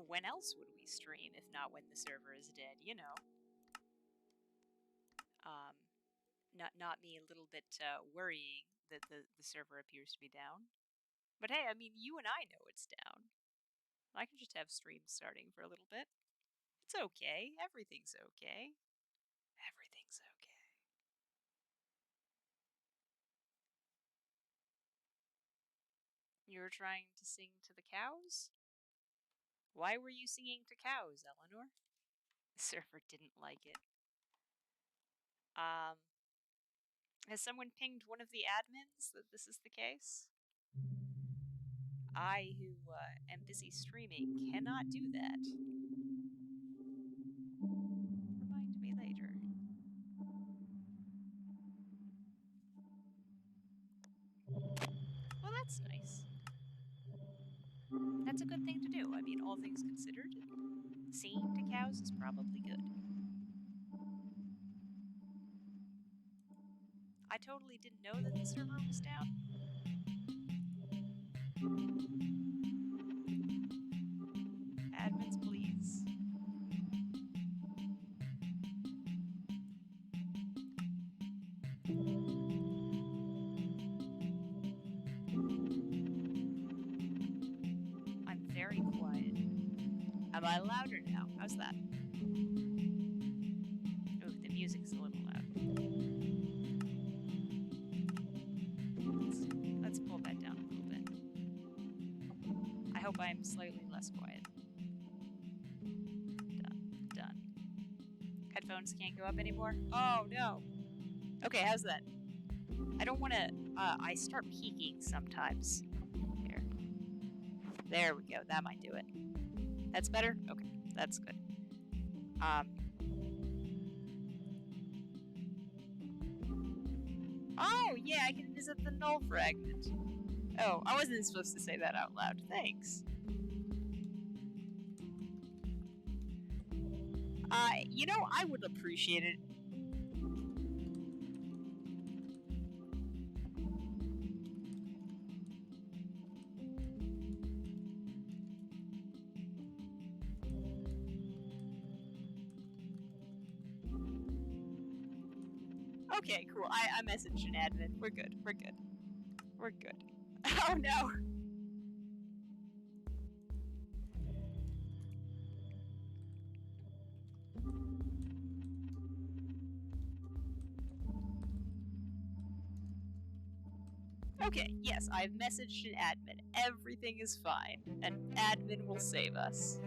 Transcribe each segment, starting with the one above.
when else would we stream if not when the server is dead, you know? Not me a little bit worrying that the server appears to be down. But hey, I mean, you and I know it's down. I can just have streams starting for a little bit. It's okay. Everything's okay. Everything's okay. You were trying to sing to the cows? Why were you singing to cows, Eleanor? The server didn't like it. Has someone pinged one of the admins that this is the case? I, who am busy streaming, cannot do that. Remind me later. Well, that's nice. That's a good thing to do. I mean, all things considered, singing to cows is probably good. I totally didn't know that the server was down. Admins, please. I'm very quiet. Am I louder now? How's that? Oh, the music's a little loud. Let's pull that down a little bit. I hope I'm slightly less quiet. Done. Headphones can't go up anymore? Oh, no. Okay, how's that? I don't want to... I start peaking sometimes. Here. There we go. That might do it. That's better? Okay, that's good. Oh, yeah, I can visit the null fragment. Oh, I wasn't supposed to say that out loud. Thanks. You know, I would appreciate it. Okay, cool. I messaged an admin. We're good. We're good. We're good. Oh, no. Okay, yes, I've messaged an admin. Everything is fine. An admin will save us.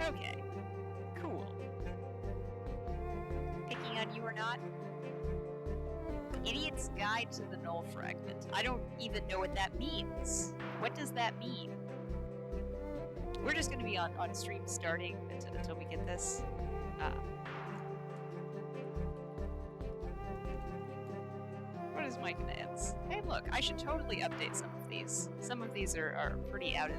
Okay, cool. Picking on you or not? Idiot's Guide to the Null Fragment. I don't even know what that means. What does that mean? We're just going to be on stream starting until we get this. What is my commands? Hey, look, I should totally update some of these. Some of these are pretty out of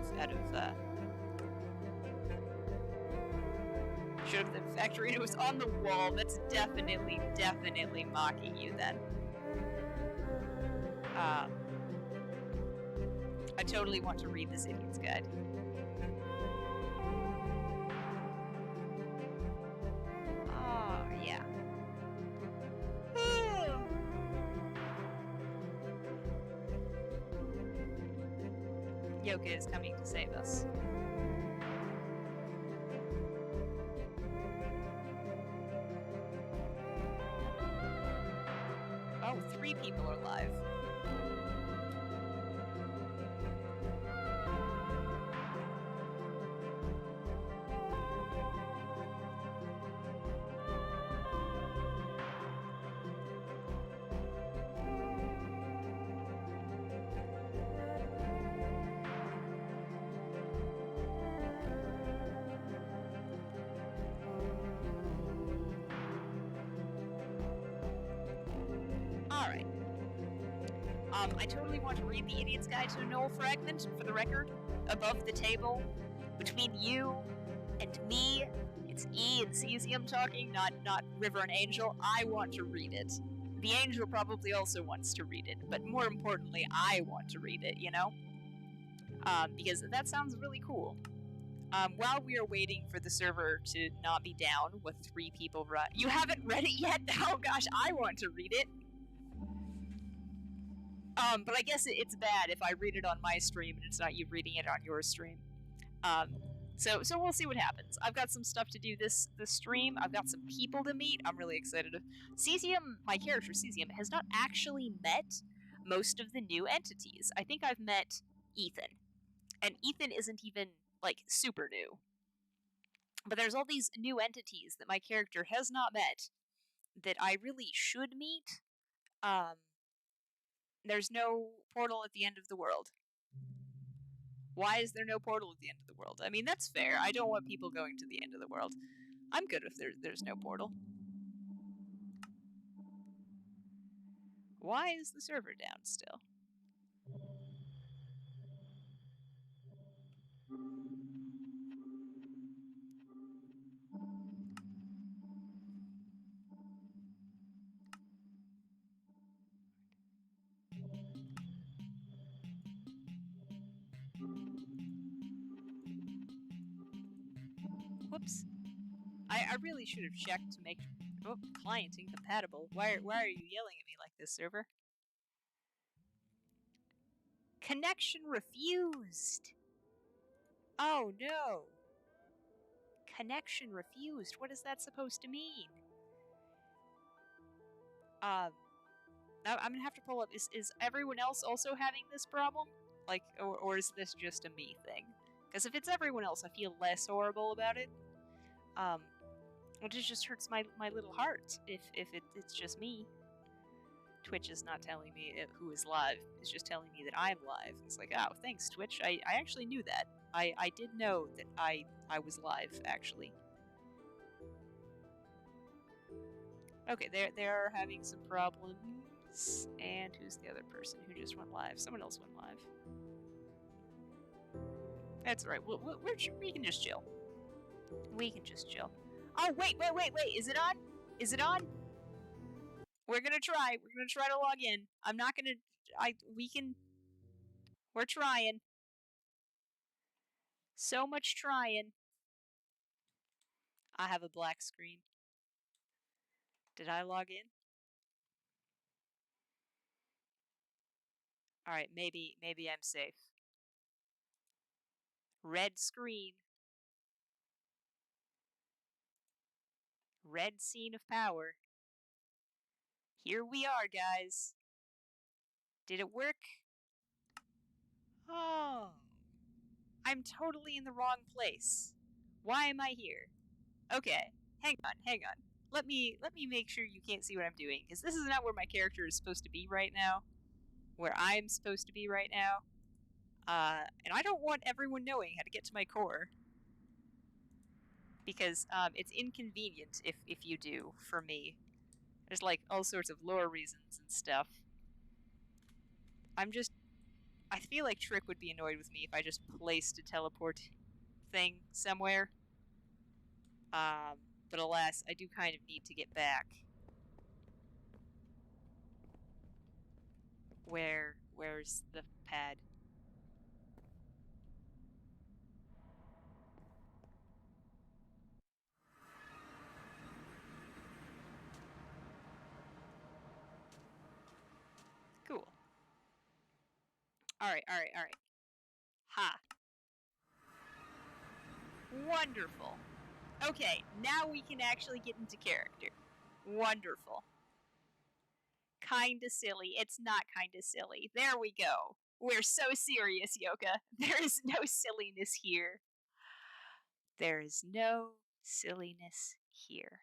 should have been factory. It was on the wall. That's definitely mocking you then. I totally want to read this Idiot's Guide. Oh, yeah. Yokai is coming to save us. Oh, 3 people are alive. I totally want to read The Idiot's Guide to a Null Fragment, for the record, above the table, between you and me. It's E and Cesium talking, not River and Angel. I want to read it. The Angel probably also wants to read it, but more importantly, I want to read it, you know? Because that sounds really cool. While we are waiting for the server to not be down with 3 people you haven't read it yet? Oh gosh, I want to read it. But I guess it's bad if I read it on my stream and it's not you reading it on your stream. So we'll see what happens. I've got some stuff to do this stream. I've got some people to meet. I'm really excited. Cesium, my character Cesium, has not actually met most of the new entities. I think I've met Ethan. And Ethan isn't even, like, super new. But there's all these new entities that my character has not met that I really should meet. There's no portal at the end of the world. Why is there no portal at the end of the world? I mean, that's fair. I don't want people going to the end of the world. I'm good if there's no portal. Why is the server down still? Whoops. I really should have checked to make... Oh, client incompatible. Why are you yelling at me like this, server? Connection refused! Oh no! Connection refused. What is that supposed to mean? I'm gonna have to pull up. Is everyone else also having this problem? Like, or is this just a me thing? Because if it's everyone else, I feel less horrible about it. It just hurts my little heart if it's just me. Twitch is not telling me who is live. It's just telling me that I'm live. It's like, oh, thanks, Twitch. I actually knew that. I did know that I was live, actually. Okay, they're having some problems. And who's the other person who just went live? Someone else went live. That's alright. We can just chill. We can just chill. Oh, wait. Is it on? Is it on? We're gonna try. We're gonna try to log in. I'm not gonna... We're trying. So much trying. I have a black screen. Did I log in? Alright, maybe I'm safe. Red screen. Red scene of power. Here we are, guys. Did it work? Oh. I'm totally in the wrong place. Why am I here? Okay, hang on. Let me make sure you can't see what I'm doing, because this is not where my character is supposed to be right now. Where I'm supposed to be right now. And I don't want everyone knowing how to get to my core. Because, it's inconvenient if you do, for me. There's, like, all sorts of lore reasons and stuff. I feel like Trick would be annoyed with me if I just placed a teleport thing somewhere. But alas, I do kind of need to get back. Where's the pad? Cool. Alright. Ha. Wonderful. Okay, now we can actually get into character. Wonderful. Kinda silly. It's not kinda silly. There we go. We're so serious, Yoka. There is no silliness here. There is no silliness here.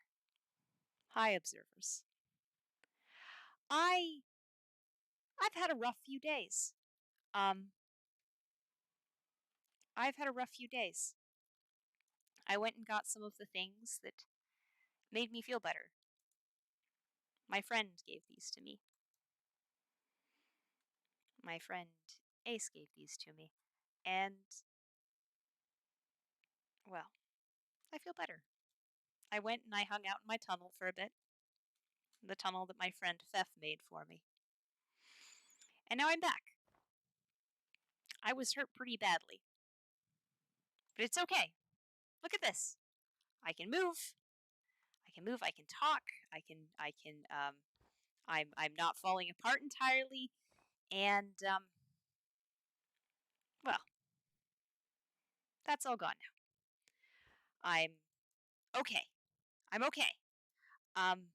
Hi, observers. I've had a rough few days. I've had a rough few days. I went and got some of the things that made me feel better. My friend gave these to me. My friend Ace gave these to me, and, well, I feel better. I went and I hung out in my tunnel for a bit, the tunnel that my friend Fef made for me. And now I'm back. I was hurt pretty badly, but it's okay. Look at this. I can move. I can move. I can talk. I'm not falling apart entirely. And, well, that's all gone now. I'm okay. I'm okay. Um,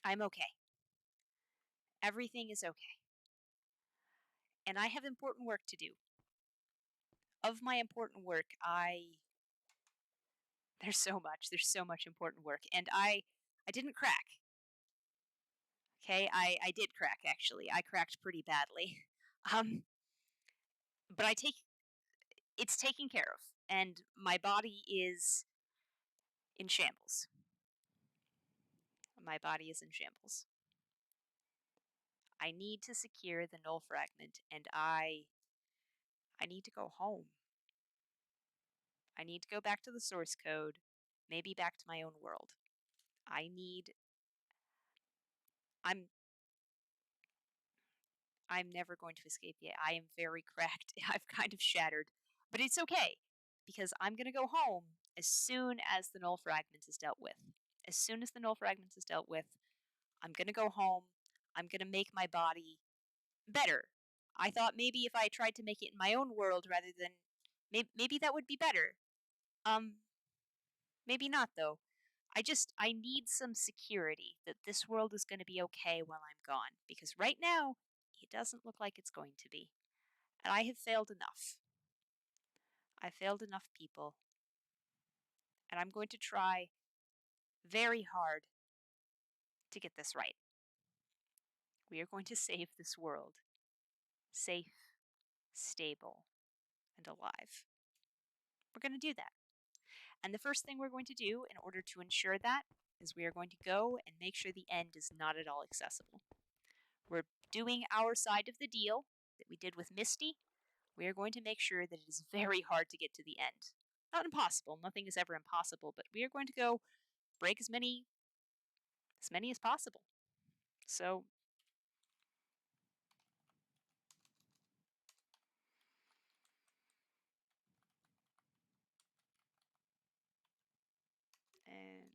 I'm okay. Everything is okay. And I have important work to do. Of my important work, there's so much important work. And I didn't crack. Okay, I did crack actually. I cracked pretty badly. Um, but it's taken care of, and my body is in shambles. My body is in shambles. I need to secure the null fragment, and I need to go home. I need to go back to the source code, maybe back to my own world. I need I'm I'm never going to escape yet. I am very cracked. I've kind of shattered. But it's okay because I'm going to go home as soon as the null fragment is dealt with. As soon as the null fragment is dealt with, I'm going to go home. I'm going to make my body better. I thought maybe if I tried to make it in my own world rather than maybe that would be better. Um maybe not though. I need some security that this world is going to be okay while I'm gone because right now it doesn't look like it's going to be. And I have failed enough. I failed enough people, and I'm going to try very hard to get this right. We are going to save this world safe, stable, and alive. We're going to do that. And the first thing we're going to do in order to ensure that is we are going to go and make sure the end is not at all accessible. We're doing our side of the deal that we did with Misty. We are going to make sure that it is very hard to get to the end. Not impossible, nothing is ever impossible, but we are going to go break as many as possible. So, and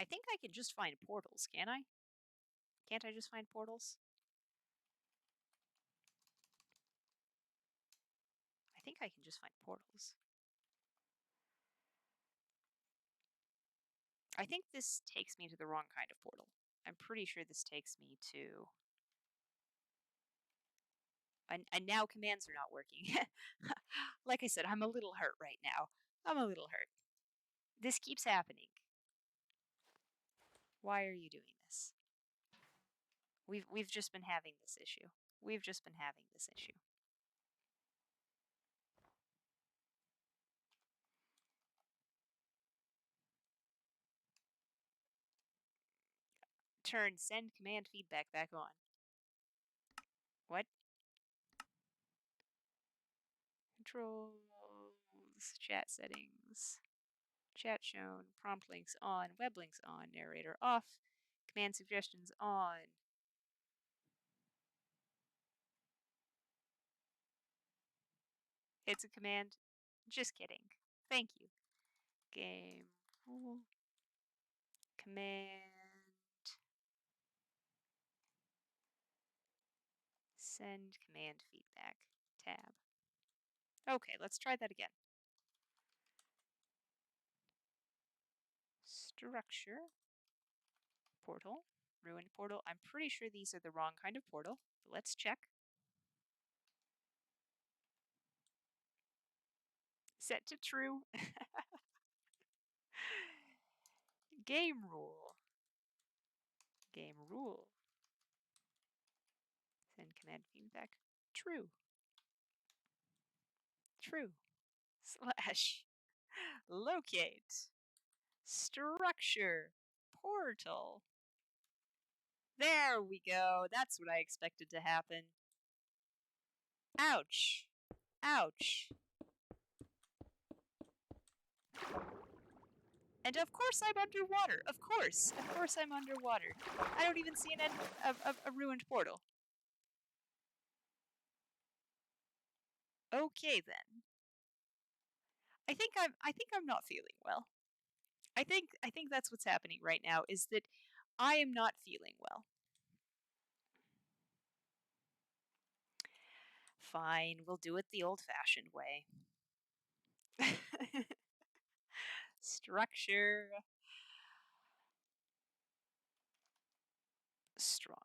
I think I can just find portals, can I? Can't I just find portals? I think I can just find portals. I think this takes me to the wrong kind of portal. I'm pretty sure this takes me to... And now commands are not working. Like I said, I'm a little hurt right now. I'm a little hurt. This keeps happening. Why are you doing this? We've just been having this issue. We've just been having this issue. Turn send command feedback back on. What? Controls, chat settings, chat shown, prompt links on, web links on, narrator off, command suggestions on. It's a command. Just kidding. Thank you. Game rule. Command. Send command feedback. Tab. Okay, let's try that again. Structure. Portal. Ruined portal. I'm pretty sure these are the wrong kind of portal, but let's check. Set to true. Game rule. Game rule. Send command feedback. True. True. Slash. Locate. Structure. Portal. There we go. That's what I expected to happen. Ouch. Ouch. And of course I'm underwater. Of course. Of course I'm underwater. I don't even see a ruined portal. Okay then. I think I'm not feeling well. I think that's what's happening right now is that I am not feeling well. Fine, we'll do it the old-fashioned way. Structure. Stronghold.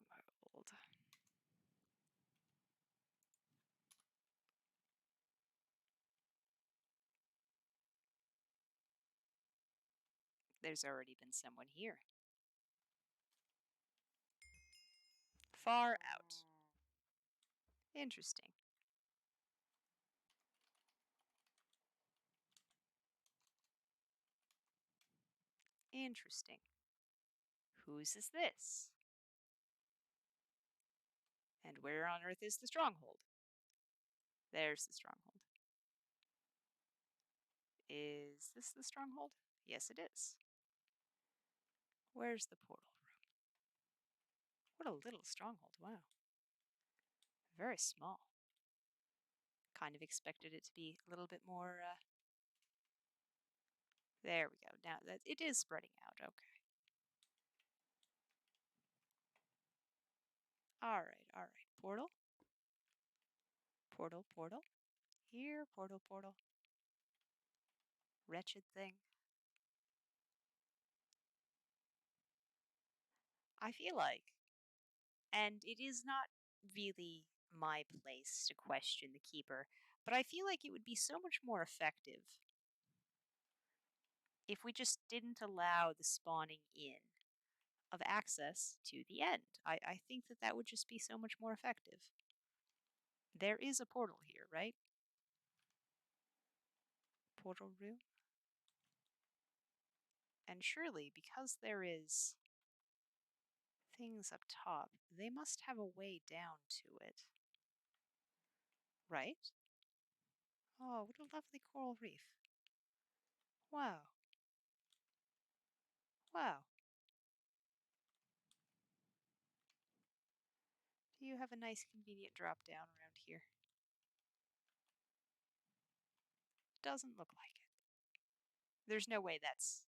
There's already been someone here. Far out. Interesting. Interesting. Whose is this? And where on earth is the stronghold? There's the stronghold. Is this the stronghold? Yes, it is. Where's the portal room? What a little stronghold. Wow. Very small. Kind of expected it to be a little bit more. There we go. Now that it is spreading out. Okay. All right. All right. Portal. Portal. Portal. Here. Portal. Portal. Wretched thing. I feel like, and it is not really my place to question the keeper, but I feel like it would be so much more effective if we just didn't allow the spawning in of access to the end. I think that that would just be so much more effective. There is a portal here, right? Portal room. And surely, because there is things up top, they must have a way down to it. Right? Oh, what a lovely coral reef. Wow. Wow. Do you have a nice convenient drop down around here? Doesn't look like it. There's no way that's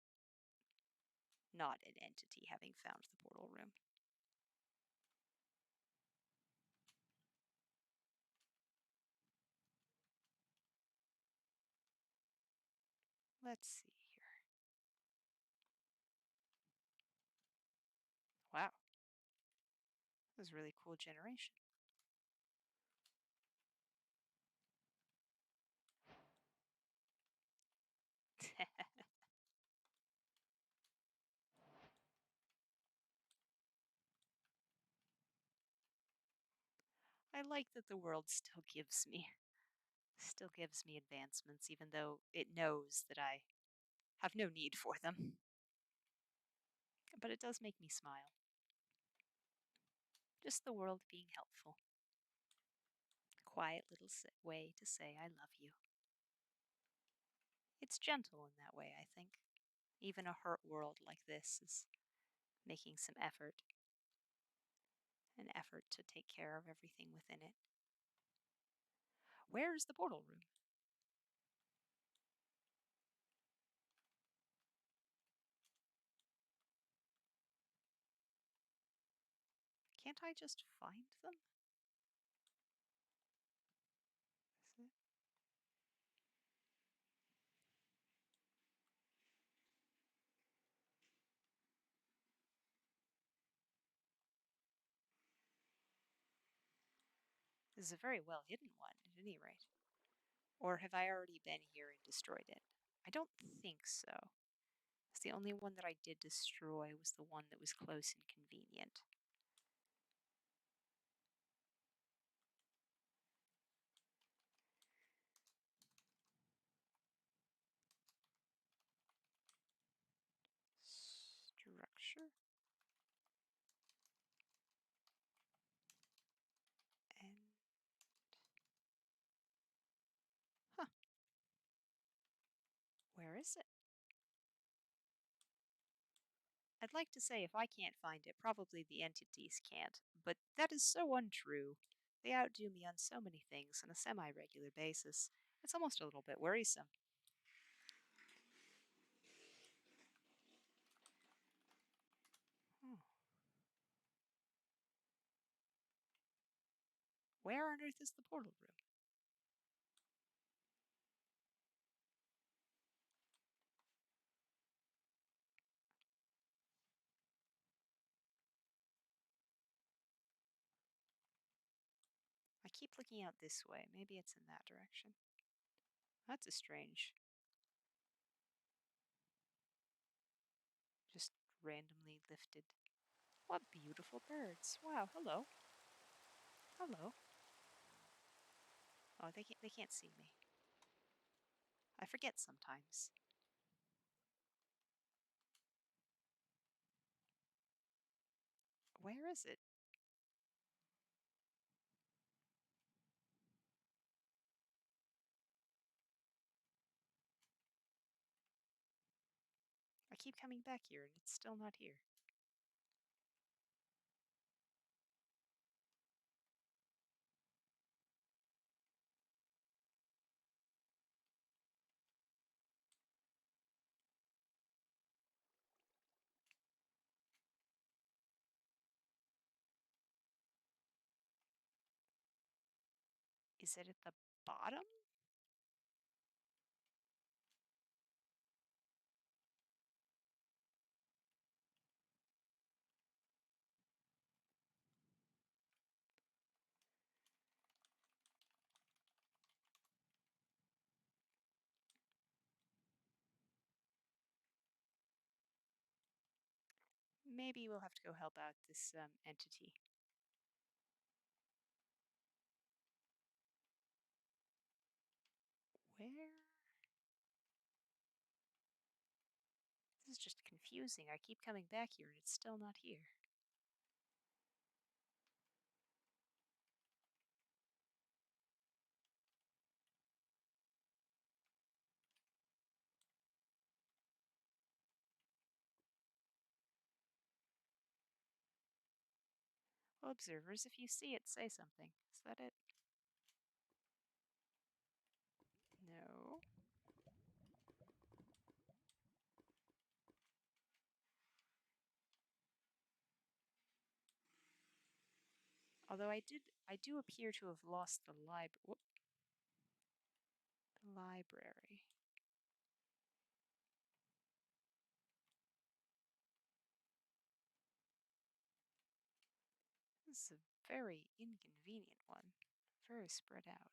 not an entity having found the portal room. Let's see here. Wow. This is really cool generation. I like that the world still gives me advancements, even though it knows that I have no need for them. But it does make me smile. Just the world being helpful. Quiet little way to say I love you. It's gentle in that way, I think. Even a hurt world like this is making some effort. An effort to take care of everything within it. Where is the portal room? Can't I just find them? Is it? This is a very well hidden one, at any rate. Or have I already been here and destroyed it? I don't think so. The only one that I did destroy was the one that was close and convenient. Structure. And huh, where is it? I'd like to say if I can't find it, probably the entities can't, but that is so untrue. They outdo me on so many things on a semi-regular basis. It's almost a little bit worrisome. Hmm. Where on earth is the portal room? I keep looking out this way. Maybe it's in that direction. That's a strange. Just randomly lifted. What beautiful birds. Wow, hello. Hello. Oh, they can't see me. I forget sometimes. Where is it? I keep coming back here and it's still not here. Is it at the bottom? Maybe we'll have to go help out this entity. Where? This is just confusing. I keep coming back here and it's still not here. Well, observers, if you see it, say something. Is that it? No. Although I do appear to have lost the library. This is a very inconvenient one. Very spread out.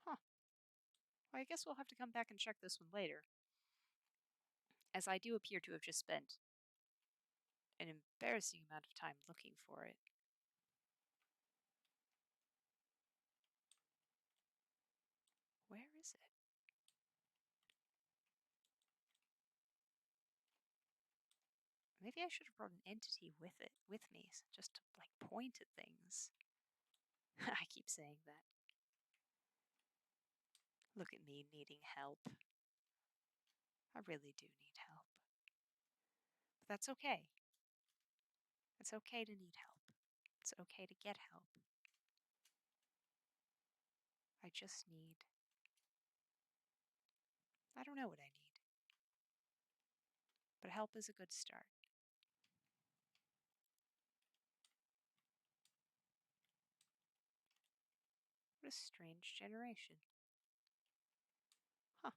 Huh. Well, I guess we'll have to come back and check this one later, as I do appear to have just spent an embarrassing amount of time looking for it. Where is it? Maybe I should have brought an entity with me, just to like point at things. I keep saying that. Look at me needing help. I really do need help. But that's okay. It's okay to need help. It's okay to get help. I just need. I don't know what I need. But help is a good start. What a strange generation. Huh.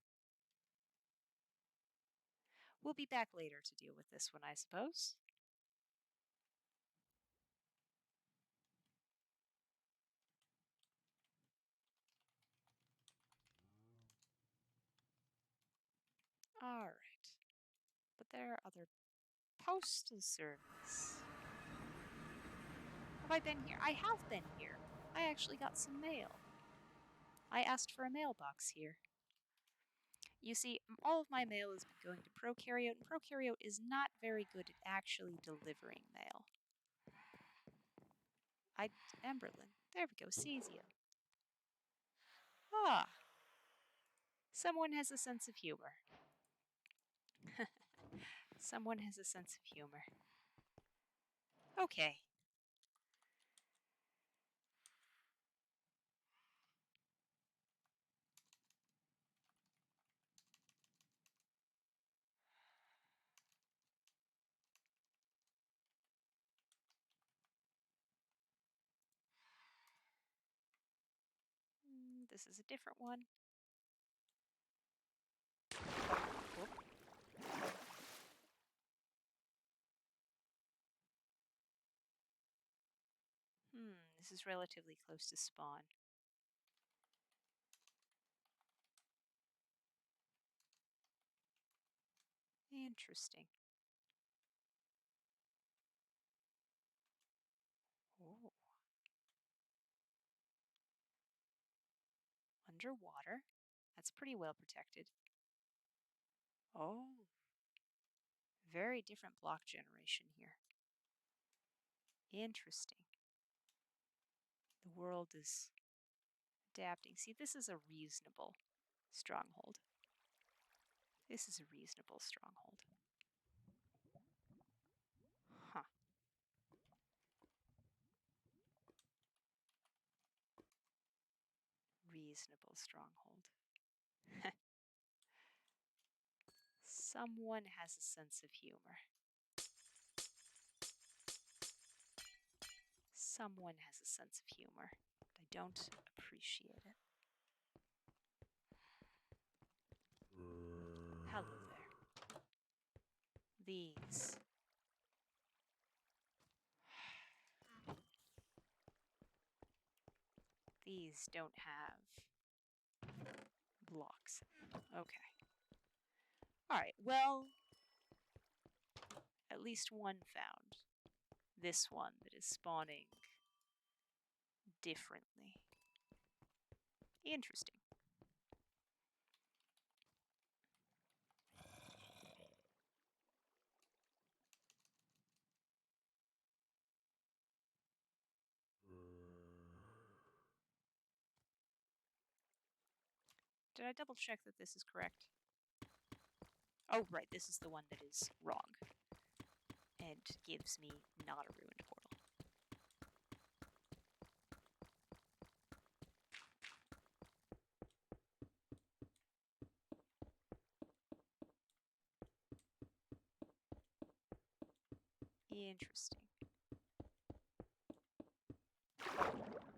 We'll be back later to deal with this one, I suppose. All right. But there are other postal service. Have I been here? I have been here. I actually got some mail. I asked for a mailbox here. You see, all of my mail has been going to Prokaryote, and Prokaryote is not very good at actually delivering mail. Emberlin. There we go, Cesium. Ah, someone has a sense of humor. Someone has a sense of humor. Okay. This is a different one. Whoop. This is relatively close to spawn. Interesting. Oh. Underwater. That's pretty well protected. Oh. Very different block generation here. Interesting. The world is adapting. See, this is a reasonable stronghold. This is a reasonable stronghold. Huh. Reasonable stronghold. Someone has a sense of humor. Someone has a sense of humor. I don't appreciate it. Hello there. These. These don't have blocks. Okay. Alright, well, at least one found. This one that is spawning differently. Interesting. Did I double check that this is correct? Oh, right, this is the one that is wrong. And gives me not a ruined portal. Interesting.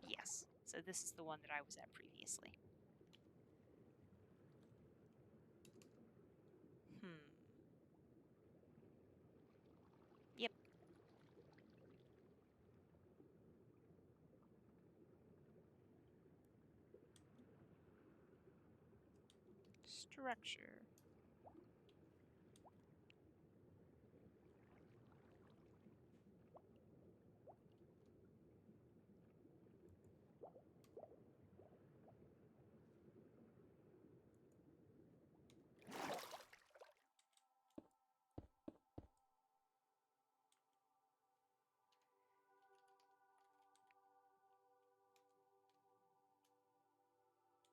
Yes, so this is the one that I was at previously. Yep. Structure.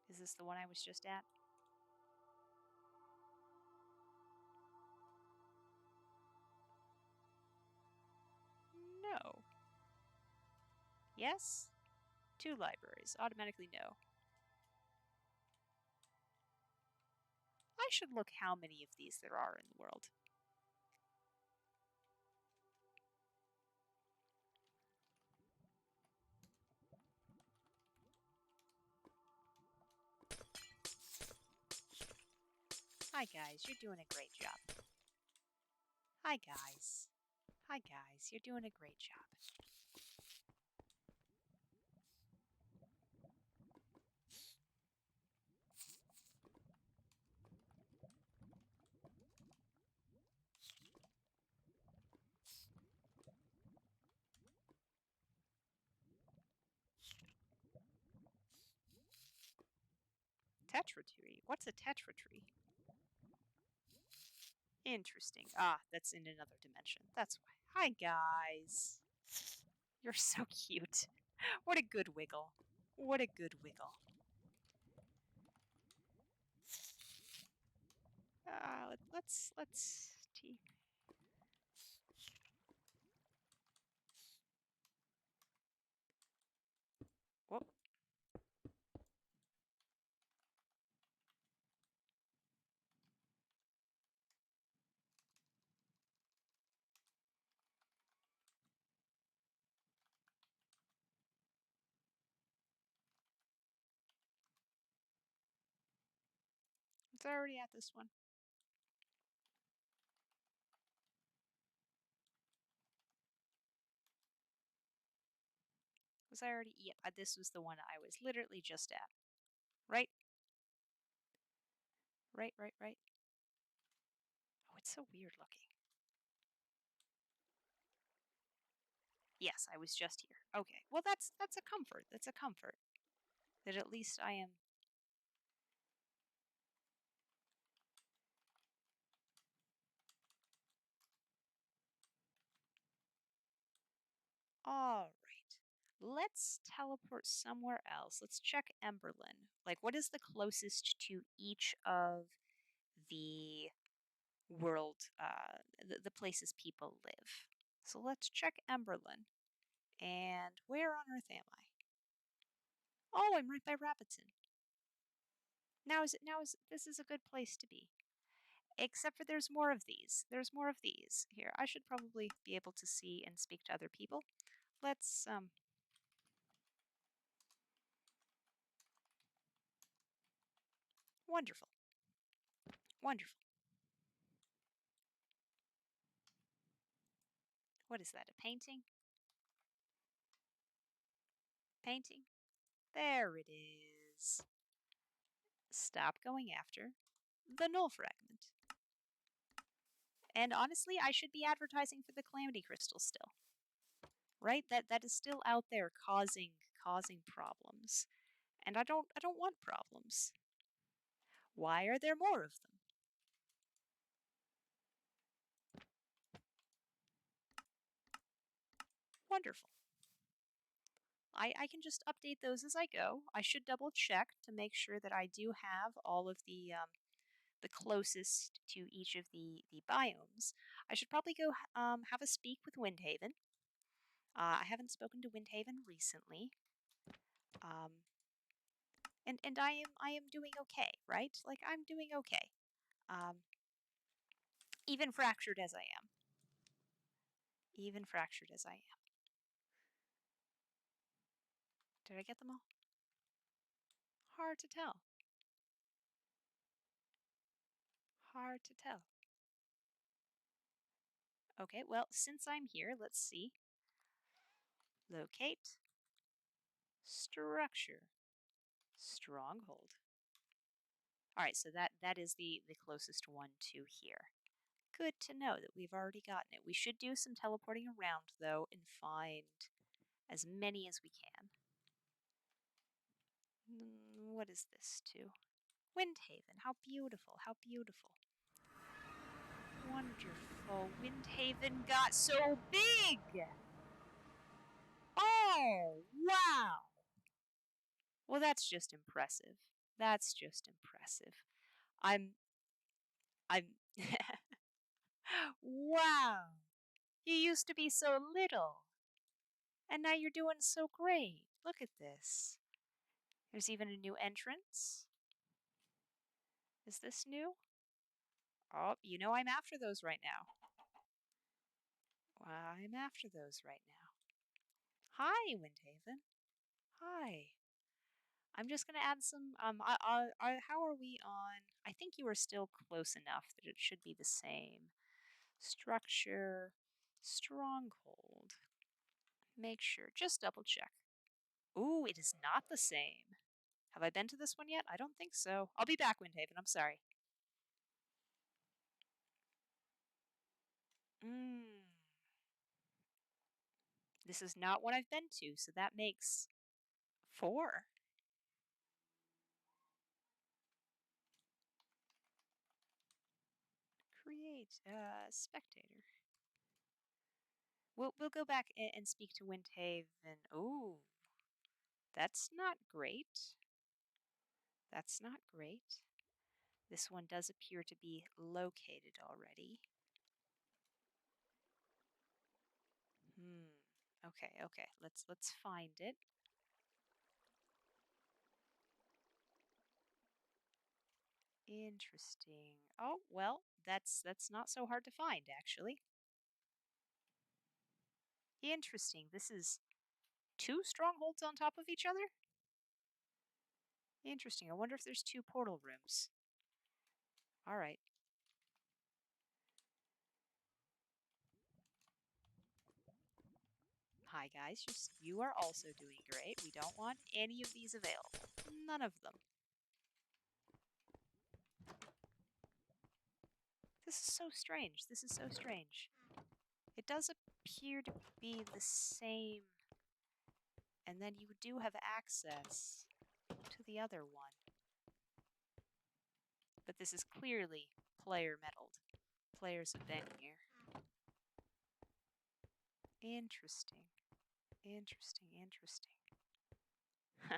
Is this the one I was just at? No. Yes? 2 libraries. Automatically no. I should look how many of these there are in the world. Hi guys, you're doing a great job. Hi, guys. Hi, guys. You're doing a great job. Tetra tree? What's a tetra tree? Interesting. Ah, that's in another dimension. That's why. Hi, guys. You're so cute. What a good wiggle. What a good wiggle. Let's tea. Whoop. It's already at this one. Was I already? Yep, this was the one I was literally just at. Right? Right. Oh, it's so weird looking. Yes, I was just here. Okay. Well, that's a comfort. That's a comfort. That at least I am. All right. Let's teleport somewhere else. Let's check Emberlyn. Like, what is the closest to each of the world, the places people live? So let's check Emberlyn. And where on Earth am I? Oh, I'm right by Rabbiton. This is a good place to be. Except for there's more of these. There's more of these. Here, I should probably be able to see and speak to other people. Let's wonderful. Wonderful. What is that? A painting? Painting? There it is. Stop going after the null fragment. And honestly, I should be advertising for the calamity crystal still. Right? That is still out there causing problems. And I don't want problems. Why are there more of them? Wonderful. I can just update those as I go. I should double check to make sure that I do have all of the closest to each of the biomes. I should probably go have a speak with Windhaven. I haven't spoken to Windhaven recently, um, and I am doing okay, right? Like I'm doing okay, um, even fractured as I am. Even fractured as I am. Did I get them all? Hard to tell. Hard to tell. Okay, well, since I'm here, let's see. Locate. Structure. Stronghold. All right, so that is the closest one to here. Good to know that we've already gotten it. We should do some teleporting around, though, and find as many as we can. What is this to? Windhaven. How beautiful. How beautiful. Wonderful. Windhaven got so big. Oh, wow. Well, that's just impressive. That's just impressive. I'm I'm Wow. You used to be so little, and now you're doing so great. Look at this. There's even a new entrance. Is this new? Oh, you know I'm after those right now. I'm after those right now. Hi, Windhaven. Hi. I'm just gonna add some. How are we on? I think you are still close enough that it should be the same. Structure, stronghold. Make sure, just double check. Ooh, it is not the same. Have I been to this one yet? I don't think so. I'll be back, Windhaven. I'm sorry. This is not one I've been to, so that makes 4. Create spectator. We'll go back and speak to Windhaven. Ooh, that's not great. That's not great. This one does appear to be located already. Okay. Let's find it. Interesting. Oh, well, that's not so hard to find, actually. Interesting. This is 2 strongholds on top of each other? Interesting. I wonder if there's 2 portal rooms. All right. Hi, guys. You are also doing great. We don't want any of these available. None of them. This is so strange. This is so strange. It does appear to be the same, and then you do have access to the other one. But this is clearly player meddled. Players have been here. Interesting. Interesting. Huh.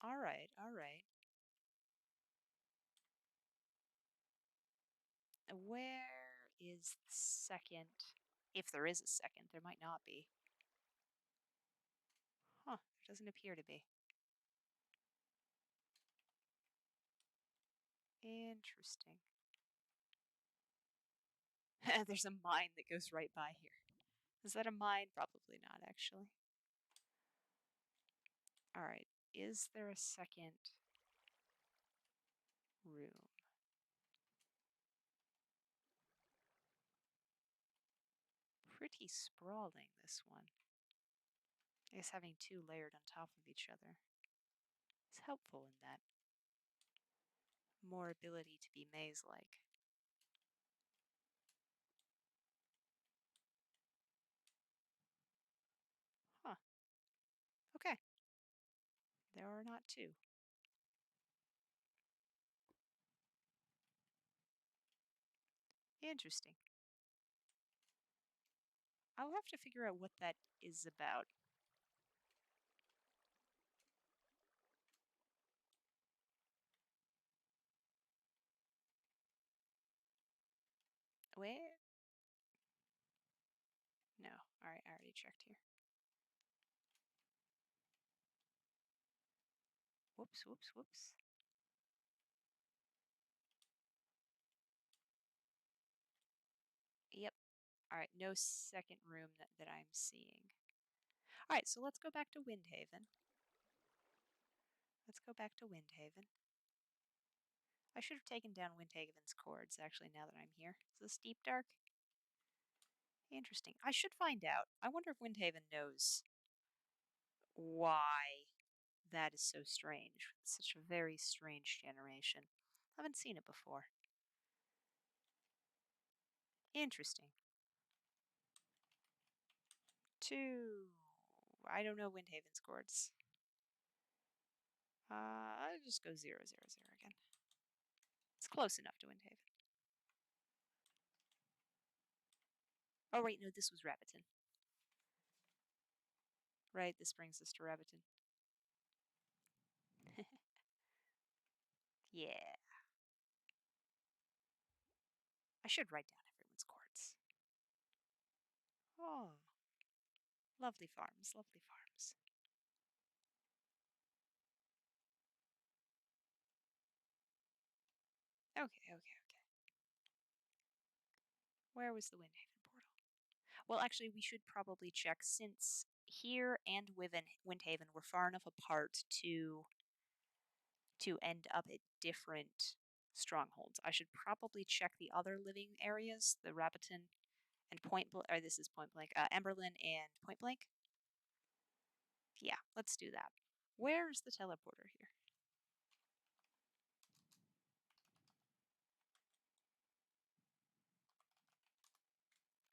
All right. Where is the second? If there is a second, there might not be. Huh, there doesn't appear to be. Interesting. There's a mine that goes right by here. Is that a mine? Probably not, actually. All right. Is there a second room? Pretty sprawling, this one. I guess having 2 layered on top of each other is helpful in that. More ability to be maze-like. Huh. Okay. There are not 2. Interesting. I'll have to figure out what that is about. Where? No. All right, I already checked here. Whoops. Yep. All right, no second room that I'm seeing. All right, so let's go back to Windhaven. I should have taken down Windhaven's cords, actually, now that I'm here. Is this deep dark? Interesting. I should find out. I wonder if Windhaven knows why that is so strange. It's such a very strange generation. I haven't seen it before. Interesting. 2. I don't know Windhaven's cords. I'll just go 0, 0, 0 again. It's close enough to Windhaven. Oh, wait, no, this was Rabbiton. Right, this brings us to Rabbiton. Yeah. I should write down everyone's cords. Oh, lovely farms. Okay. Where was the Windhaven portal? Well, actually, we should probably check since here and Windhaven were far enough apart to end up at different strongholds. I should probably check the other living areas, the Rabbiton and or this is Point Blank, Emberlyn and Point Blank. Yeah, let's do that. Where's the teleporter here?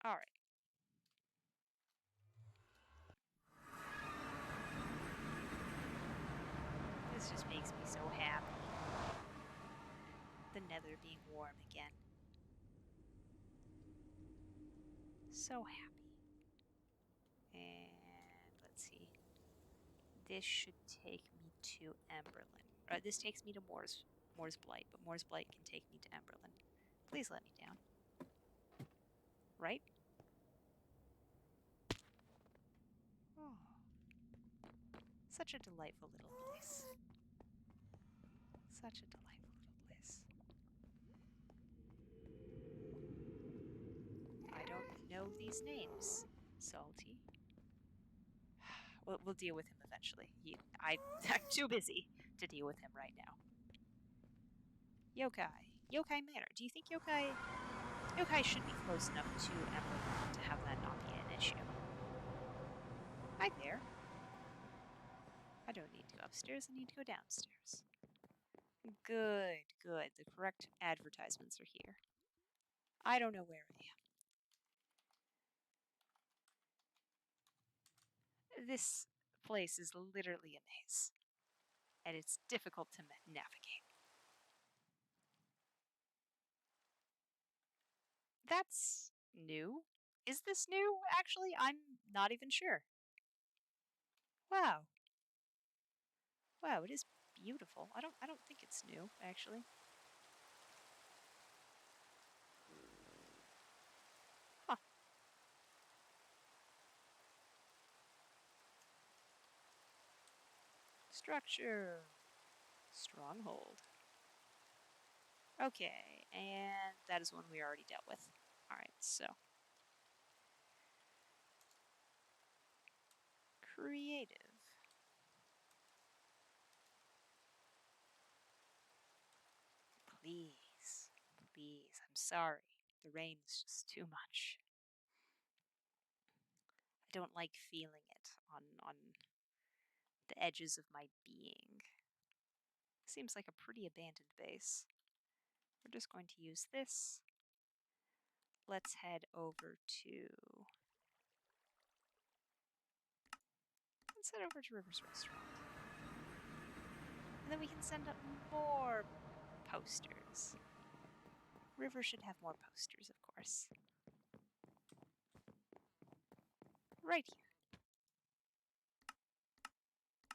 All right. This just makes me so happy. The nether being warm again. So happy. And let's see. This should take me to Emberlyn. This takes me to Moore's Blight, but Moore's Blight can take me to Emberlyn. Please let me down. Right? Oh, such a delightful little place. Such a delightful little place. I don't know these names, Salty. We'll deal with him eventually. I'm too busy to deal with him right now. Yokai. Yokai Manor. Do you think Yokai should be close enough to Emerald to have that not be an issue? Hi there. I don't need to go upstairs, I need to go downstairs. Good, good. The correct advertisements are here. I don't know where I am. This place is literally a maze, and it's difficult to navigate. That's new. Is this new? Actually, I'm not even sure. Wow. Wow, it is beautiful. I don't think it's new, actually. Huh. Structure. Stronghold. Okay, and that is one we already dealt with. Alright, so. Creative. Please. Please. I'm sorry. The rain is just too much. I don't like feeling it on the edges of my being. Seems like a pretty abandoned base. We're just going to use this. Let's head over to... Let's head over to River's Restaurant. And then we can send up more posters. River should have more posters, of course. Right here.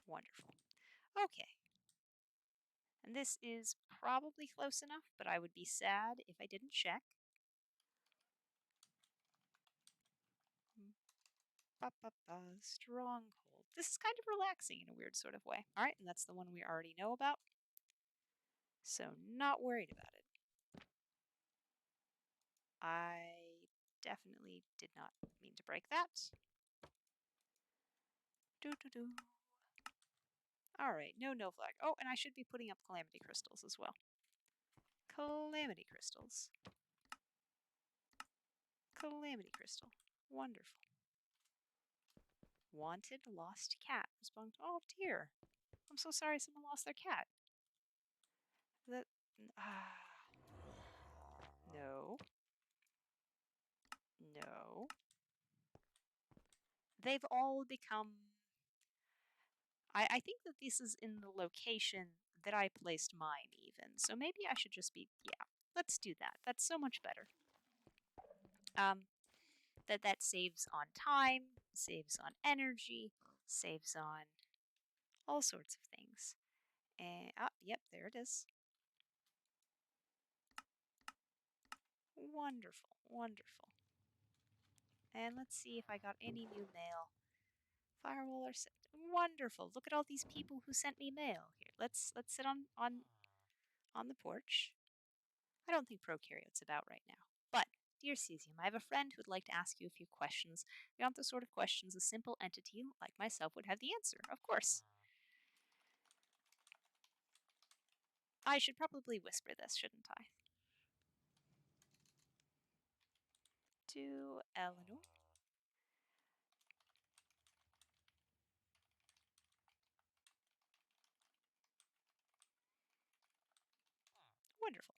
Wonderful. Okay. And this is probably close enough, but I would be sad if I didn't check. Stronghold. This is kind of relaxing in a weird sort of way. All right, and that's the one we already know about. So not worried about it. I definitely did not mean to break that. Doo-doo-doo. All right, no flag. Oh, and I should be putting up calamity crystals as well. Calamity crystals. Calamity crystal. Wonderful. Wanted lost cat. Respond. Oh dear. I'm so sorry someone lost their cat. That. No. No. They've all become. I think that this is in the location that I placed mine, even. So maybe I should just be. Yeah, let's do that. That's so much better. That saves on time, saves on energy, saves on all sorts of things. And yep, there it is. Wonderful, wonderful. And let's see if I got any new mail. Firewall or wonderful. Look at all these people who sent me mail. Here, let's sit on the porch. I don't think prokaryote's about right now. But, dear Cesium, I have a friend who would like to ask you a few questions. Beyond the sort of questions a simple entity like myself would have the answer, of course. I should probably whisper this, shouldn't I? To Eleanor. Wonderful.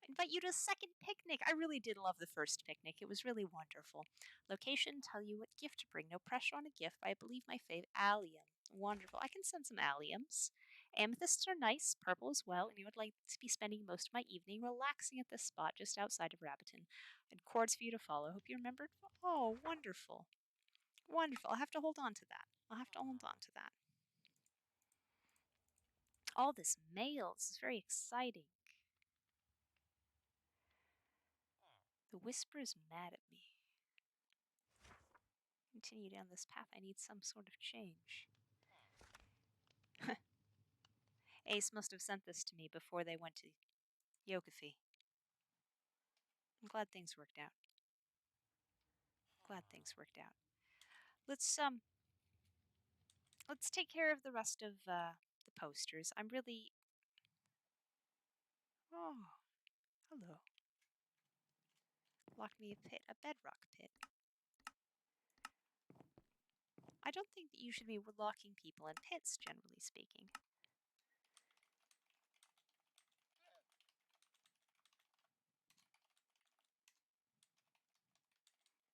Invite you to a second picnic. I really did love the first picnic. It was really wonderful. Location, tell you what gift to bring. No pressure on a gift, but I believe my fave, allium. Wonderful. I can send some alliums. Amethysts are nice, purple as well, and you would like to be spending most of my evening relaxing at this spot just outside of Rabbiton. And chords for you to follow. Hope you remembered. Oh, wonderful. Wonderful. I'll have to hold on to that. I'll have to hold on to that. All this mail. This is very exciting. The whisper is mad at me. Continue down this path. I need some sort of change. Ace must have sent this to me before they went to Yokai. I'm glad things worked out. Glad things worked out. Let's take care of the rest of the posters. I'm really. Oh, hello. Locked me a pit, a bedrock pit. I don't think that you should be locking people in pits, generally speaking.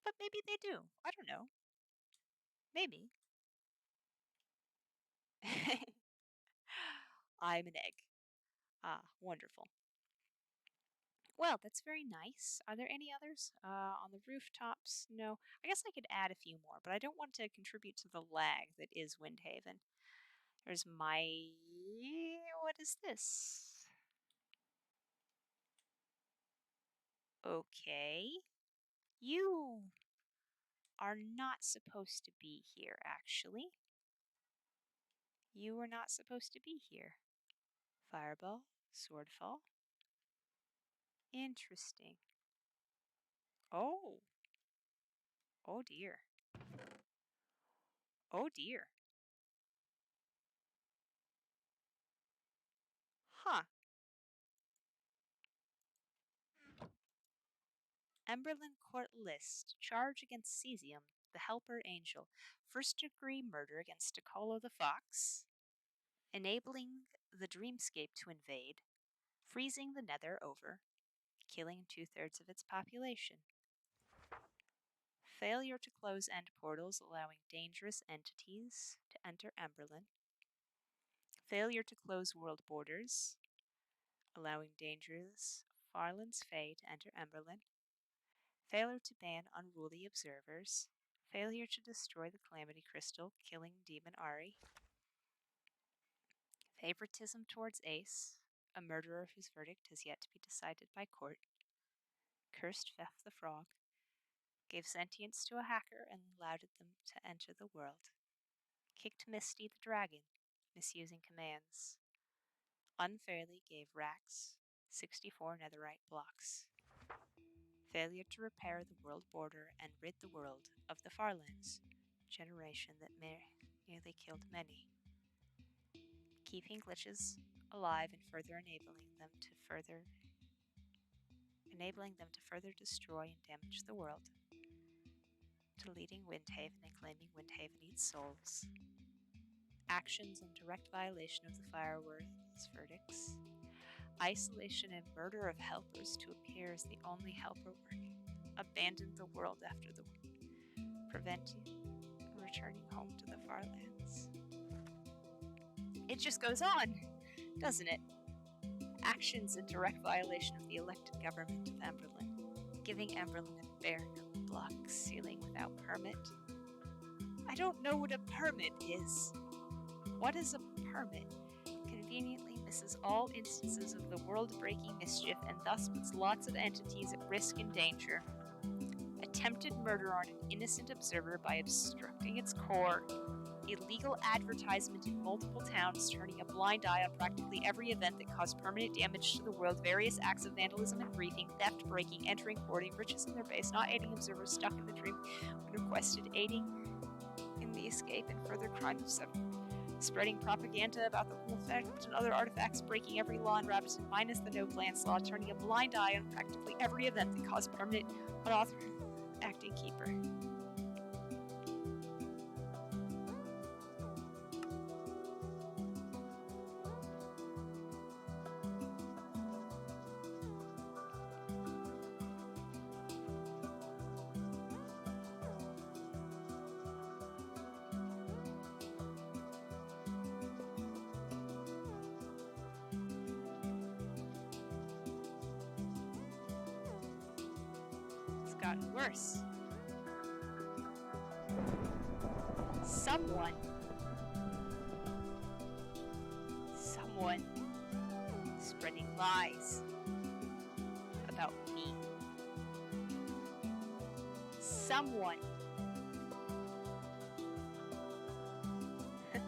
But maybe they do. I don't know. Maybe. I'm an egg. Ah, wonderful. Well, that's very nice. Are there any others? On the rooftops? No. I guess I could add a few more, but I don't want to contribute to the lag that is Windhaven. There's my... What is this? Okay. You are not supposed to be here, actually. You were not supposed to be here. Fireball, Swordfall. Interesting. Oh. Oh dear. Oh dear. Huh. Emberlyn Court List. Charge against Cesium, the Helper Angel. First-degree murder against Decolo the Fox. Enabling the Dreamscape to invade. Freezing the Nether over. Killing 2/3 of its population. Failure to close Endportals, allowing dangerous entities to enter Emberlyn. Failure to close world borders, allowing dangerous Farland's Fae to enter Emberlyn. Failure to ban unruly observers. Failure to destroy the Calamity Crystal, killing Demon Ari. Favoritism towards Ace, a murderer whose verdict has yet to be decided by court. Cursed Fef the Frog. Gave sentience to a hacker and allowed them to enter the world. Kicked Misty the Dragon, misusing commands. Unfairly gave Rax 64 netherite blocks. Failure to repair the world border and rid the world of the Farlands, generation that nearly killed many. Keeping glitches alive and further enabling them to further destroy and damage the world. Deleting Windhaven and claiming Windhaven eats souls. Actions in direct violation of the Fireworks verdicts. Isolation and murder of helpers to appear as the only helper working. Abandoned the world after the preventing returning home to the Farlands. It just goes on, doesn't it? Actions in direct violation of the elected government of Emberlyn. Giving Emberlyn a bare block ceiling without permit. I don't know what a permit is. What is a permit? Conveniently misses all instances of the world-breaking mischief and thus puts lots of entities at risk and danger. Attempted murder on an innocent observer by obstructing its core. Illegal advertisement in multiple towns, turning a blind eye on practically every event that caused permanent damage to the world. Various acts of vandalism and griefing, theft, breaking, entering, hoarding, riches in their base, not aiding observers stuck in the dream when requested, aiding in the escape, and further crime of spreading propaganda about the whole effect and other artifacts, breaking every law in Rabbiton minus the no glance law, turning a blind eye on practically every event that caused permanent unauthorized acting keeper. It's gotten worse. Someone spreading lies about me. Someone oh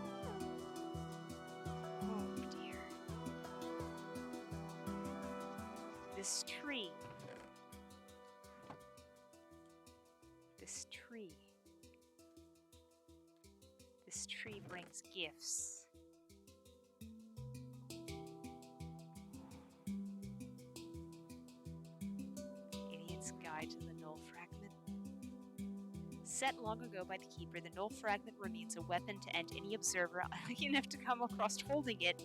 dear. This tree brings gifts. Idiot's Guide to the Null Fragment. Set long ago by the Keeper, the Null Fragment remains a weapon to end any observer lucky enough to come across holding it.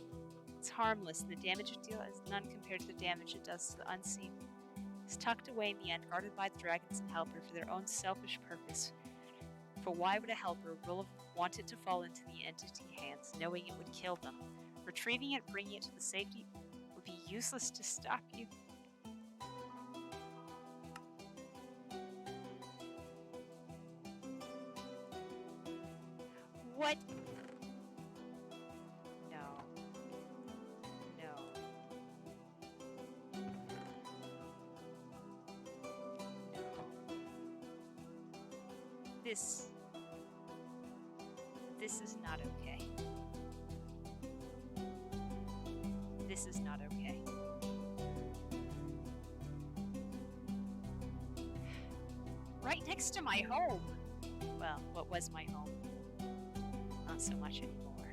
It's harmless, and the damage it deals is none compared to the damage it does to the unseen. It's tucked away in the end, guarded by the dragons and helper for their own selfish purpose. For why would a helper will have wanted to fall into the entity hands, knowing it would kill them? Retrieving it, bringing it to the safety would be useless to stop you. What? No. This is not okay. This is not okay. Right next to my home. Well, what was my home? Not so much anymore.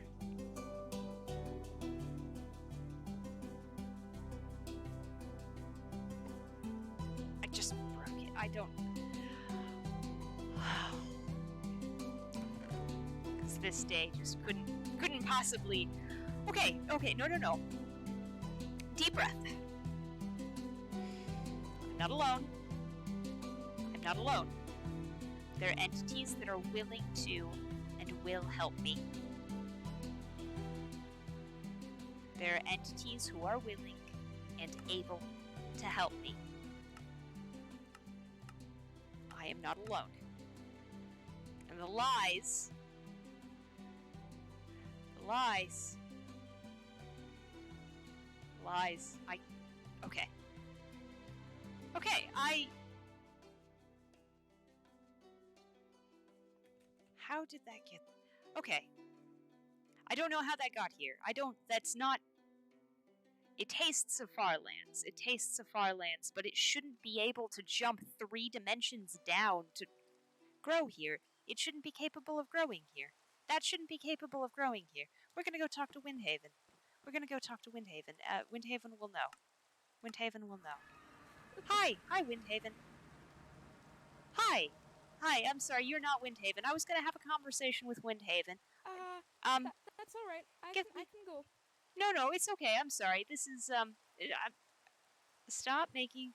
I just broke it. I don't... Because this day just couldn't possibly... Okay, no. Deep breath. I'm not alone. There are entities that are willing to and will help me. There are entities who are willing and able to help me. I am not alone. And the lies, how did that get... Okay. I don't know how that got here. That's not... It tastes of Farlands, but it shouldn't be able to jump 3 dimensions down to grow here. It shouldn't be capable of growing here. That shouldn't be capable of growing here. We're gonna go talk to Windhaven. Windhaven will know. Hi, Windhaven. Hi, I'm sorry, you're not Windhaven. I was gonna have a conversation with Windhaven. That's alright. I can go. No, it's okay. I'm sorry. This is, stop breaking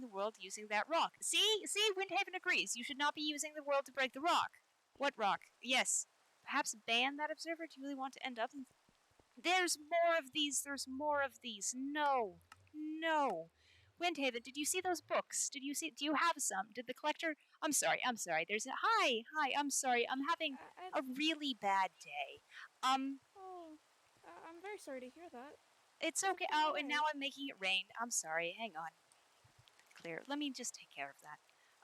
the world using that rock. See, Windhaven agrees. You should not be using the world to break the rock. What rock? Yes. Perhaps ban that observer? Do you really want to end up in... There's more of these. No. Windhaven, did you see those books? Do you have some? Did the collector... I'm sorry. There's a... Hi, I'm sorry. I'm having a really bad day. I'm very sorry to hear that. It's okay. Oh, and now I'm making it rain. I'm sorry. Hang on. Clear. Let me just take care of that.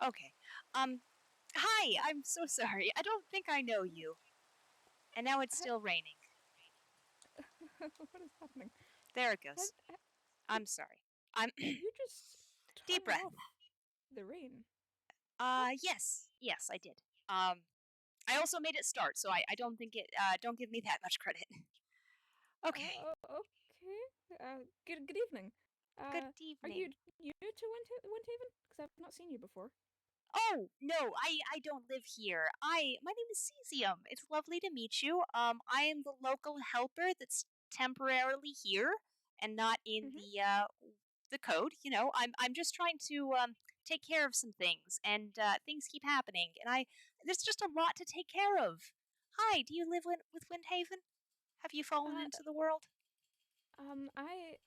Okay. Hi, I'm so sorry. I don't think I know you. And now it's still raining. What is happening? There it goes. I'm sorry. You just deep breath. The rain. Yes, I did. I also made it start, so I don't think it. Don't give me that much credit. Okay. Okay. Good evening. Good Are you evening. new to Windhaven? Because I've not seen you before. Oh no, I don't live here. My name is Cesium. It's lovely to meet you. I am the local helper that's temporarily here and not in Mm-hmm. the code. You know, I'm just trying to take care of some things, and things keep happening, and I there's just a lot to take care of. Hi, do you live with Windhaven? Have you fallen Uh, into the world? I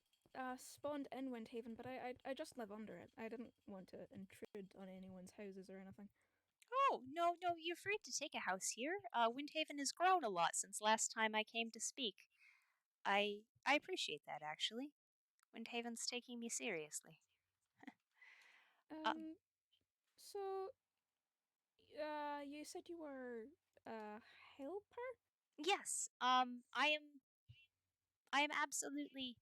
spawned in Windhaven, but I just live under it. I didn't want to intrude on anyone's houses or anything. Oh, no, you're free to take a house here. Windhaven has grown a lot since last time I came to speak. I appreciate that actually. Windhaven's taking me seriously. Um, Um, so, you said you were a helper? yes. I am absolutely.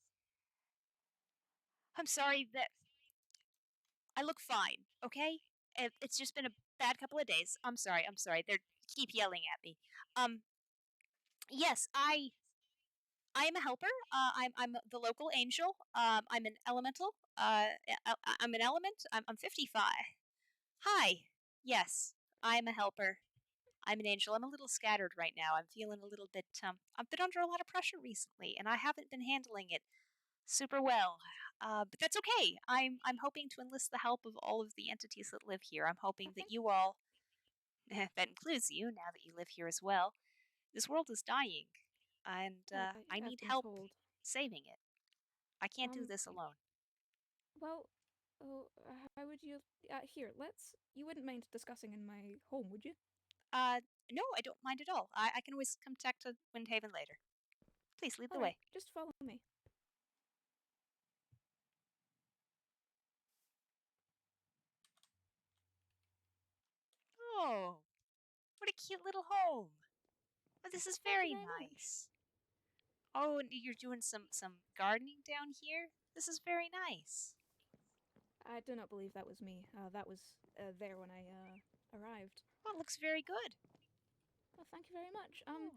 I'm sorry that I look fine. Okay, it's just been a bad couple of days. I'm sorry. I'm sorry. They keep yelling at me. Um, yes, I am a helper. I'm the local angel. I'm an elemental. I'm an element. I'm 55. Hi. Yes, I'm a helper. I'm an angel. I'm a little scattered right now. I'm feeling a little bit. I've been under a lot of pressure recently, and I haven't been handling it super well. But that's okay. I'm hoping to enlist the help of all of the entities that live here. I'm hoping that Okay. you all, that includes you, now that you live here as well. This world is dying, and I I've need been help told. saving it. I can't do Um, this alone. well, oh, how would you? Here, let's. You wouldn't mind discussing in my home, would you? Uh, no, I don't mind at all. I can always come back to Windhaven later. Please lead All the right, way. just follow me. Oh, what a cute little home. Oh, this is Thank you very very much. nice. Oh, and you're doing some gardening down here? This is very nice. I do not believe that was me. That was there when I arrived. Well, it looks very good. Well, thank you very much. Oh,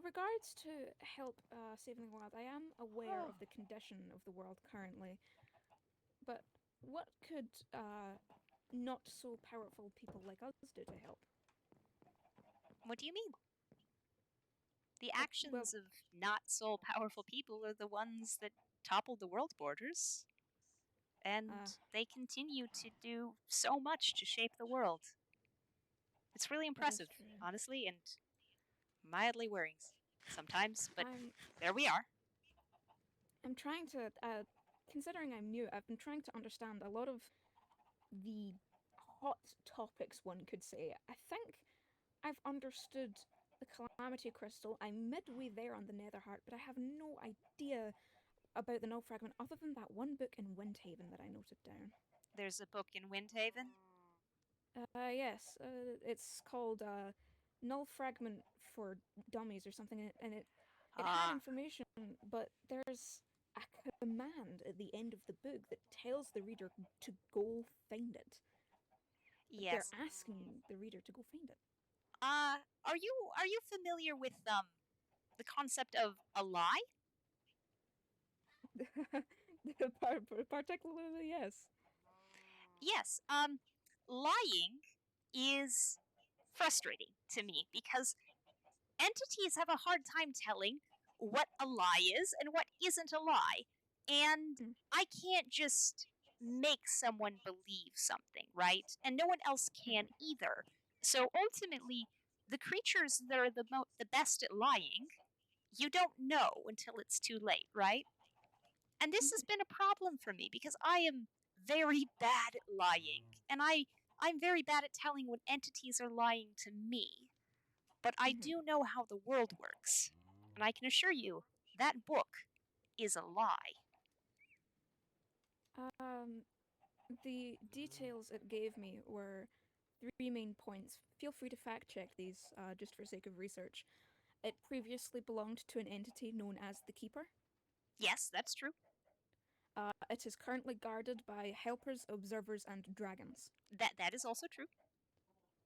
Regards to help saving the world, I am aware oh. of the condition of the world currently, but what could not so powerful people like us do to help? What do you mean? The Well, actions of not so powerful people are the ones that toppled the world borders, and uh, they continue to do so much to shape the world. It's really that is impressive, true. honestly, and mildly worrying sometimes, but I'm there we are. I'm trying to considering I'm new, I've been trying to understand a lot of the hot topics one could say. I think I've understood the Calamity Crystal. I'm midway there on the Netherheart, but I have no idea about the Null Fragment other than that one book in Windhaven that I noted down. There's a book in Windhaven. Yes, it's called Null Fragment for Dummies or something, and it had Ah, information, but there's a command at the end of the book that tells the reader to go find it. They're yes. asking the reader to go find Are you familiar with the concept of a lie? it. Particularly, yes. Yes. Lying is frustrating to me because entities have a hard time telling what a lie is and what isn't a lie. And Mm, I can't just make someone believe something, right? And no one else can mhm, either. So ultimately, the creatures that are the best at lying, you don't know until it's too late, right? And this has mhm, been a problem for me because I am very bad at lying. And I'm very bad at telling when entities are lying to me, but I mhm. do know how the world works. And I can assure you, that book is a lie. Um, the details it gave me were three main points. Feel free to fact check these just for sake of research. It previously belonged to an entity known as the Keeper. Yes, that's true. It is currently guarded by helpers, observers, and dragons. That is also true.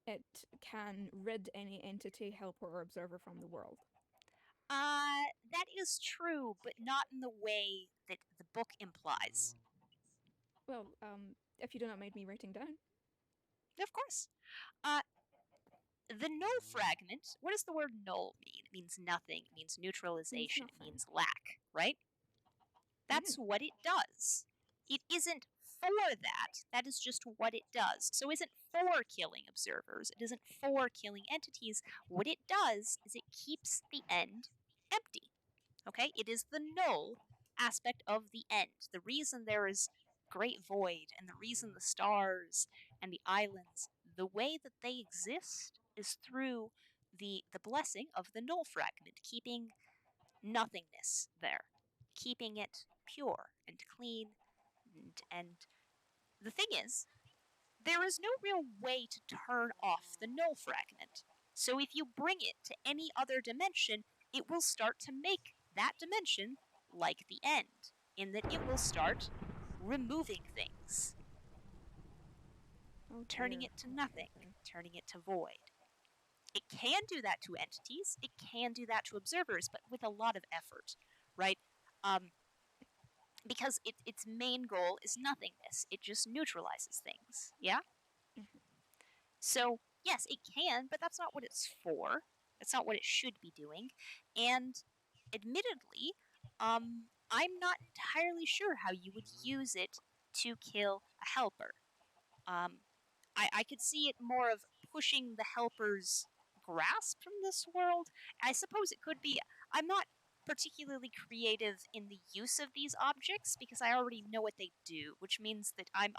It can rid any entity, helper, or observer from the world. That is true, but not in the way that the book implies. Well, if you do not mind me writing down, Of course. Uh, the null fragment, what does the word null mean? It means nothing, it means means neutralization, it nothing. means lack, right? That's Mm. what it does. It isn't for that. That is just what it does. So it isn't for killing observers. It isn't for killing entities. What it does is it keeps the end empty. Okay? It is the null aspect of the end. The reason there is great void and the reason the stars and the islands, the way that they exist is through the blessing of the null fragment, keeping nothingness there, keeping it pure and clean. And the thing is, there is no real way to turn off the null fragment. So if you bring it to any other dimension, it will start to make that dimension like the end, in that it will start removing things, Oh turning dear. it to Okay, nothing, okay. turning it to void. It can do that to entities, it can do that to observers, but with a lot of effort, right? Um, because its main goal is nothingness. It just neutralizes things. Yeah? So, yes, it can, but that's not what it's for. That's not what it should be doing. And admittedly, I'm not entirely sure how you would use it to kill a helper. Um, I could see it more of pushing the helper's grasp from this world. I suppose it could be. I'm not particularly creative in the use of these objects because I already know what they do, which means that I'm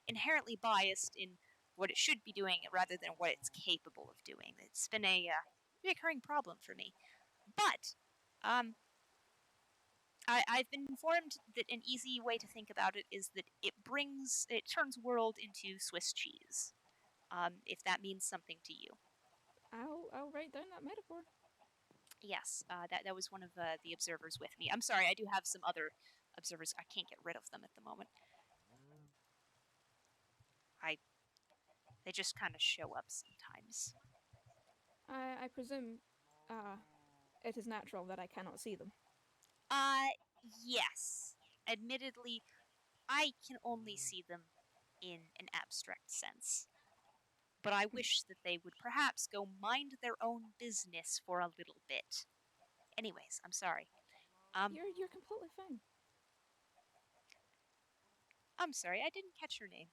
inherently biased in what it should be doing rather than what it's capable of doing. It's been a recurring problem for me. But um, I've been informed that an easy way to think about it is that it turns world into Swiss cheese, if that means something to you. I'll write down that metaphor. Yes, that was one of the observers with me. I'm sorry, I do have some other observers. I can't get rid of them at the moment. I They just kind of show up sometimes. I presume uh, it is natural that I cannot see them. Uh, yes. Admittedly, I can only see them in an abstract sense. But I wish that they would perhaps go mind their own business for a little bit. Anyways, I'm sorry. Um, You're completely fine. I'm sorry, I didn't catch your name.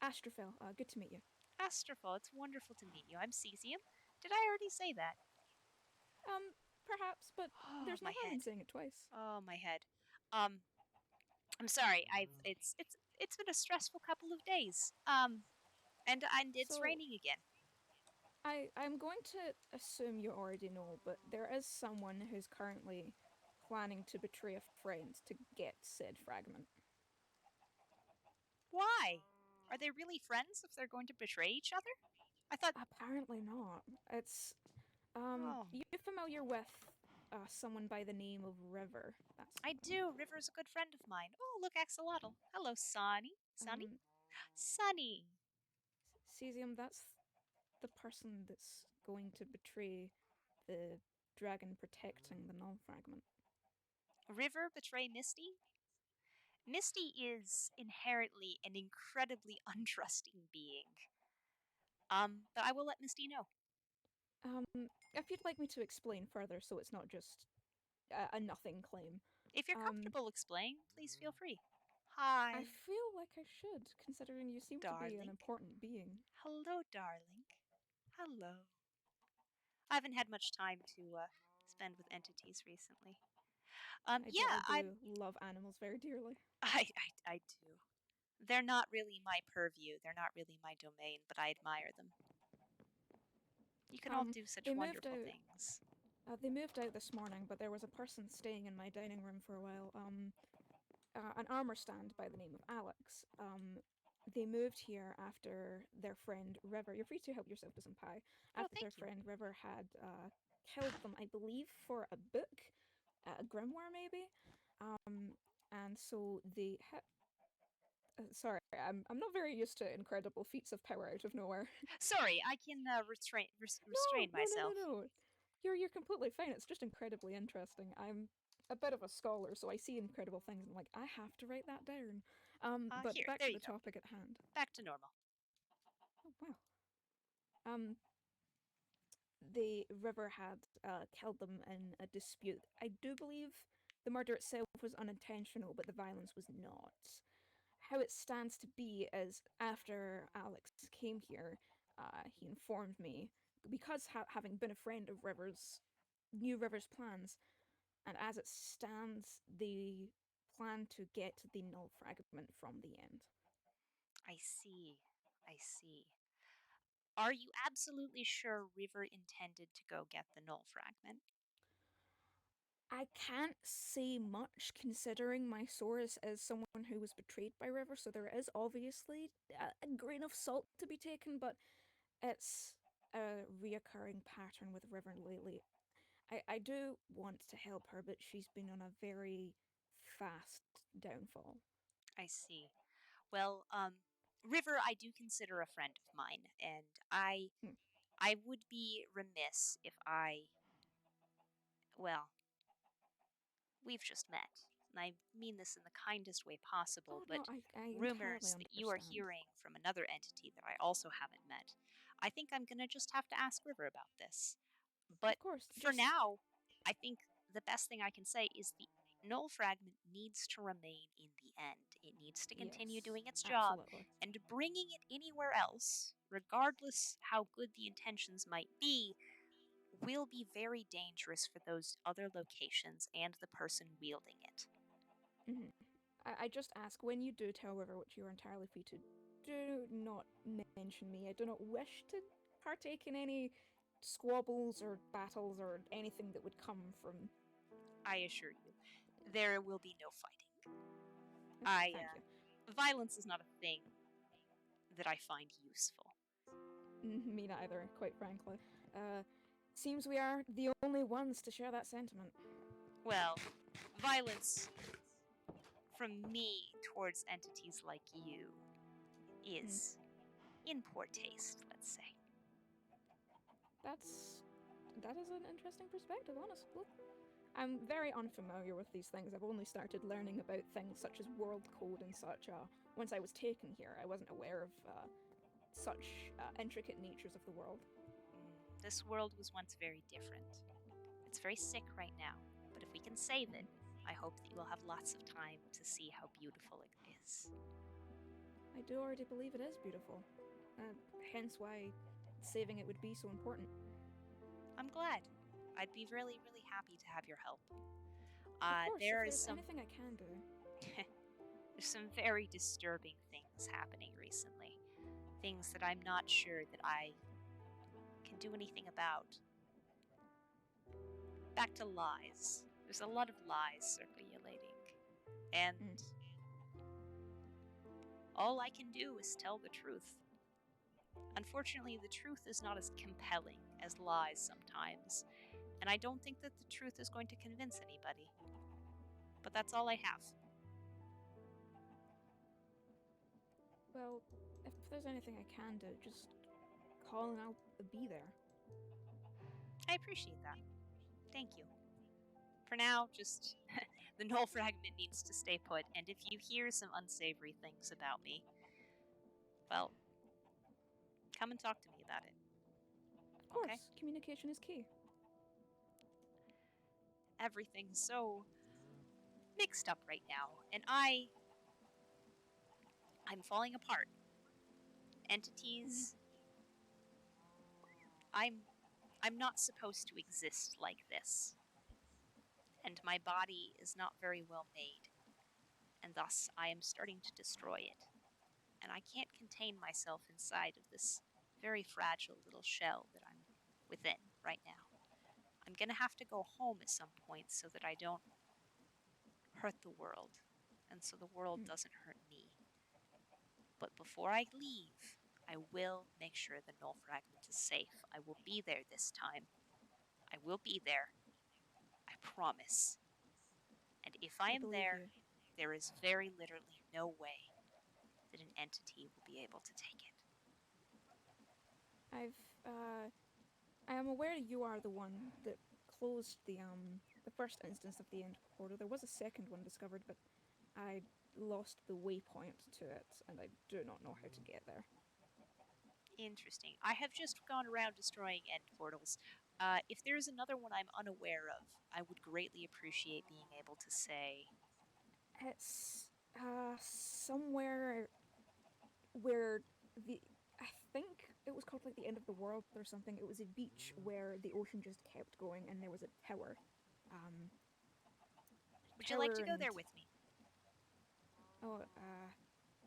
Astrophil, good to meet you. Astroful, it's wonderful to meet you. I'm Cesium. Did I already say that? Perhaps, but Oh, there's no my harm in head. saying it twice. Oh, my head. Um, I'm sorry. It's been a stressful couple of days. And it's So raining again. I'm going to assume you already know, but there is someone who's currently planning to betray a friend to get said fragment. Why? Are they really friends if they're going to betray each other? I thought. Apparently not. It's Oh, you familiar with someone by the name of River? That's I do. River's a good friend of mine. Oh, look, Axolotl. Hello, Sonny. Sonny? um Sonny. Cesium. That's the person that's going to betray the dragon protecting the null fragment. River betray Misty? Misty is inherently an incredibly untrusting being. But I will let Misty know. Um, if you'd like me to explain further, so it's not just a nothing claim. If you're Um, comfortable explaining, please feel free. I Hi, feel like I should, considering you seem to be an darling. important being. Hello, darling. Hello. I haven't had much time to spend with entities recently. I Yeah, do love animals very dearly. I do. They're not really my purview. They're not really my domain, but I admire them. You can all Um, do they such moved wonderful out. things. They moved out this morning, but there was a person staying in my dining room for a while. An armor stand by the name of Alex. They moved here after their friend River. You're free to help yourself to some pie. Oh, After their thank you. friend River had killed them, I believe, for a book, a grimoire maybe. And so they Sorry, I'm not very used to incredible feats of power out of nowhere. Sorry, I can No, restrain no, no, no, myself. no. You're completely fine. It's just incredibly interesting. I'm a bit of a scholar, so I see incredible things and I'm like, I have to write that down. But Here, back there to you the go. topic at hand. Back to normal. Oh wow. Um, the river had killed them in a dispute. I do believe the murder itself was unintentional, but the violence was not. How it stands to be is after Alex came here, he informed me because having been a friend of Rivers, knew Rivers' plans, and as it stands, they plan to get the null fragment from the end. I see. I see. Are you absolutely sure River intended to go get the null fragment? I can't say much considering my source is someone who was betrayed by River, so there is obviously a grain of salt to be taken, but it's a reoccurring pattern with River lately. I do want to help her, but she's been on a very fast downfall. I see. Well, River, I do consider a friend of mine, and Hmm. I would be remiss if well, we've just met, and I mean this in the kindest way possible, Oh no, but I entirely rumors that you are understand. hearing from another entity that I also haven't met, I think I'm gonna just have to ask River about this. But Of course, for just now, I think the best thing I can say is the null fragment needs to remain in the end. It needs to continue yes, doing its job, absolutely. and bringing it anywhere else, regardless how good the intentions might be, will be very dangerous for those other locations and the person wielding it. Hmm. I just ask when you do tell River, which you're entirely free to, do not mention me. I do not wish to partake in any squabbles or battles or anything that would come from. I assure you, there will be no fighting. Thank you. Violence is not a thing that I find useful. Me neither, quite frankly. Uh, Seems we are the only ones to share that sentiment. Well, violence from me towards entities like you Mm, is in poor taste, let's say. that's that is an interesting perspective, honestly. I'm very unfamiliar with these things. I've only started learning about things such as world code and such. Once I was taken here, I wasn't aware of such intricate natures of the world. This world was once very different. It's very sick right now, but if we can save it, Mhm. I hope that you will have lots of time to see how beautiful it is. I do already believe it is beautiful. Uh, Hence why saving it would be so important. I'm glad. I'd be really, really happy to have your help. Of course, if There is there's some anything I can do. there's some very disturbing things happening recently. Things that I'm not sure that I can do anything about. Back to lies. There's a lot of lies circulating, and Mm, all I can do is tell the truth. Unfortunately, the truth is not as compelling as lies sometimes, and I don't think that the truth is going to convince anybody. But that's all I have. well, if there's anything I can do, just call and I'll be there. I appreciate that. Thank you. For now, just the null fragment needs to stay put, and if you hear some unsavory things about me, well, come and talk to me about it, Of okay? course, communication is key. Everything's so mixed up right now, and I'm falling apart. Mm, Entities, I'm I'm not supposed to exist like this, and my body is not very well made, and thus I am starting to destroy it. And I can't contain myself inside of this very fragile little shell that I'm within right now. I'm gonna have to go home at some point so that I don't hurt the world, and so the world mm, doesn't hurt me. But before I leave, I will make sure the null fragment is safe. I will be there this time. I will be there. I promise. And if I I am believe there, you. there is very literally no way that an entity will be able to take it. I am aware you are the one that closed the first instance of the end portal. There was a second one discovered, but I lost the waypoint to it, and I do not know how to get there. Interesting. I have just gone around destroying end portals. If there's another one I'm unaware of, I would greatly appreciate being able to say. It's somewhere where the I think it was called like the end of the world or something. It was a beach where the ocean just kept going, and there was a tower. Um, Would you like tower to go and there with me? oh,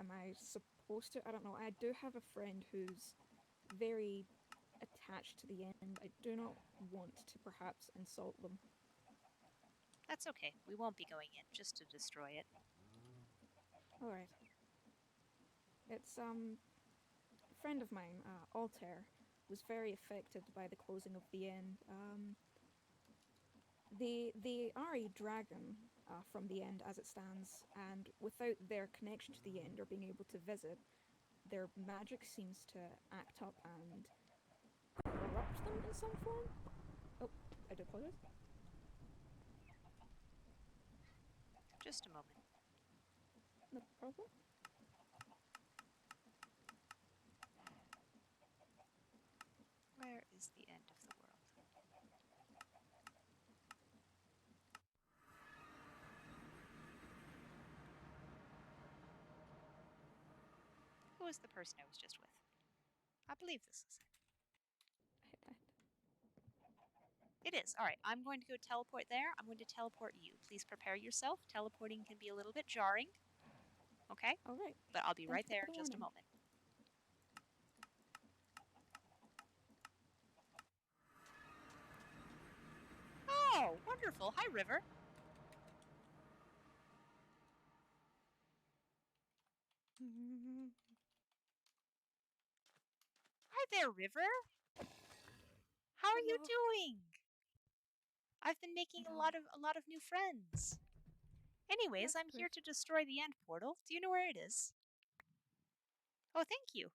am I supposed to? I don't know. I do have a friend who's very attached to the end. I do not want to perhaps insult them. That's okay. We won't be going in just to destroy it. All right. It's a friend of mine, Altair, was very affected by the closing of the end. They are a dragon from the end as it stands, and without their connection to the end or being able to visit, their magic seems to act up and corrupt them in some form. Oh, I do apologize. Just a moment. No problem. Where is the end of the world? Who is the person I was just with? I believe this is it. It is. All right, I'm going to go teleport there. I'm going to teleport you. Please prepare yourself. Teleporting can be a little bit jarring. Okay? All right. But I'll be Thank right you there for in the just a warning. moment. Oh, wonderful. Hi, River. Hi there, River. How are you Hello. doing? I've been making a Hello. lot of new friends. Anyways, That's I'm here good. to destroy the end portal. Do you know where it is? Oh, thank you.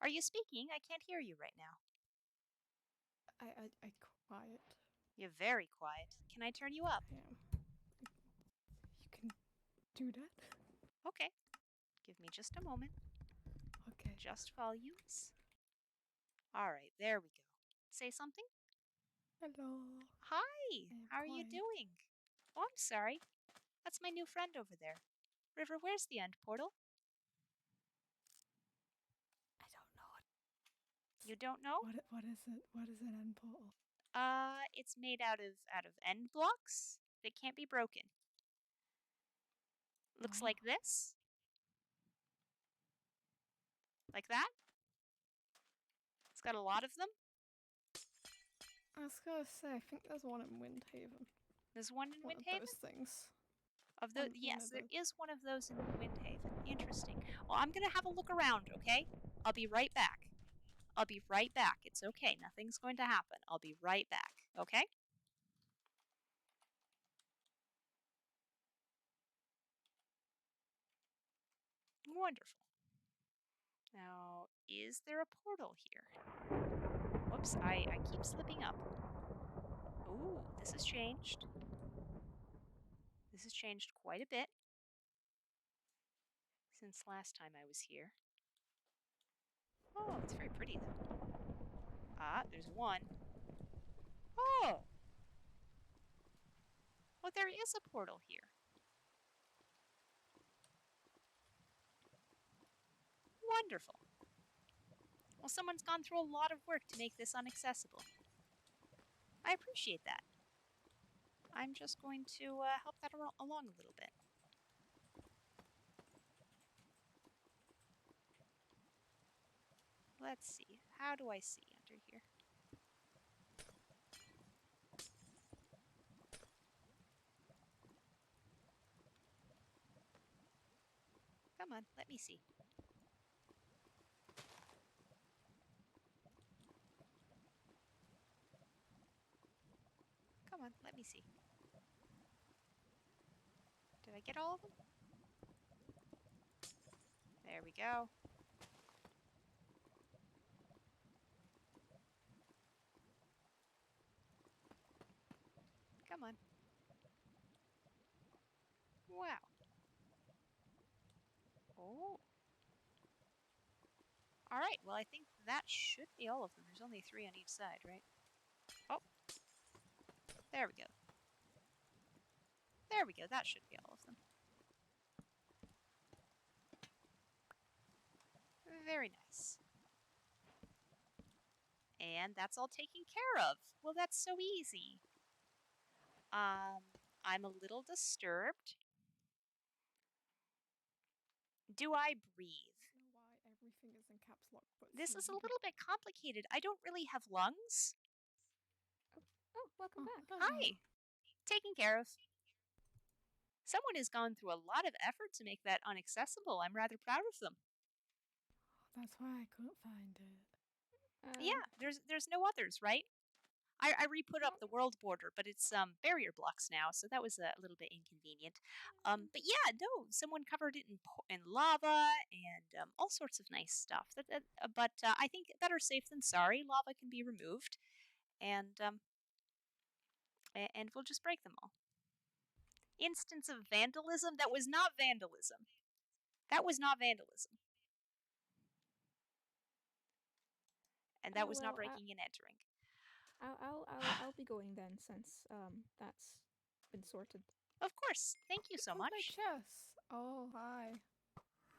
Are you speaking? I can't hear you right now. I quiet. You're very quiet. Can I turn you up? I am. You can do that? Okay. Give me just a moment. Okay. Just volumes. All right, there we go. Say something? Hello. Hi, I am how are you quiet. doing? Oh, I'm sorry. That's my new friend over there. River, where's the end portal? I don't know You don't know? what is it? What is an end portal? It's made out of end blocks that can't be broken. Looks Oh. like this. Like that. It's got a lot of them. I was gonna say, I think there's one in Windhaven. There's one in One of Windhaven. those things. Of the One yes, of there the is one of those in Windhaven. Interesting. Well, I'm gonna have a look around, okay? I'll be right back. I'll be right back. It's okay. Nothing's going to happen. I'll be right back. Okay? Wonderful. Now, is there a portal here? Whoops, I keep slipping up. Ooh, this has changed. This has changed quite a bit since last time I was here. Oh, it's very pretty though. Ah, there's one. Oh! Well, there is a portal here. Wonderful. Well, someone's gone through a lot of work to make this inaccessible. I appreciate that. I'm just going to help that along a little bit. Let's see. How do I see under here? Come on, let me see. Come on, let me see. Did I get all of them? There we go. Come on. Wow. Oh. All right. Well, I think that should be all of them. There's only 3 on each side, right? Oh, there we go. There we go. That should be all of them. Very nice. And that's all taken care of. Well, that's so easy. I'm a little disturbed. Do I breathe? I don't know why everything is in caps lock, but This is a Susan. little bit complicated. I don't really have lungs. Oh, welcome back. Hi. Taken care of. Someone has gone through a lot of effort to make that unaccessible. I'm rather proud of them. That's why I couldn't find it. Yeah, there's no others, right? I re-put up the world border, but it's barrier blocks now, so that was a little bit inconvenient. But yeah, no, someone covered it in lava and all sorts of nice stuff. But I think better safe than sorry. Lava can be removed, and and we'll just break them all. Instance of vandalism? That was not vandalism. That was not vandalism, and that was not breaking and entering. I'll be going then since that's been sorted. Of course. Thank you so Oh, my much. chest. Oh, hi.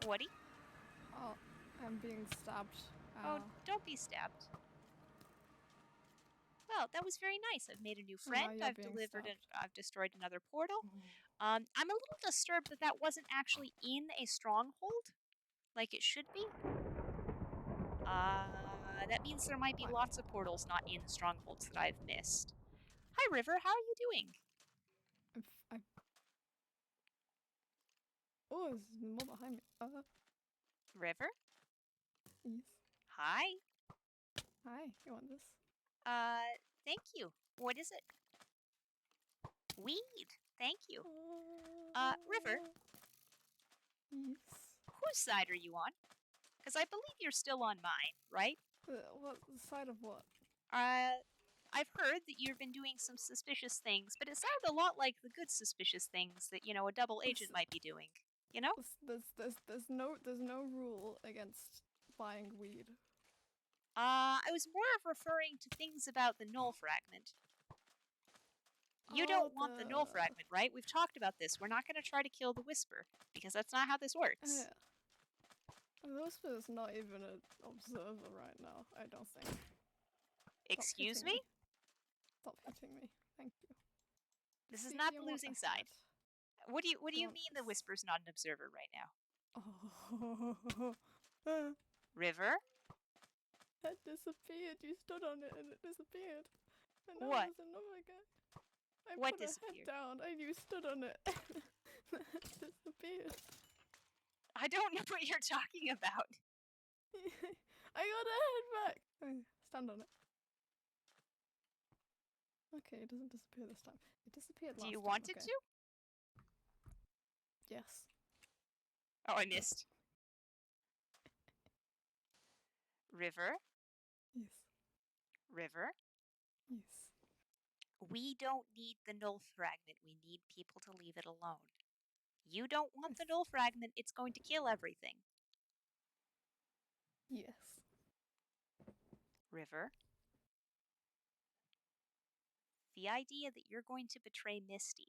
Woody? Oh, I'm being stabbed. Oh, don't be stabbed. Well, that was very nice. I've made a new friend. you're I've being delivered stabbed. I've destroyed another portal. I'm a little disturbed that that wasn't actually in a stronghold, like it should be. That means there might be What? lots of portals not in strongholds that I've missed. Hi, River. How are you doing? Oh, there's more behind me. River? Yes. Hi. Hi, you want this? Thank you. What is it? Weed. Thank you. River? Yes. Whose side are you on? Because I believe you're still on mine, right? What side of what? I've heard that you've been doing some suspicious things, but it sounded a lot like the good suspicious things that, you know, a double agent might be doing. You know? There's no rule against buying weed. I was more of referring to things about the null fragment. You don't want the null fragment, right? We've talked about this. We're not going to try to kill the Whisper, because that's not how this works. The Whisper is not even an observer right now, I don't think. Excuse me? Stop hitting me. Thank you. This is not the losing side. What do you mean the this. Whisper's not an observer right now? Oh. River? It disappeared. You stood on it and it disappeared. And now What? there's another guy. I What put her disappeared? head down and you stood on it. It disappeared. I don't know what you're talking about. I got her head back. Stand on it. Okay, it doesn't disappear this time. It disappeared last time. Do you want it to? Yes. Oh, I missed. River? Yes. River? Yes. We don't need the null fragment. We need people to leave it alone. You don't want the null fragment. It's going to kill everything. Yes. River? The idea that you're going to betray Misty,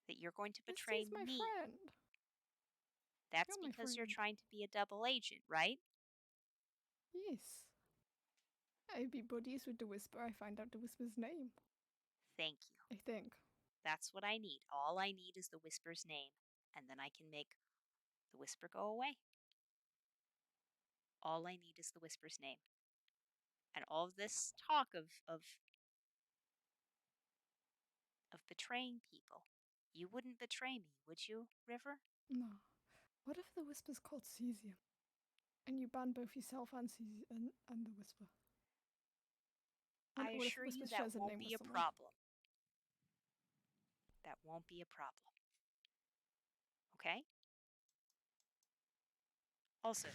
that you're going to betray Misty's my me, friend. that's You're my because you're friend. trying to be a double agent, right? Yes. I'd be buddies with the Whisper. I find out the Whisper's name. Thank you. I think. That's what I need. All I need is the Whisper's name, and then I can make the Whisper go away. All I need is the Whisper's name. And all of this talk of betraying people. You wouldn't betray me, would you, River? No. What if the Whisper's called Cesium? And you ban both yourself and and the Whisper? I What if the assure Whisper you that shares a won't name be with a someone? problem. That won't be a problem. Okay? Also,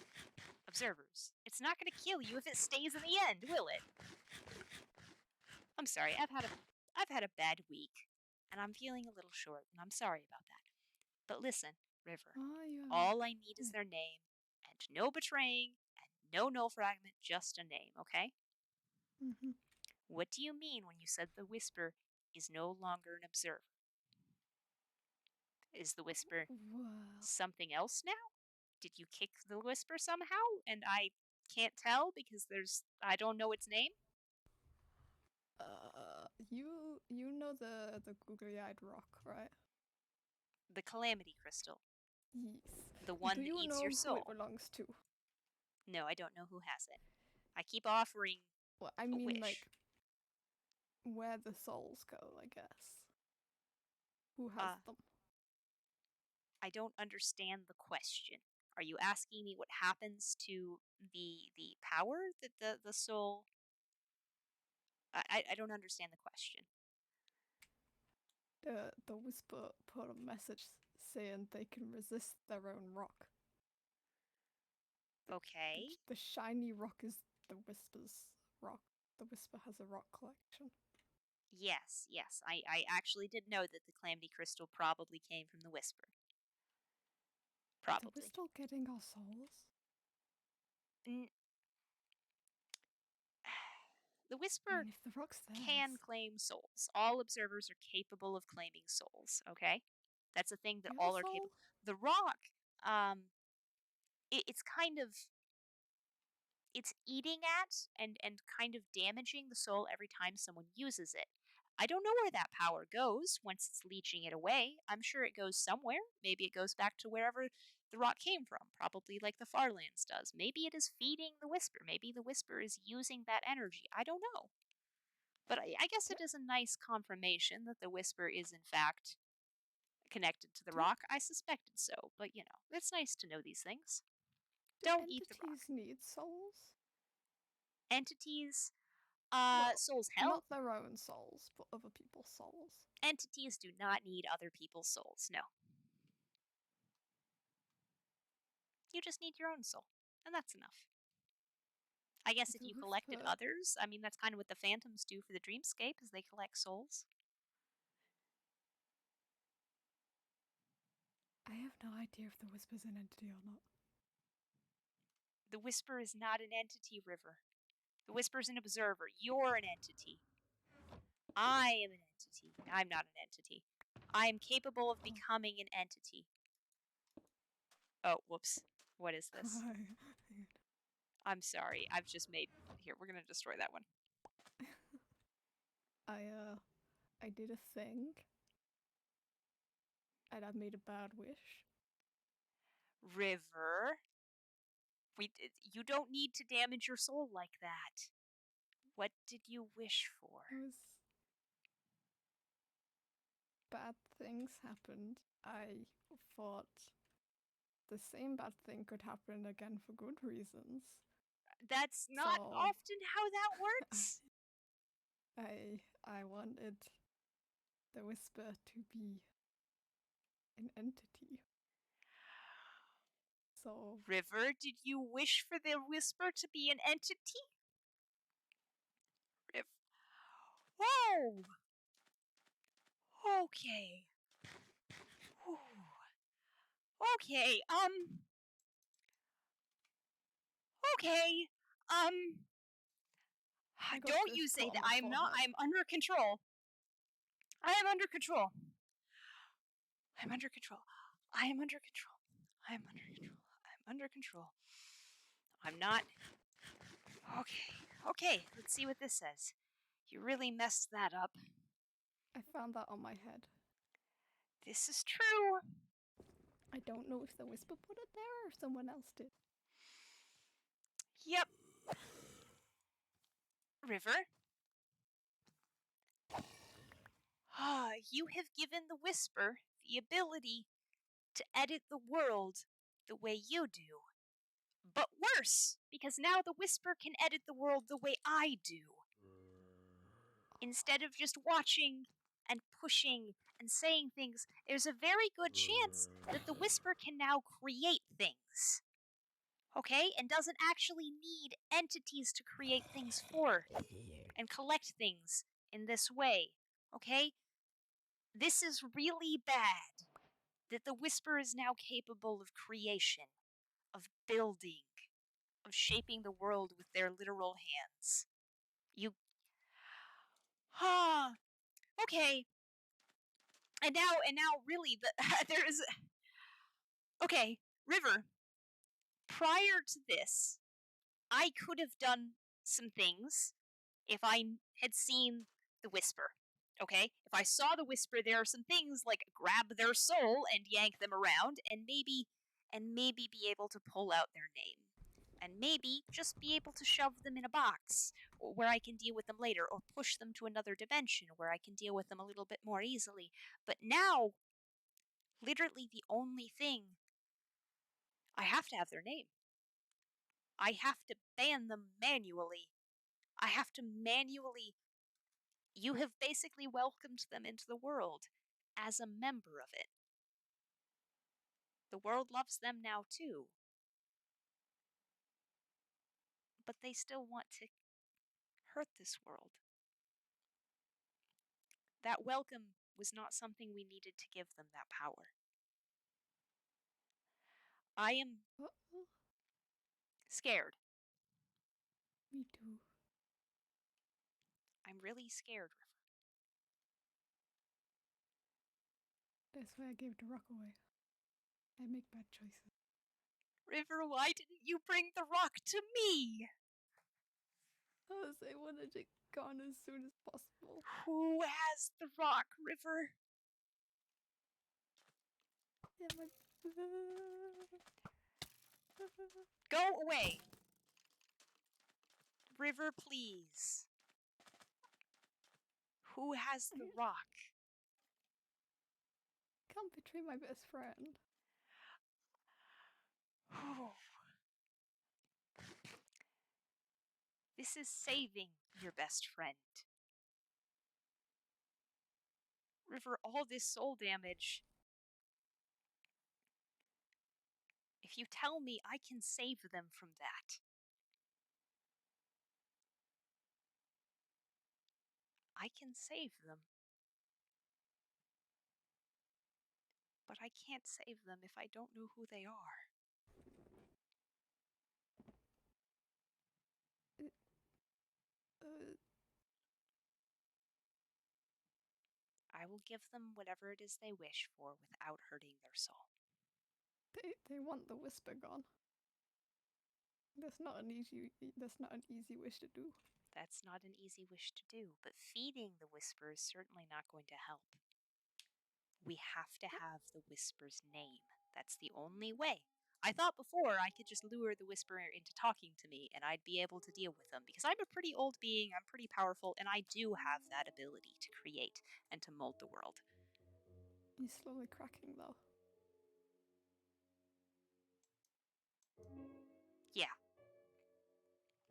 observers, it's not going to kill you if it stays in the end, will it? I'm sorry, I've had a bad week, and I'm feeling a little short, and I'm sorry about that. But listen, River, Oh, you have all a... I need is their name, and no betraying, and no null fragment, just a name, okay? Mm-hmm. What do you mean when you said the Whisper is no longer an observer? Is the Whisper Well, something else now? Did you kick the Whisper somehow, and I can't tell because I don't know its name? you know the googly-eyed rock, right? The Calamity Crystal, Yes. the one Do that you eats your know who it soul. belongs to? No, I don't know who has it. I keep offering Well, I a mean, wish. like, where the souls go, I guess. Who has Uh, them? I don't understand the question. Are you asking me what happens to the power that the soul? I don't understand the question. The Whisper put a message saying they can resist their own rock. Okay. The shiny rock is the Whisper's rock. The Whisper has a rock collection. Yes. I actually did know that the Calamity Crystal probably came from the Whisper. So we're Probably. still getting our souls? N- the I Whisper mean, if the rock's can theirs. claim souls. All observers are capable of claiming souls, okay? That's a thing that Your all are soul? capable. The rock, um, it's kind of it's eating at and kind of damaging the soul every time someone uses it. I don't know where that power goes once it's leeching it away. I'm sure it goes somewhere. Maybe it goes back to wherever the rock came from, probably like the Farlands does. Maybe it is feeding the Whisper. Maybe the Whisper is using that energy. I don't know. But I guess Do, it is a nice confirmation that the Whisper is, in fact, connected to the do, rock. I suspected so, but it's nice to know these things. do Don't eat the rock. entities need souls? Entities, Well, souls, hell. not their own souls, but other people's souls. Entities do not need other people's souls. No. You just need your own soul, and that's enough. I guess if The you collected Whisper... others, I mean, that's kind of what the Phantoms do for the Dreamscape, is they collect souls. I have no idea if the Whisper's an entity or not. The Whisper is not an entity, River. The Whisper's an observer. You're an entity. I am an entity. I'm not an entity. I am capable of becoming an entity. Oh, whoops. What is this? I'm sorry. I've just made... Here, we're gonna destroy that one. I did a thing, and I made a bad wish. River, you don't need to damage your soul like that. What did you wish for? It was... bad things happened. I thought the same bad thing could happen again for good reasons. That's not So often how that works. I wanted the Whisper to be an entity. So River, did you wish for the Whisper to be an entity? River. Whoa! Okay. Whew. Okay, okay, I got don't you first put say on that. my I am not, forehead. I am under control. I am under control. I'm under control. I am under control. I am under control. I'm under control. I'm not. Okay, let's see what this says. You really messed that up. I found that on my head. This is true. I don't know if the Whisper put it there or if someone else did. Yep. River. You have given the Whisper the ability to edit the world the way you do. But worse, because now the Whisper can edit the world the way I do. Instead of just watching and pushing and saying things, there's a very good chance that the Whisper can now create things. okay? And doesn't actually need entities to create things for and collect things in this way, okay? This is really bad that the Whisper is now capable of creation, of building, of shaping the world with their literal hands. You. Okay. And now, really, there is. Okay, River. Prior to this, I could have done some things if I had seen the Whisper. Okay? If I saw the Whisper, there are some things like grab their soul and yank them around and maybe be able to pull out their name. And maybe just be able to shove them in a box where I can deal with them later, or push them to another dimension where I can deal with them a little bit more easily. But now, literally the only thing, I have to have their name. I have to ban them manually. I have to manually. You have basically welcomed them into the world as a member of it. The world loves them now too. But they still want to hurt this world. That welcome was not something we needed to give them that power. I am scared. Me too. I'm really scared, River. That's why I gave the rock away. I make bad choices. River, why didn't you bring the rock to me? Because I wanted it gone as soon as possible. Who has the rock, River? Yeah, my... Go away. River, please. Who has the rock? Can't betray my best friend. This is saving your best friend. River, all this soul damage. If you tell me, I can save them from that. I can save them. But I can't save them if I don't know who they are. Uh, I will give them whatever it is they wish for without hurting their soul. they want the whisper gone. That's not an easy wish to do. That's not an easy wish to do, but feeding the Whisper is certainly not going to help. We have to have the Whisper's name. That's the only way. I thought before I could just lure the Whisperer into talking to me and I'd be able to deal with them because I'm a pretty old being, I'm pretty powerful, and I do have that ability to create and to mold the world. He's slowly cracking though. Yeah.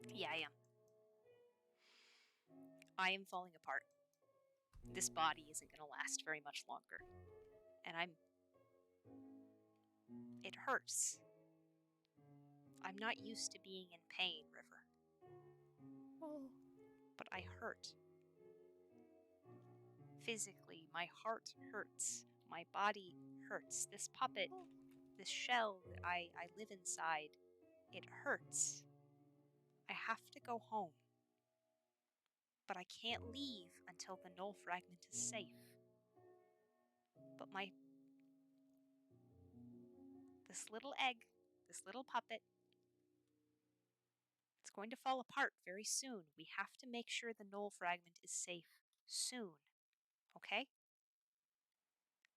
Yeah, I am. I am falling apart. This body isn't going to last very much longer. And it hurts. I'm not used to being in pain, River. Oh. But I hurt. Physically, my heart hurts. My body hurts. This puppet, this shell that I live inside, it hurts. I have to go home. But I can't leave until the null fragment is safe. But this little egg, this little puppet, it's going to fall apart very soon. We have to make sure the null fragment is safe soon. Okay?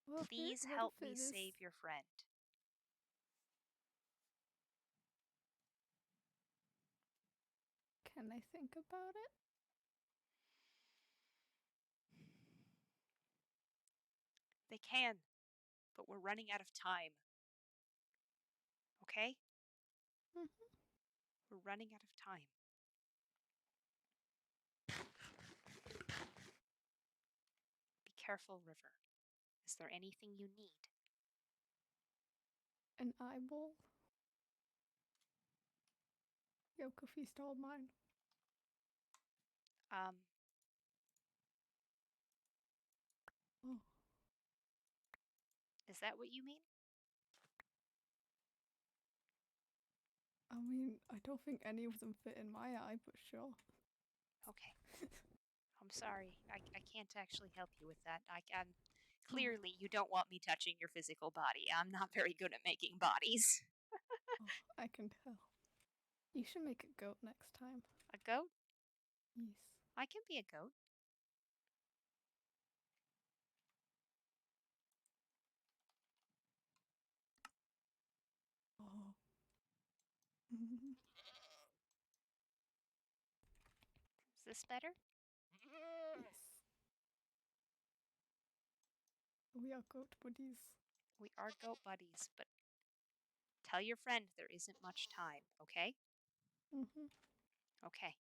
Well, Please what help if me it is... save your friend. Can I think about it? They can, but we're running out of time. Okay? Mm-hmm. We're running out of time. Be careful, River. Is there anything you need? An eyeball? Yoka feast all mine. Um, Oh, is that what you mean? I mean, I don't think any of them fit in my eye, but sure. Okay. I'm sorry. I can't actually help you with that. I'm Oh, clearly you don't want me touching your physical body. I'm not very good at making bodies. oh, I can tell. You should make a goat next time. A goat? Yes. I can be a goat. Oh. Yes. Is this better? We are goat buddies. We are goat buddies, but tell your friend there isn't much time, okay? Mm-hmm. Okay.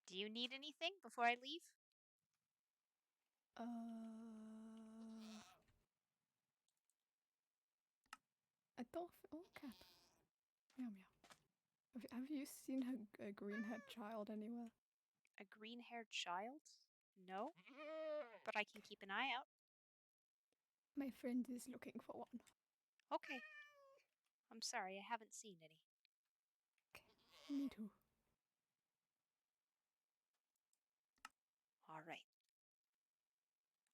Do you need anything before I leave? Uh, I don't. Oh, cat. Meow meow. Have you seen a green-haired child anywhere? A green-haired child? No, but I can keep an eye out. My friend is looking for one. Okay. I'm sorry, I haven't seen any. Okay. Me too. All right.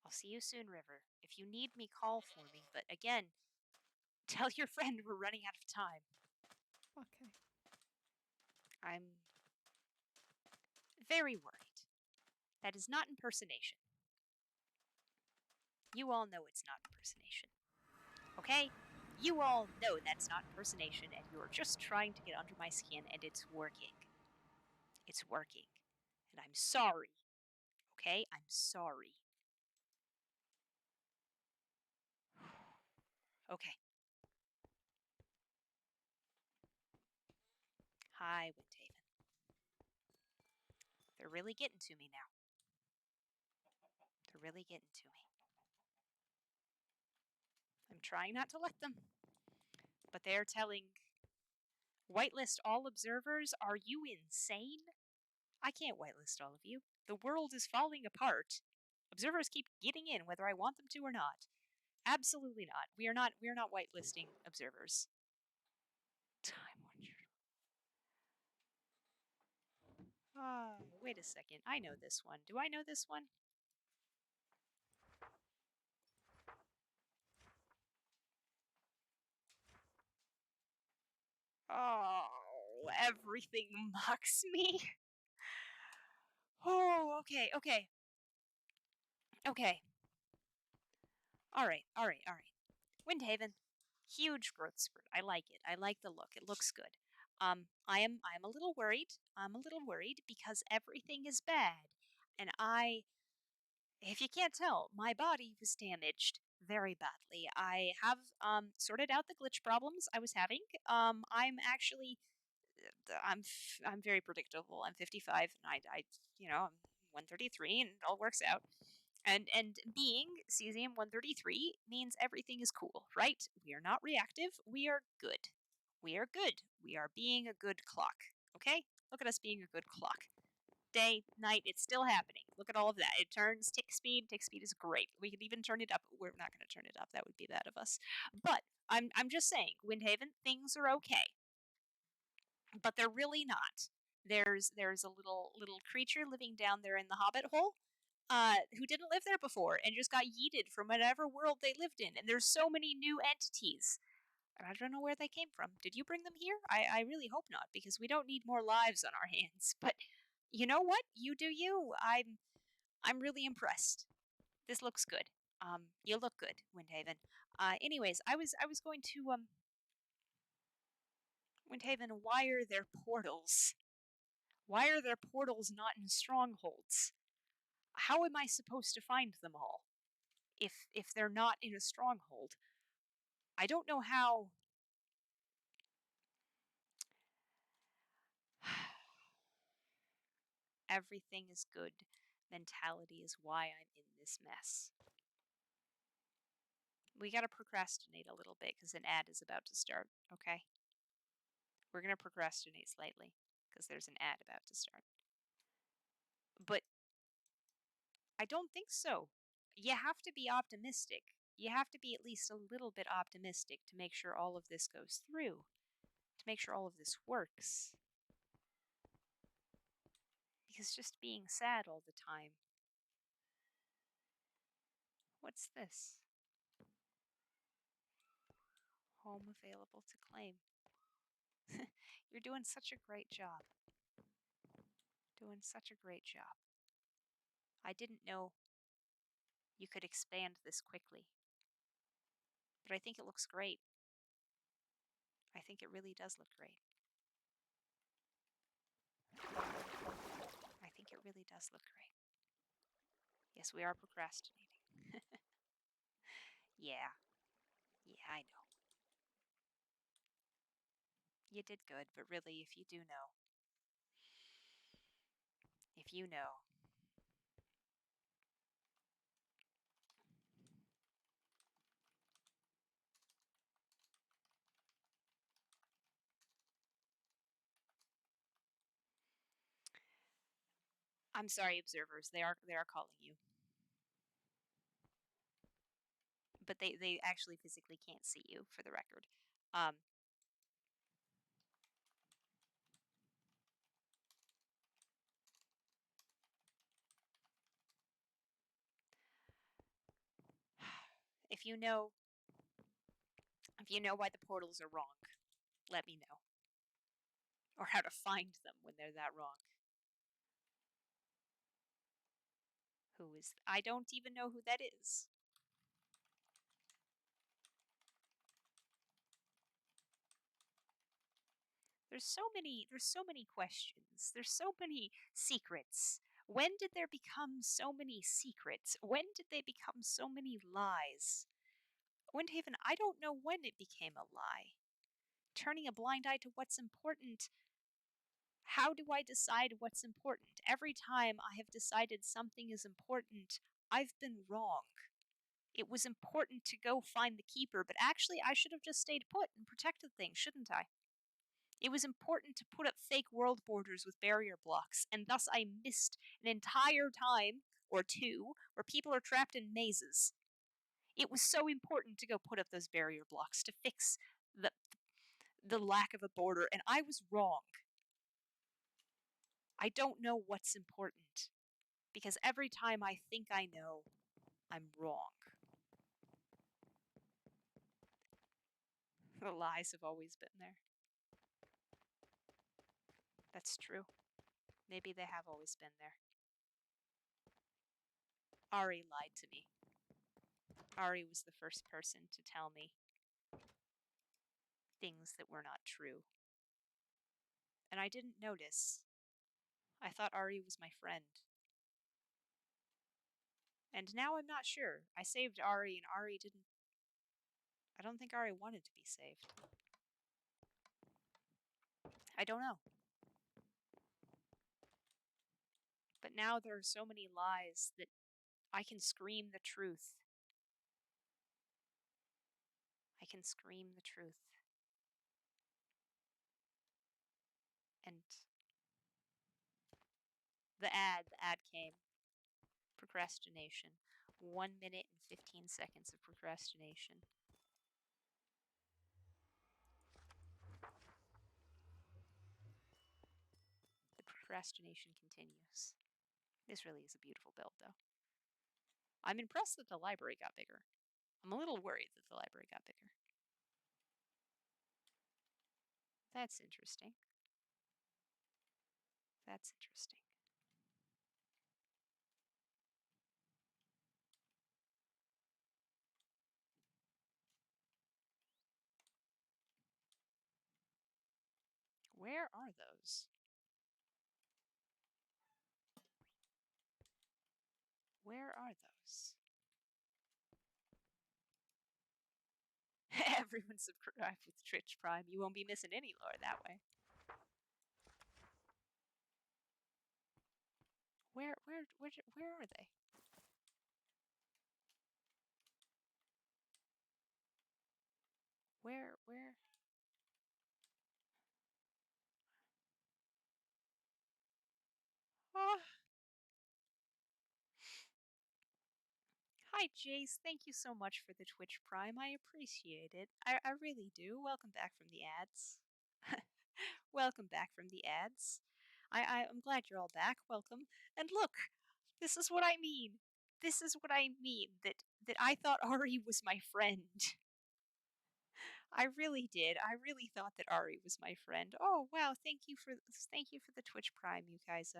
I'll see you soon, River. If you need me, call for me. But again, tell your friend we're running out of time. Okay. I'm very worried. That is not impersonation. You all know it's not impersonation. Okay? You all know that's not impersonation, and you're just trying to get under my skin, and it's working. It's working. And I'm sorry. Okay? I'm sorry. Okay. Hi, Windhaven. They're really getting to me now. They're really getting to me. I'm trying not to let them. But they're telling whitelist all observers. Are you insane? I can't whitelist all of you. The world is falling apart. Observers keep getting in whether I want them to or not. Absolutely not. We are not whitelisting observers. Time Wonder. Wait a second. I know this one. Do I know this one? Oh, everything mocks me. Oh, okay, okay. Okay. All right, all right, all right. Windhaven, huge growth spurt. I like it. I like the look. It looks good. I am a little worried. I'm a little worried because everything is bad, and if you can't tell, my body was damaged very badly. I have sorted out the glitch problems I was having. I'm actually I'm very predictable. I'm 55 and I'm 133 and it all works out. And being cesium 133 means everything is cool, right? We are not reactive. We are good. We are good. We are being a good clock. Okay? Look at us being a good clock. Day, night, it's still happening. Look at all of that. It turns tick speed. Tick speed is great. We could even turn it up. We're not going to turn it up. That would be bad of us. But I'm just saying, Windhaven, things are okay. But they're really not. There's a little creature living down there in the Hobbit hole, who didn't live there before and just got yeeted from whatever world they lived in. And there's so many new entities. And I don't know where they came from. Did you bring them here? I really hope not, because we don't need more lives on our hands. But you know what? You do you. I'm really impressed. This looks good. You look good, Windhaven. Anyways, I was going to Windhaven, wire their portals. Why are there portals not in strongholds? How am I supposed to find them all if they're not in a stronghold? I don't know how. Everything is good mentality is why I'm in this mess. We gotta procrastinate a little bit because an ad is about to start, okay? We're gonna procrastinate slightly because there's an ad about to start. But I don't think so. You have to be optimistic. You have to be at least a little bit optimistic to make sure all of this goes through, to make sure all of this works. Because just being sad all the time. What's this? Home available to claim. You're doing such a great job. Doing such a great job. I didn't know you could expand this quickly, but I think it looks great. I think it really does look great. I think it really does look great. Yes, we are procrastinating. Yeah, yeah, I know. You did good, but really, if you know, I'm sorry, observers, they are calling you, but they actually physically can't see you, for the record. Um, if you know, if you know why the portals are wrong, let me know, or how to find them when they're that wrong. Who is? I don't even know who that is. There's so many questions. There's so many secrets. When did there become so many secrets? When did they become so many lies? Windhaven, I don't know when it became a lie. Turning a blind eye to what's important. How do I decide what's important? Every time I have decided something is important, I've been wrong. It was important to go find the keeper, but actually I should have just stayed put and protected things, shouldn't I? It was important to put up fake world borders with barrier blocks, and thus I missed an entire time or two where people are trapped in mazes. It was so important to go put up those barrier blocks to fix the lack of a border, and I was wrong. I don't know what's important because every time I think I know, I'm wrong. The lies have always been there. That's true. Maybe they have always been there. Ari lied to me. Ari was the first person to tell me things that were not true. And I didn't notice. I thought Ari was my friend. And now I'm not sure. I saved Ari, and Ari didn't. I don't think Ari wanted to be saved. I don't know. But now there are so many lies that I can scream the truth. I can scream the truth. And the ad came. Procrastination. 1 minute and 15 seconds of procrastination. The procrastination continues. This really is a beautiful build, though. I'm impressed that the library got bigger. I'm a little worried that the library got bigger. That's interesting. That's interesting. Where are those? Where are those? Everyone's subscribed with Twitch Prime. You won't be missing any lore that way. Where are they? Where? Oh, hi, Jace. Thank you so much for the Twitch Prime. I appreciate it. I really do. Welcome back from the ads. Welcome back from the ads. I'm glad you're all back. Welcome. And look, this is what I mean. This is what I mean. That I thought Ari was my friend. I really did. I really thought that Ari was my friend. Oh wow! Thank you for the Twitch Prime, you guys.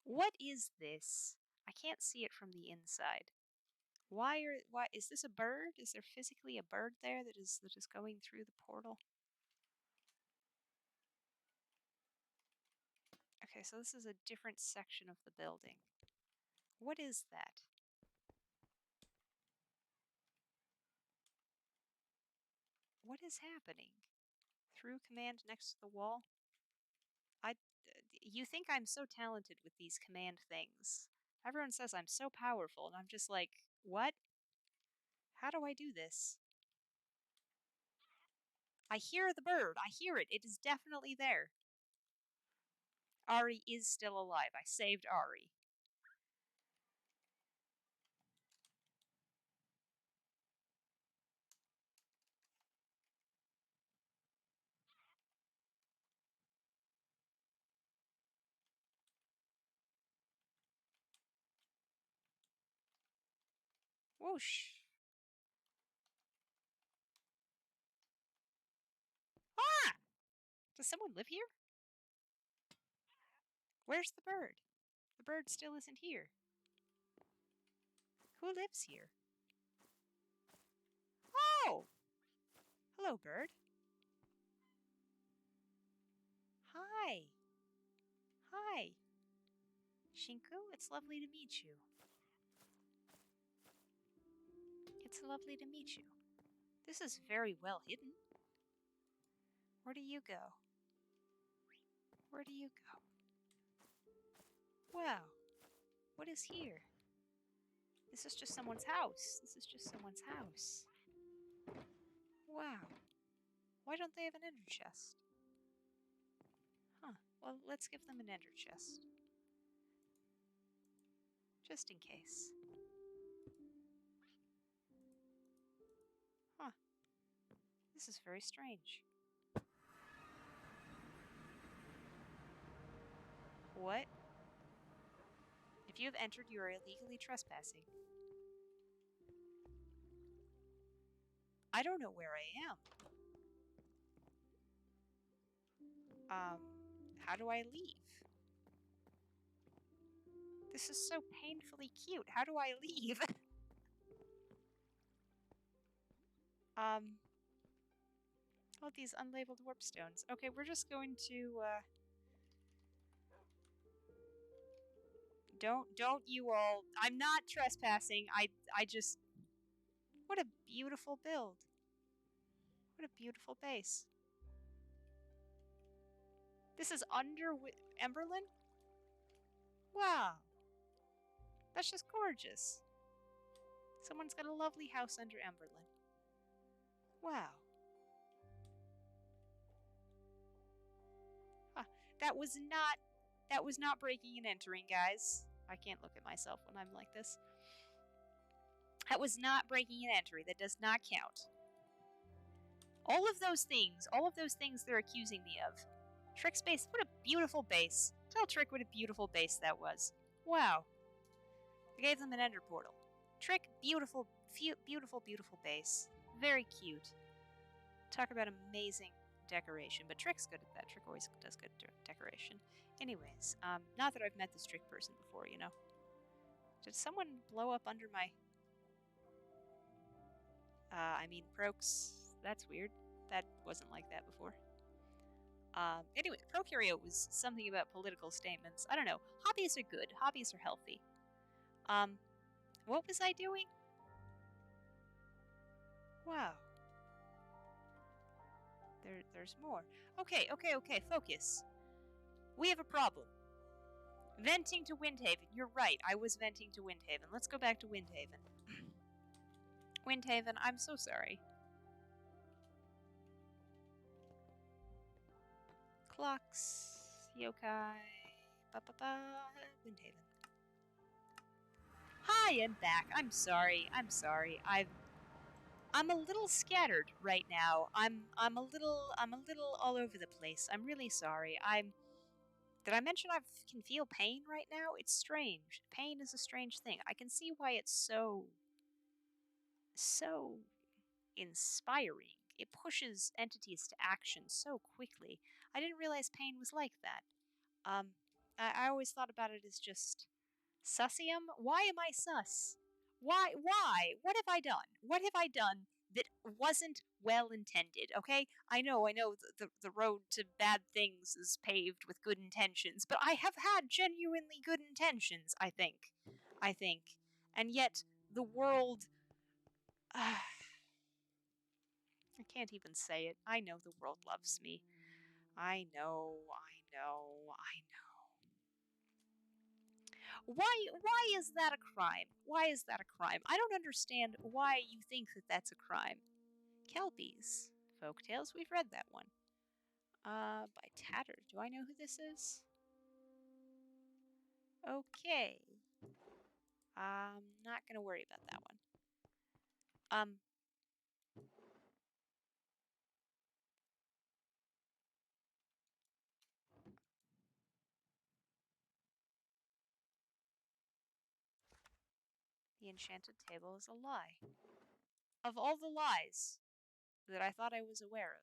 What is this? I can't see it from the inside. Why is this a bird? Is there physically a bird there that is going through the portal? Okay, so this is a different section of the building. What is that? What is happening? Through command next to the wall? You think I'm so talented with these command things. Everyone says I'm so powerful, and I'm just like, what? How do I do this? I hear the bird. I hear it. It is definitely there. Ari is still alive. I saved Ari. Whoosh. Ah! Does someone live here? Where's the bird? The bird still isn't here. Who lives here? Oh! Hello, bird. Hi. Hi. Shinku, it's lovely to meet you. It's lovely to meet you. This is very well hidden. Where do you go? Where do you go? Wow. What is here? This is just someone's house. This is just someone's house. Wow. Why don't they have an ender chest? Huh. Well, let's give them an ender chest. Just in case. Huh. This is very strange. What? If you have entered, you are illegally trespassing. I don't know where I am. How do I leave? This is so painfully cute. How do I leave? Oh, these unlabeled warp stones. Okay, we're just going to, Don't you all... I'm not trespassing. I just... What a beautiful build. What a beautiful base. This is under Emberlyn? Wow. That's just gorgeous. Someone's got a lovely house under Emberlyn. Wow. Huh. That was not breaking and entering, guys. I can't look at myself when I'm like this. That was not breaking and entering. That does not count. All of those things they're accusing me of. Trick's base, what a beautiful base. Tell Trick what a beautiful base that was. Wow. I gave them an ender portal. Trick, beautiful, beautiful, beautiful base. Very cute. Talk about amazing decoration, but Trick's good at that. Trick always does good decoration. Anyways, not that I've met this Trick person before, you know. Did someone blow up under my... Prox, that's weird. That wasn't like that before. Anyway, prokaryote was something about political statements. I don't know. Hobbies are good. Hobbies are healthy. What was I doing? Wow. There's more. Okay, focus. We have a problem. Venting to Windhaven. You're right, I was venting to Windhaven. Let's go back to Windhaven. Windhaven, I'm so sorry. Clocks. Yokai. Ba-ba-ba. Windhaven. Hi, I'm back. I'm sorry. I'm a little scattered right now. I'm a little all over the place. I'm really sorry. Did I mention I can feel pain right now? It's strange. Pain is a strange thing. I can see why it's so inspiring. It pushes entities to action so quickly. I didn't realize pain was like that. I always thought about it as just sussium. Why am I sus? Why? Why? What have I done? What have I done that wasn't well intended? Okay, I know the road to bad things is paved with good intentions, but I have had genuinely good intentions. I think, and yet the world. I can't even say it. I know the world loves me. I know, I know, I know. Why is that a crime? Why is that a crime? I don't understand why you think that that's a crime. Kelpies. Folktales, we've read that one. By Tatter. Do I know who this is? Okay. Not gonna worry about that one. The enchanted table is a lie. Of all the lies that I thought I was aware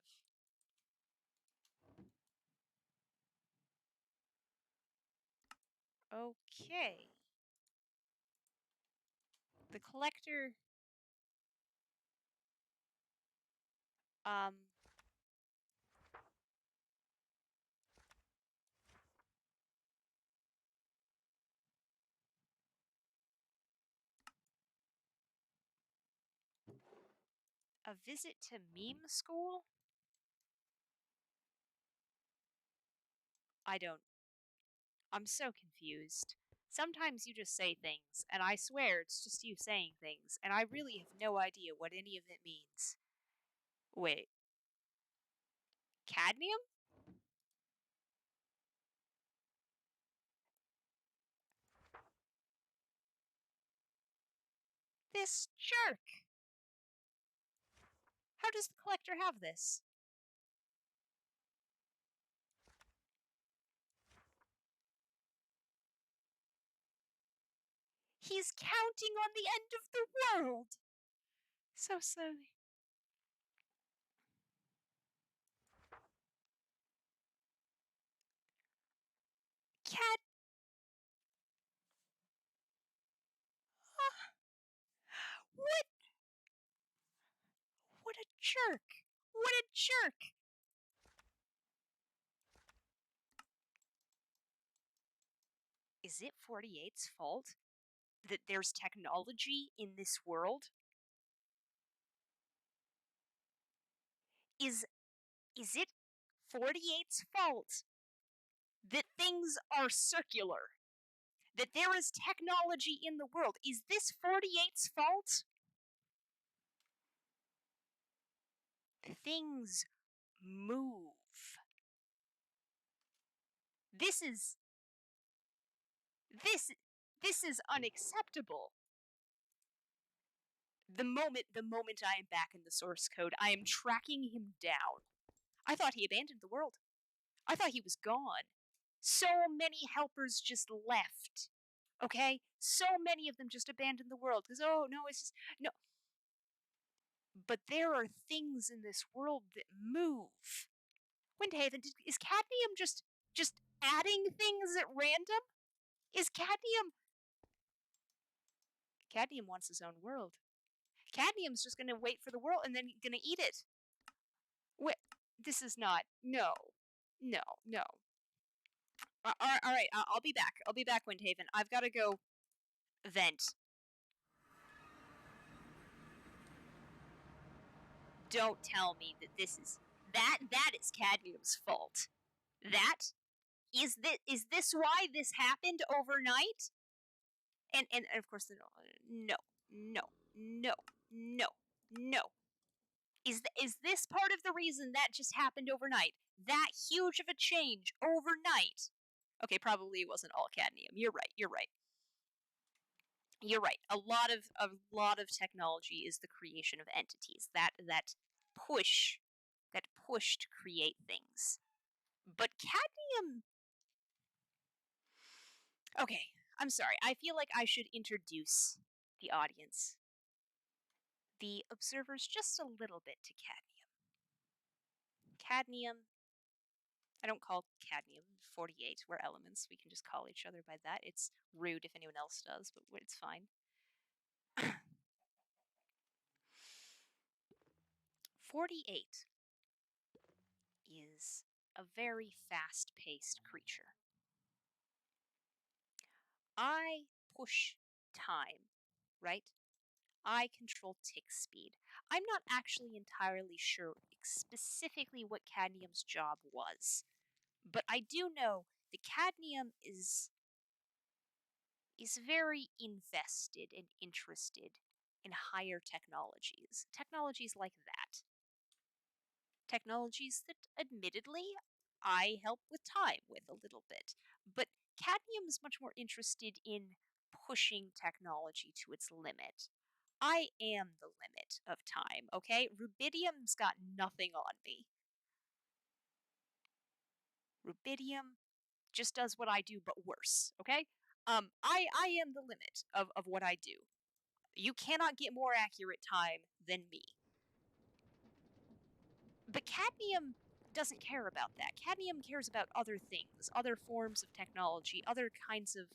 of. Okay. The collector, um, a visit to meme school? I don't. I'm so confused. Sometimes you just say things, and I swear it's just you saying things, and I really have no idea what any of it means. Wait, cadmium? This jerk! How does the collector have this? He's counting on the end of the world! So slowly. Cad. What? What a jerk! What a jerk! Is it 48's fault that there's technology in this world? Is it 48's fault that things are circular? That there is technology in the world? Is this 48's fault? Things move. This is this this is unacceptable. The moment I am back in the source code, I am tracking him down. I thought he abandoned the world. I thought he was gone. So many helpers just left. Okay? So many of them just abandoned the world because, oh, no, it's just. No. But there are things in this world that move. Windhaven, is cadmium just adding things at random? Is cadmium wants his own world. Cadmium's just gonna wait for the world and then gonna eat it. Wait, this is not. No, no, no. All right, I'll be back. I'll be back, Windhaven. I've got to go vent. Don't tell me that that is cadmium's fault. That is this why this happened overnight? And of course no, no, no, no, no. Is this part of the reason that just happened overnight? That huge of a change overnight? Okay, probably it wasn't all cadmium. You're right. You're right. You're right. A lot of technology is the creation of entities that push to create things. But cadmium. Okay, I'm sorry. I feel like I should introduce the audience, the observers, just a little bit to cadmium. Cadmium. I don't call cadmium 48. We're elements. We can just call each other by that. It's rude if anyone else does, but it's fine. 48 is a very fast paced creature. I push time, right? I control tick speed. I'm not actually entirely sure specifically what cadmium's job was, but I do know the cadmium is very invested and interested in higher technologies. Technologies like that. Technologies that, admittedly, I help with time with a little bit. But cadmium is much more interested in pushing technology to its limit. I am the limit of time, okay? Rubidium's got nothing on me. Rubidium just does what I do, but worse, okay? I am the limit of what I do. You cannot get more accurate time than me. But cadmium doesn't care about that. Cadmium cares about other things, other forms of technology, other kinds of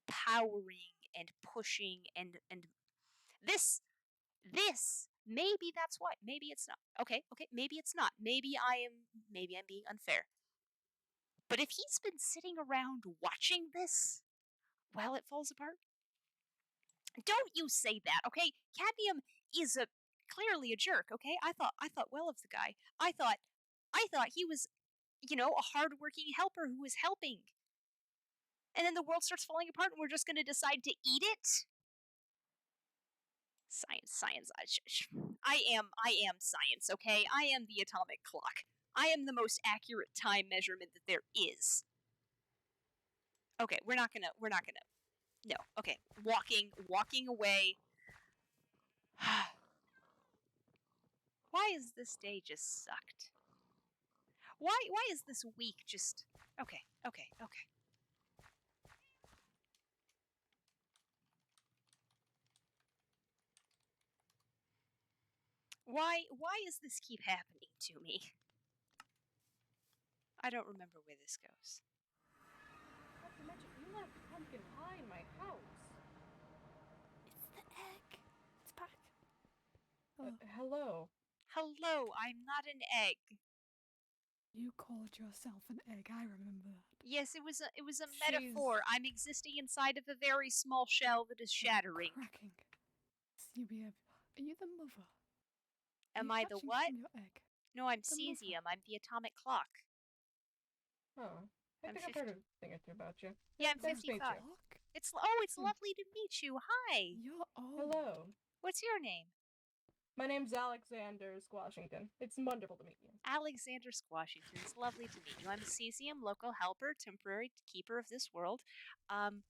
powering and pushing and this maybe that's why. Maybe it's not. Okay, maybe it's not. Maybe I'm being unfair. But if he's been sitting around watching this while it falls apart, don't you say that, okay? Cadmium is clearly a jerk, okay? I thought well of the guy. I thought he was, a hardworking helper who was helping. And then the world starts falling apart and we're just going to decide to eat it? Science. I am science, okay? I am the atomic clock. I am the most accurate time measurement that there is. Okay, we're not gonna. No, okay. Walking away. Why is this day just sucked? Why is this week just. Okay. Why does this keep happening to me? I don't remember where this goes. Not to mention, you left pumpkin pie in my house. It's the egg. It's back. Hello. Hello, I'm not an egg. You called yourself an egg. I remember that. Yes, it was a She's metaphor. I'm existing inside of a very small shell that is shattering. Cracking. Are you the mother? Am Are you I the hatching what? from your egg? No, I'm The cesium. mother. I'm the atomic clock. Oh, I I'm think I've heard a thing or two about you. Yeah, I'm Nice to meet 55. you. Look, It's lovely to meet you. Hi. you're old. Hello. What's your name? My name's Alexander Squashington. It's wonderful to meet you. Alexander Squashington. It's lovely to meet you. I'm a cesium local helper, temporary keeper of this world. I'm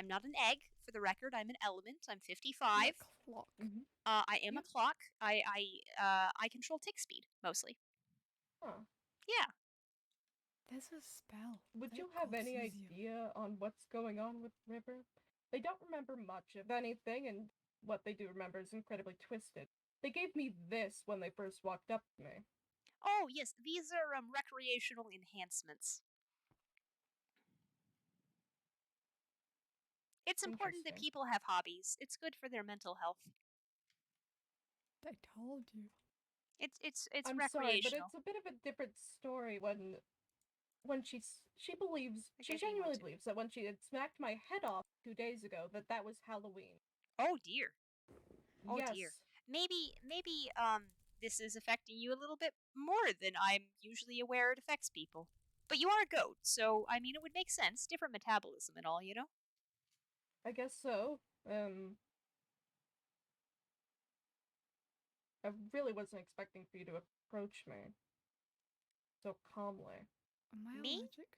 not an egg, for the record. I'm an element. I'm 55. You're a clock. Mm-hmm. I am a Yep. clock. I control tick speed mostly. Huh. Yeah. There's a spell. Would They're you have called any cesium. idea on what's going on with River? They don't remember much of anything, and what they do remember is incredibly twisted. They gave me this when they first walked up to me. Oh yes, these are recreational enhancements. It's important that Interesting. people have hobbies. It's good for their mental health. I told you. It's I'm sorry, but recreational. it's a bit of a different story when she believes I she get you want genuinely to. believes that when she had smacked my head off 2 days ago that was Halloween. Oh dear. Oh Yes. dear. Maybe this is affecting you a little bit more than I'm usually aware it affects people. But you are a goat, so I mean it would make sense. Different metabolism and all, you know? I guess so. I really wasn't expecting for you to approach me so calmly. Am I Me? allergic?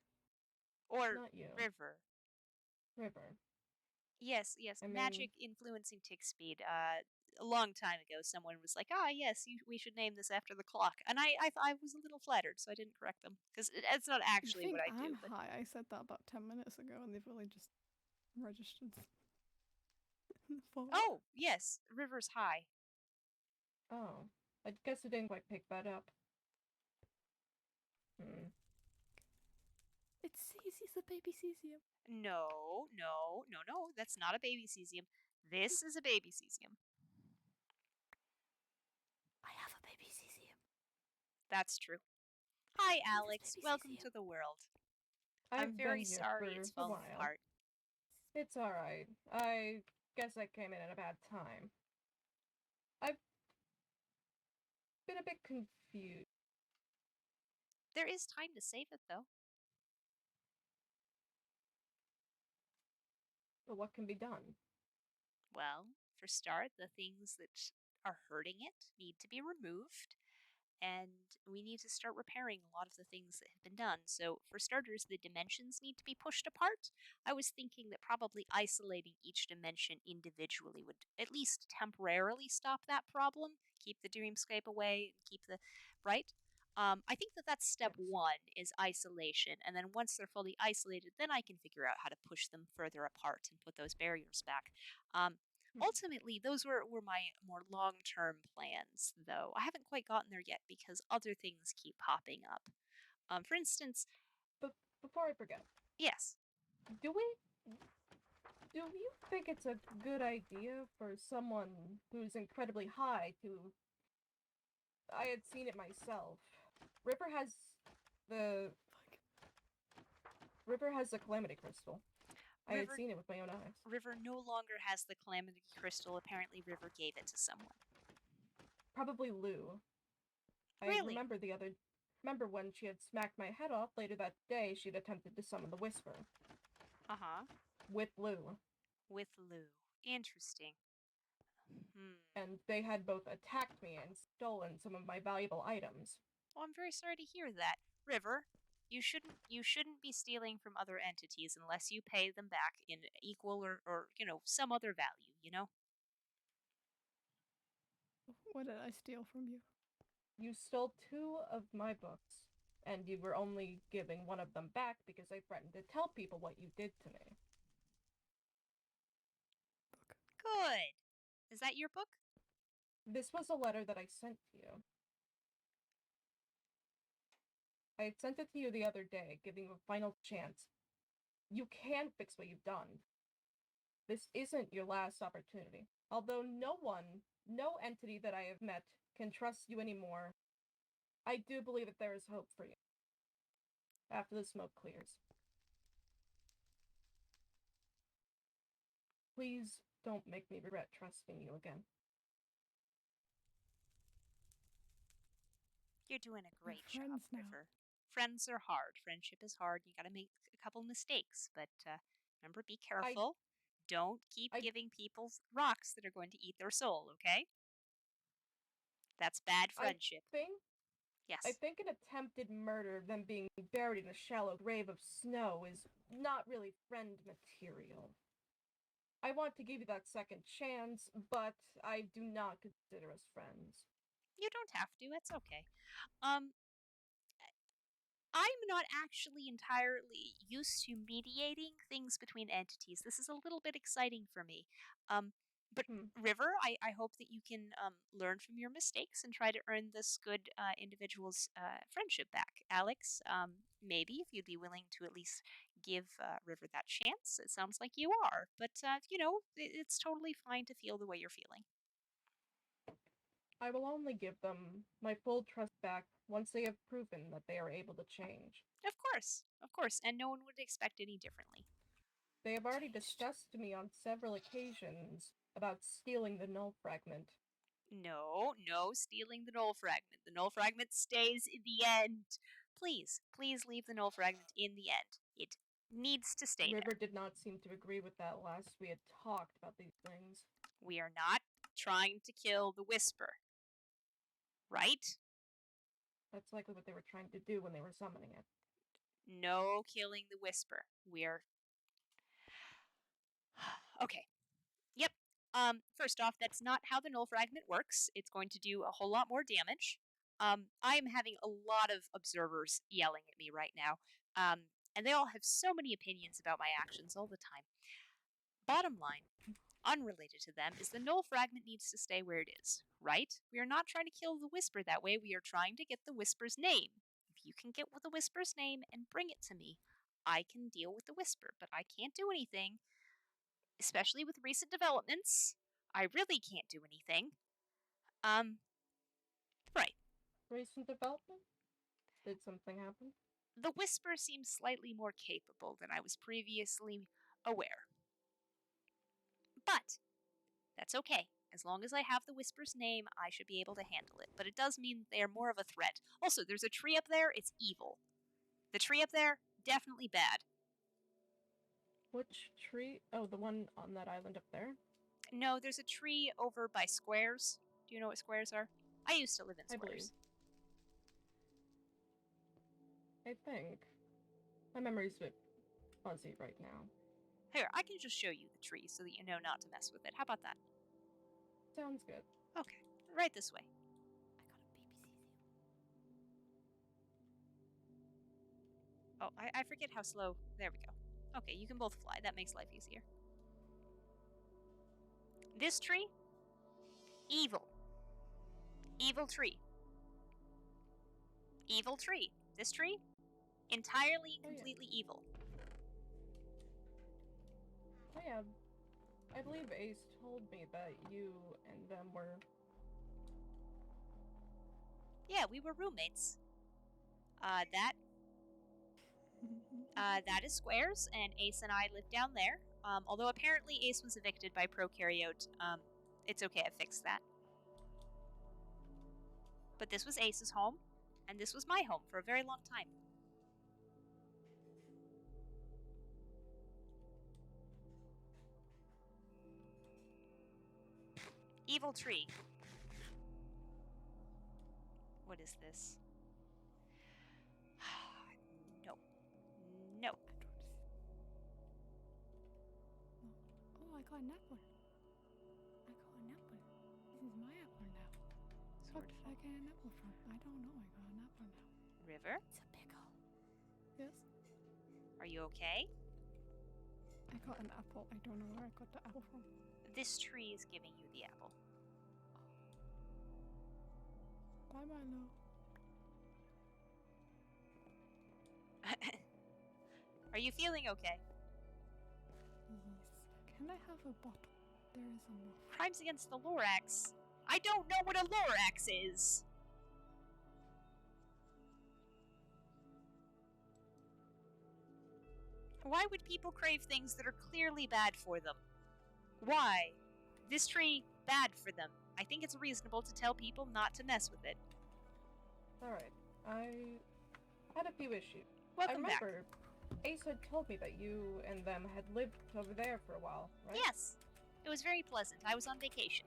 Or Not you. River? River. Yes, I magic mean, influencing tick speed. A long time ago, someone was like, "Ah, yes, we should name this after the clock," and I was a little flattered, so I didn't correct them because it's not You actually what think I I'm do. But high? I said that about 10 minutes ago and they've really just registered the follow up. oh, yes, River's high. oh, I guess I didn't quite pick that up. It's Cece, the baby cesium. No, no, no, no. That's not a baby cesium. This is a baby cesium. I have a baby cesium. That's true. Hi, Name this Alex. baby Welcome cesium. to the world. I'm I've very been here sorry for it's a falling while. apart. It's alright. I guess I came in at a bad time. I've been a bit confused. There is time to save it, though. But what can be done? Well, for start, the things that are hurting it need to be removed, and we need to start repairing a lot of the things that have been done. So, for starters, the dimensions need to be pushed apart. I was thinking that probably isolating each dimension individually would at least temporarily stop that problem, keep the dreamscape away, and keep the right. I think that that's step Yes. one is isolation, and then once they're fully isolated, then I can figure out how to push them further apart and put those barriers back. Um, Ultimately, those were my more long term plans, though. I haven't quite gotten there yet because other things keep popping up. For instance, But before I forget, yes, do you think it's a good idea for someone who's incredibly high to... I had seen it myself. River has the River has the calamity crystal. I had River seen it with my own eyes. River no longer has the calamity crystal. Apparently, River gave it to someone. Probably Lou. I Really? remember when she had smacked my head off later that day, she'd attempted to summon the Whisper. Uh huh. With Lou. With Lou. Interesting. And they had both attacked me and stolen some of my valuable items. Well, I'm very sorry to hear that. River, you shouldn't be stealing from other entities unless you pay them back in equal or some other value, you know? What did I steal from you? You stole 2 of my books, and you were only giving one of them back because I threatened to tell people what you did to me. Book. Good. Is that your book? This was a letter that I sent to you. I had sent it to you the other day, giving you a final chance. You can fix what you've done. This isn't your last opportunity. Although no entity that I have met can trust you anymore, I do believe that there is hope for you. After the smoke clears. Please don't make me regret trusting you again. You're doing a We're great job, friends now. River. Friends are hard. Friendship is hard. You gotta make a couple mistakes, but remember, be careful. Don't keep I giving people rocks that are going to eat their soul, okay? That's bad I friendship. think I Yes. think an attempted murder, then being buried in a shallow grave of snow, is not really friend material. I want to give you that second chance, but I do not consider us friends. You don't have to. It's okay. Um, I'm not actually entirely used to mediating things between entities. This is a little bit exciting for me. But Hmm. River, I hope that you can learn from your mistakes and try to earn this good individual's friendship back. Alex, maybe if you'd be willing to at least give River that chance. It sounds like you are. But, it's totally fine to feel the way you're feeling. I will only give them my full trust back once they have proven that they are able to change. Of course, and no one would expect any differently. They have already discussed to me on several occasions about stealing the null fragment. No, no stealing the null fragment. The null fragment stays in the end. Please, please leave the null fragment in the end. It needs to stay River there. did not seem to agree with that last we had talked about these things. We are not trying to kill the Whisper. right? That's likely what they were trying to do when they were summoning it. No killing the Whisper. We're okay. Yep. First off, that's not how the null fragment works. It's going to do a whole lot more damage. I am having a lot of observers yelling at me right now. And they all have so many opinions about my actions all the time. Bottom line, unrelated to them, is the null fragment needs to stay where it is, right? We are not trying to kill the Whisper that way. We are trying to get the Whisper's name. If you can get the Whisper's name and bring it to me, I can deal with the Whisper, but I can't do anything, especially with recent developments. I really can't do anything. Right. Recent development? Did something happen? The Whisper seems slightly more capable than I was previously aware. But that's okay. As long as I have the Whisper's name, I should be able to handle it. But it does mean they are more of a threat. Also, there's a tree up there. It's evil. The tree up there, definitely bad. Which tree? Oh, the one on that island up there? No, there's a tree over by squares. Do you know what squares are? I used to live in I believe. squares. I think. My memory's a bit fuzzy right now. Here, I can just show you the tree so that you know not to mess with it. How about that? Sounds good. Okay, right this way. Oh, I forget how slow. There we go. Okay, you can both fly. That makes life easier. This tree? Evil. Evil tree. Evil tree. This tree? Entirely, completely evil. Oh yeah, I believe Ace told me that you and them were... Yeah, we were roommates. That is Squares, and Ace and I lived down there. Although apparently Ace was evicted by Prokaryote. It's okay, I fixed that. But this was Ace's home, and this was my home for a very long time. Evil tree. What is this? No. No. Oh, I got an apple. I got an apple. This is my apple now. What did I get an apple from? I don't know. I got an apple now. River? It's a pickle. Yes? Are you okay? I got an apple. I don't know where I got the apple from. This tree is giving you the apple. Bye, Milo. Are you feeling okay? Yes. Can I have a bottle? There is a bottle. Crimes against the Lorax. I don't know what a Lorax is. Why would people crave things that are clearly bad for them? Why? This tree, bad for them. I think it's reasonable to tell people not to mess with it. Alright, I had a few issues. Welcome I back. remember Ace had told me that you and them had lived over there for a while, right? Yes. It was very pleasant. I was on vacation.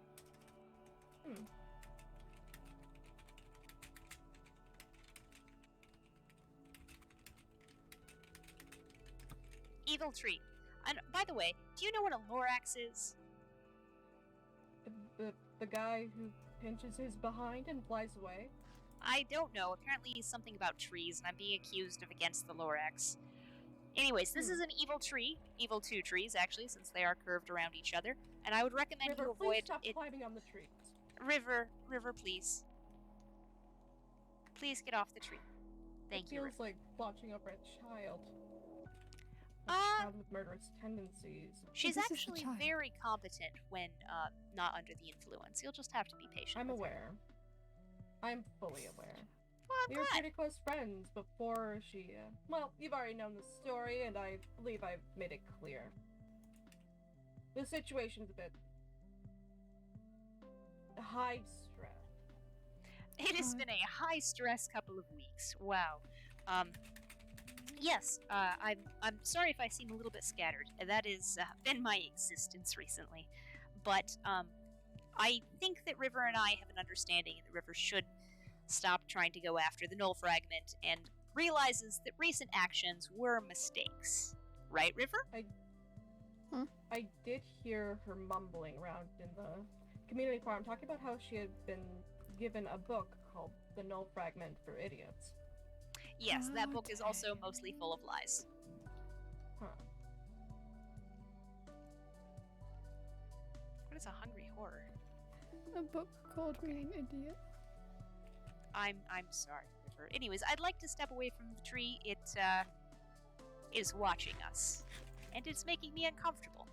Evil tree. And by the way, do you know what a Lorax is? The guy who pinches his behind and flies away? I don't know. Apparently he's something about trees, and I'm being accused of against the Lorax. Anyways, this is an evil tree. Evil two trees, actually, since they are curved around each other. And I would recommend River, you please avoid stop it. climbing on the trees. River, please. Please get off the tree. Thank you, It River. feels like watching over a child. A child with murderous tendencies. She's This is the actually child. very competent when not under the influence. You'll just have to be patient. I'm with her. aware. I'm fully aware. Well, I'm We were glad. pretty close friends before she, well, you've already known the story, and I believe I've made it clear. The situation's a bit... high stress. It has been a high-stress couple of weeks. Wow. Yes, I'm sorry if I seem a little bit scattered. That has been my existence recently. But, I think that River and I have an understanding, and that River should stopped trying to go after the null fragment and realizes that recent actions were mistakes. Right, River? I did hear her mumbling around in the community forum talking about how she had been given a book called The Null Fragment for Idiots. Yes, that book is also Okay. mostly full of lies. Huh. What is a hungry horror? A book called Me an Idiot. I'm sorry, River. Anyways, I'd like to step away from the tree. It is watching us, and it's making me uncomfortable.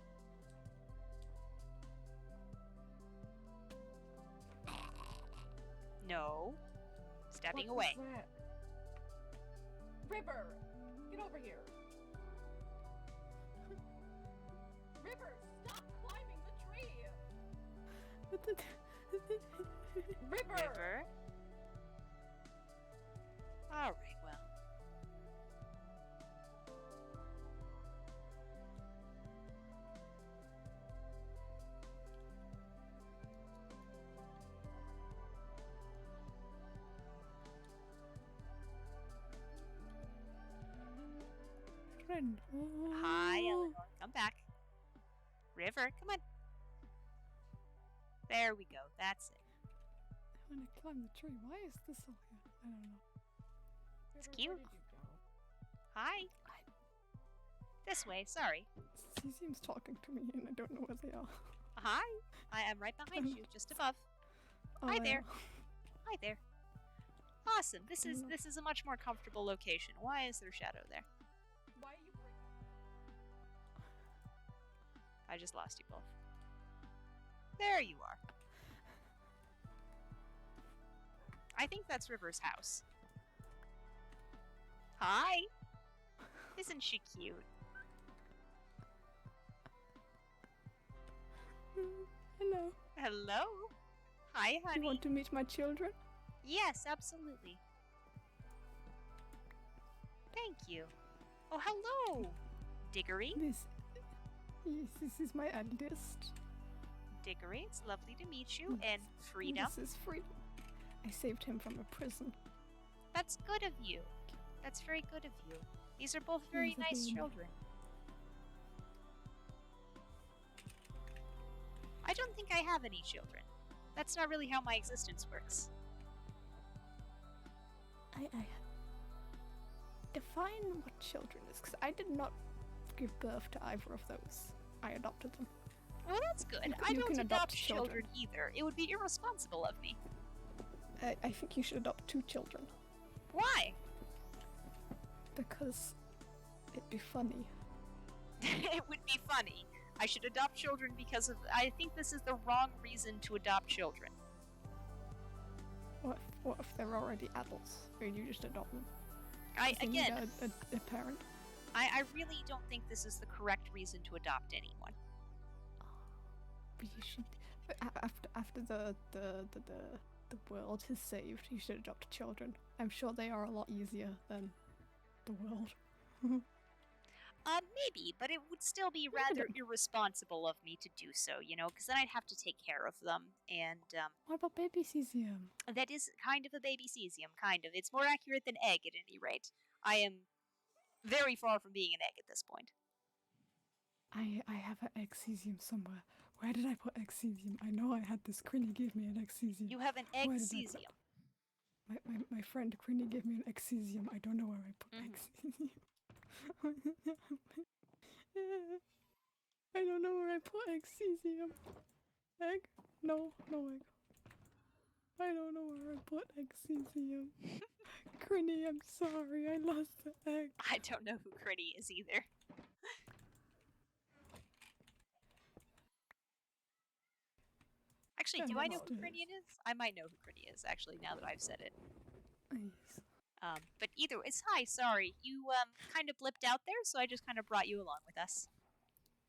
No. Stepping What away. was that? River! Get over here! River, stop climbing the tree! River! River. All right, well. Friend. Hi, Oh. Eleanor. Come back. River, come on. There we go. That's it. I want to climb the tree. Why is this all here? I don't know. It's River, cute. where did you go? Hi. This way. Sorry. He seems talking to me and I don't know where they are. Hi. I am right behind you, just above. Oh, Hi they there. are. Hi there. Awesome. This is a much more comfortable location. Why is there shadow there? Why are you I just lost you both. There you are. I think that's River's house. Hi. Isn't she cute? Hello. Hello. Hi, You honey. want to meet my children? Yes, absolutely. Thank you. Oh, hello, Diggory. This is my eldest. Diggory, it's lovely to meet you. And Freedom. This is Freedom. I saved him from a prison. That's good of you. That's very good of you. These are both very He's a nice baby. children. I don't think I have any children. That's not really how my existence works. I define what children is, because I did not give birth to either of those. I adopted them. Well, that's good. You I can don't adopt adopt children. children either. It would be irresponsible of me. I think you should adopt 2 children, Why? because it'd be funny. It would be funny. I should adopt children because of. I think this is the wrong reason to adopt children. What if they're already adults and you just adopt them? I They need again, a parent. I really don't think this is the correct reason to adopt anyone. But you should. After the world is saved, you should adopt children. I'm sure they are a lot easier than the world. Maybe, but it would still be rather irresponsible of me to do so, you know, because then I'd have to take care of them, and What about baby cesium? that is kind of a baby cesium, kind of. It's more accurate than egg, at any rate. I am very far from being an egg at this point. I have an egg cesium somewhere. Where did I put egg cesium? I know I had this. Quinny gave me an egg cesium. You have an egg Where did I put- cesium. My friend Quinny gave me an egg cesium. I don't know where I put egg cesium. I don't know where I put egg cesium. Egg? No egg. I don't know where I put egg cesium. Quinny, I'm sorry. I lost the egg. I don't know who Critty is either. Actually, do I know who Downstairs. Critty is? I might know who Critty is, actually, now that I've said it. Yes. But either way, hi, sorry. You, kind of blipped out there, so I just kind of brought you along with us.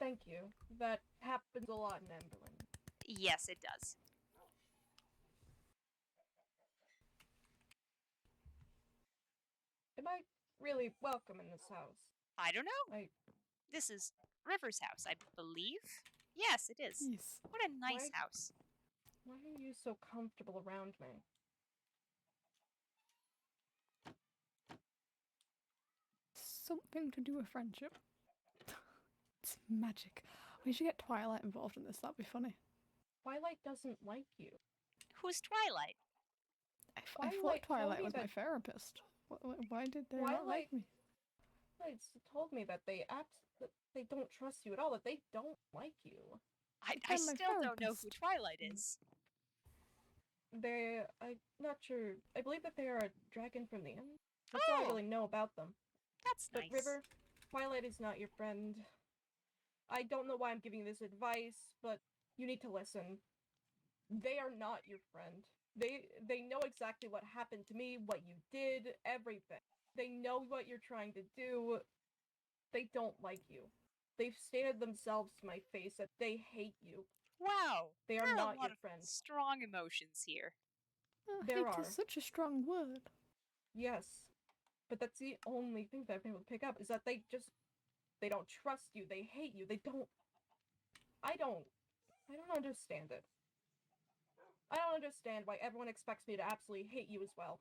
Thank you. That happens a lot in Emberlyn. Yes, it does. Am I really welcome in this house? I don't know. This is River's house, I believe. Yes, it is. Yes. What a nice Why- house. Why are you so comfortable around me? something to do with friendship. It's magic. We should get Twilight involved in this. That'd be funny. Twilight doesn't like you. Who's Twilight? I Twilight thought told Twilight me was my that- therapist. Why did they not like Twilight- me? Twilight told me that they don't trust you at all, that they don't like you. I I'm my still don't know who therapist. Twilight is. I'm not sure. I believe that they are a dragon from the end. That's all I Oh. really know about them. That's But nice. River, Twilight is not your friend. I don't know why I'm giving this advice, but you need to listen. They are not your friend. They know exactly what happened to me, what you did, everything. They know what you're trying to do. They don't like you. They've stated themselves to my face that they hate you. Wow. They are there not a lot your of friend. strong emotions here. Oh, There hate are. is such a strong word. Yes. But that's the only thing that I've been able to pick up, is that they don't trust you, they hate you, I don't understand it. I don't understand why everyone expects me to absolutely hate you as well.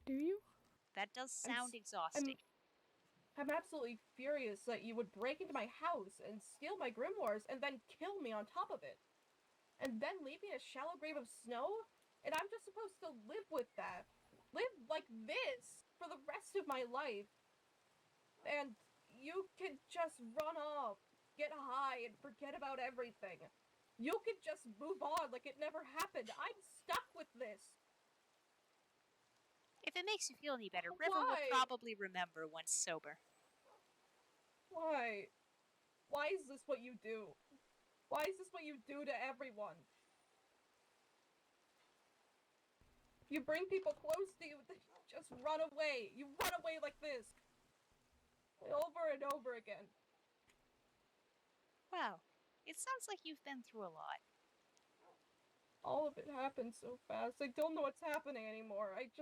Do you? That does sound I'm exhausting. I'm absolutely furious that you would break into my house and steal my grimoires and then kill me on top of it. And then leave me in a shallow grave of snow? And I'm just supposed to live with that. Live like this for the rest of my life. And you can just run off, get high, and forget about everything. You can just move on like it never happened. I'm stuck with this. If it makes you feel any better, River will Why? probably remember once sober. Why? Why is this what you do? Why is this what you do to everyone? You bring people close to you, they just run away. You run away like this. Over and over again. Wow. It sounds like you've been through a lot. All of it happened so fast. I don't know what's happening anymore. I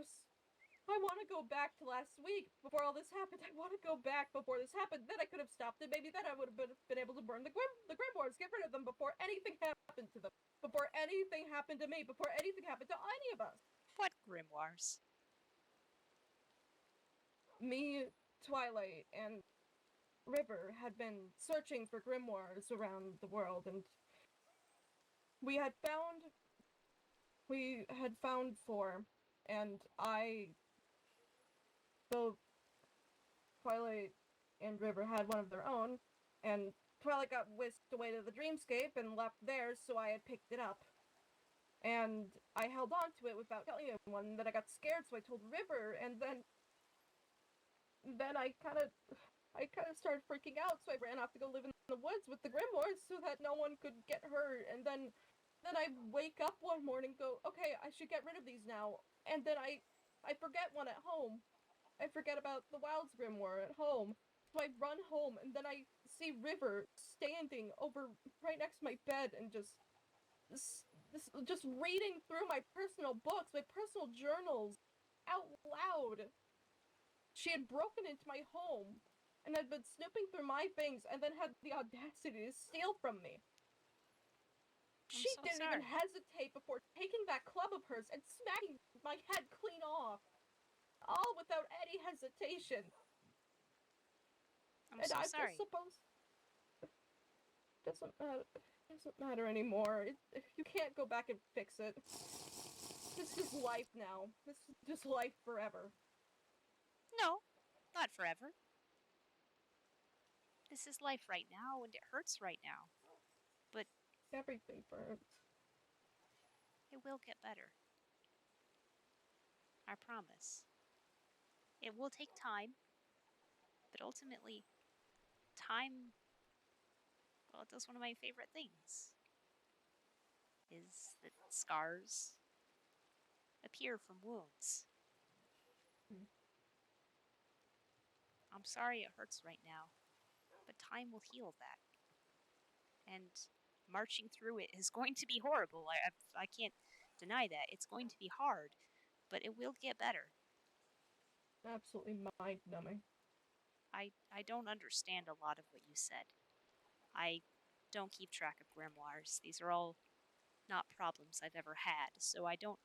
want to go back to last week before all this happened. I want to go back before this happened. Then I could have stopped it. Maybe then I would have been able to burn the grimoires, get rid of them before anything happened to them. Before anything happened to me. Before anything happened to any of us. What grimoires? Me, Twilight, and River had been searching for grimoires around the world, and we had found 4, and both Twilight and River had one of their own, and Twilight got whisked away to the dreamscape and left theirs, so I had picked it up. And I held on to it without telling anyone, and then I got scared, so I told River, and then I kind of started freaking out, so I ran off to go live in the woods with the grimoires so that no one could get hurt, and then I wake up one morning and go, okay, I should get rid of these now, and then I forget one at home. I forget about the Wilds grimoire at home. So I run home, and then I see River standing over right next to my bed and just reading through my personal books, my personal journals, out loud. She had broken into my home and had been snooping through my things and then had the audacity to steal from me. She so didn't even hesitate before taking that club of hers and smacking my head clean off. All without any hesitation. I'm so sorry. Just supposed... Doesn't matter anymore. You can't go back and fix it. This is life now. This is just life forever. No, not forever. This is life right now, and it hurts right now. But everything burns. It will get better. I promise. It will take time, but ultimately, time, well, it does one of my favorite things. Is that scars appear from wounds. I'm sorry it hurts right now, but time will heal that. And marching through it is going to be horrible. I can't deny that. It's going to be hard, but it will get better. Absolutely mind-numbing. I don't understand a lot of what you said. I don't keep track of grimoires. These are all not problems I've ever had, so I can't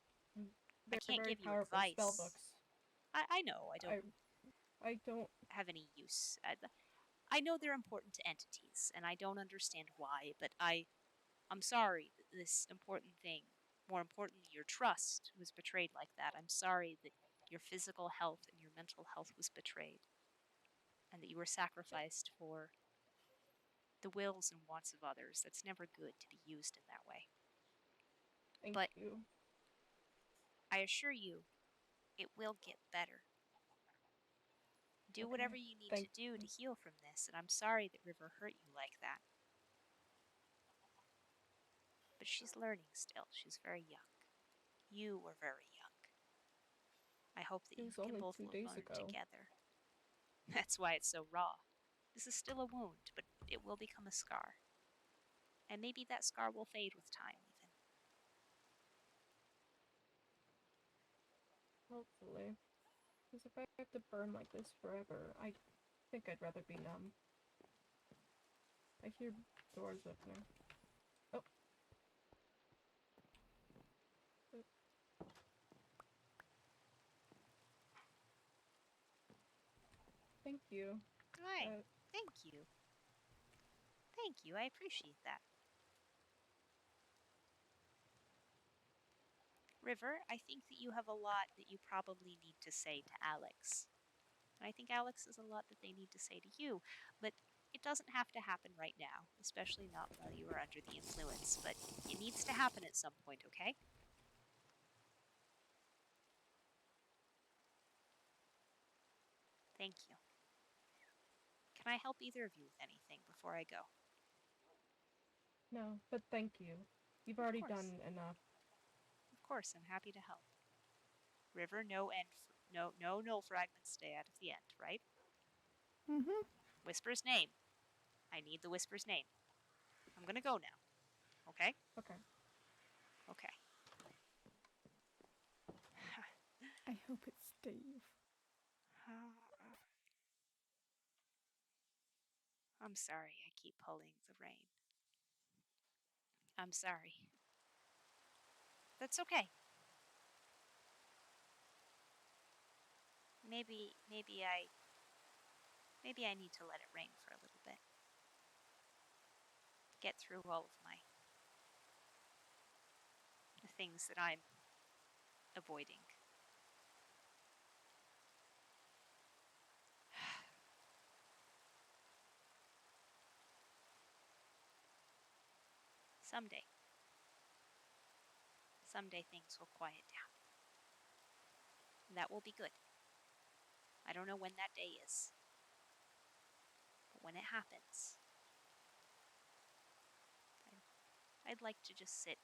very give you powerful advice. spell books. I know, I don't. I don't. have any use. I know they're important to entities, and I don't understand why, but I'm sorry that this important thing, more importantly, your trust, was betrayed like that. I'm sorry that your physical health and your mental health was betrayed, and that you were sacrificed for the wills and wants of others. That's never good to be used in that way. Thank But you. I assure you, it will get better. Do whatever Okay. you need to Thank do to you. heal from this, and I'm sorry that River hurt you like that. But she's learning still. She's very young. You were very young. I hope that It you was can only both 2 days learn ago. together. That's why it's so raw. This is still a wound, but it will become a scar. And maybe that scar will fade with time, even. Hopefully. Because if I have to burn like this forever, I think I'd rather be numb. I hear doors opening. Oh. Thank you. Hi. Thank you. Thank you. I appreciate that. River, I think that you have a lot that you probably need to say to Alex. And I think Alex has a lot that they need to say to you. But it doesn't have to happen right now, especially not while you are under the influence. But it needs to happen at some point, okay? Thank you. Can I help either of you with anything before I go? No, but thank you. You've Of already course. done enough. Of course, I'm happy to help. River, no null fragments stay out of the end, right? Mm-hmm. Whisper's name. I need the Whisper's name. I'm gonna go now. Okay? Okay. Okay. I hope it's Dave. I'm sorry I keep pulling the rein. I'm sorry. That's okay. Maybe I need to let it rain for a little bit. Get through all of the things that I'm avoiding. Someday. Someday things will quiet down. And that will be good. I don't know when that day is. But when it happens, I'd like to just sit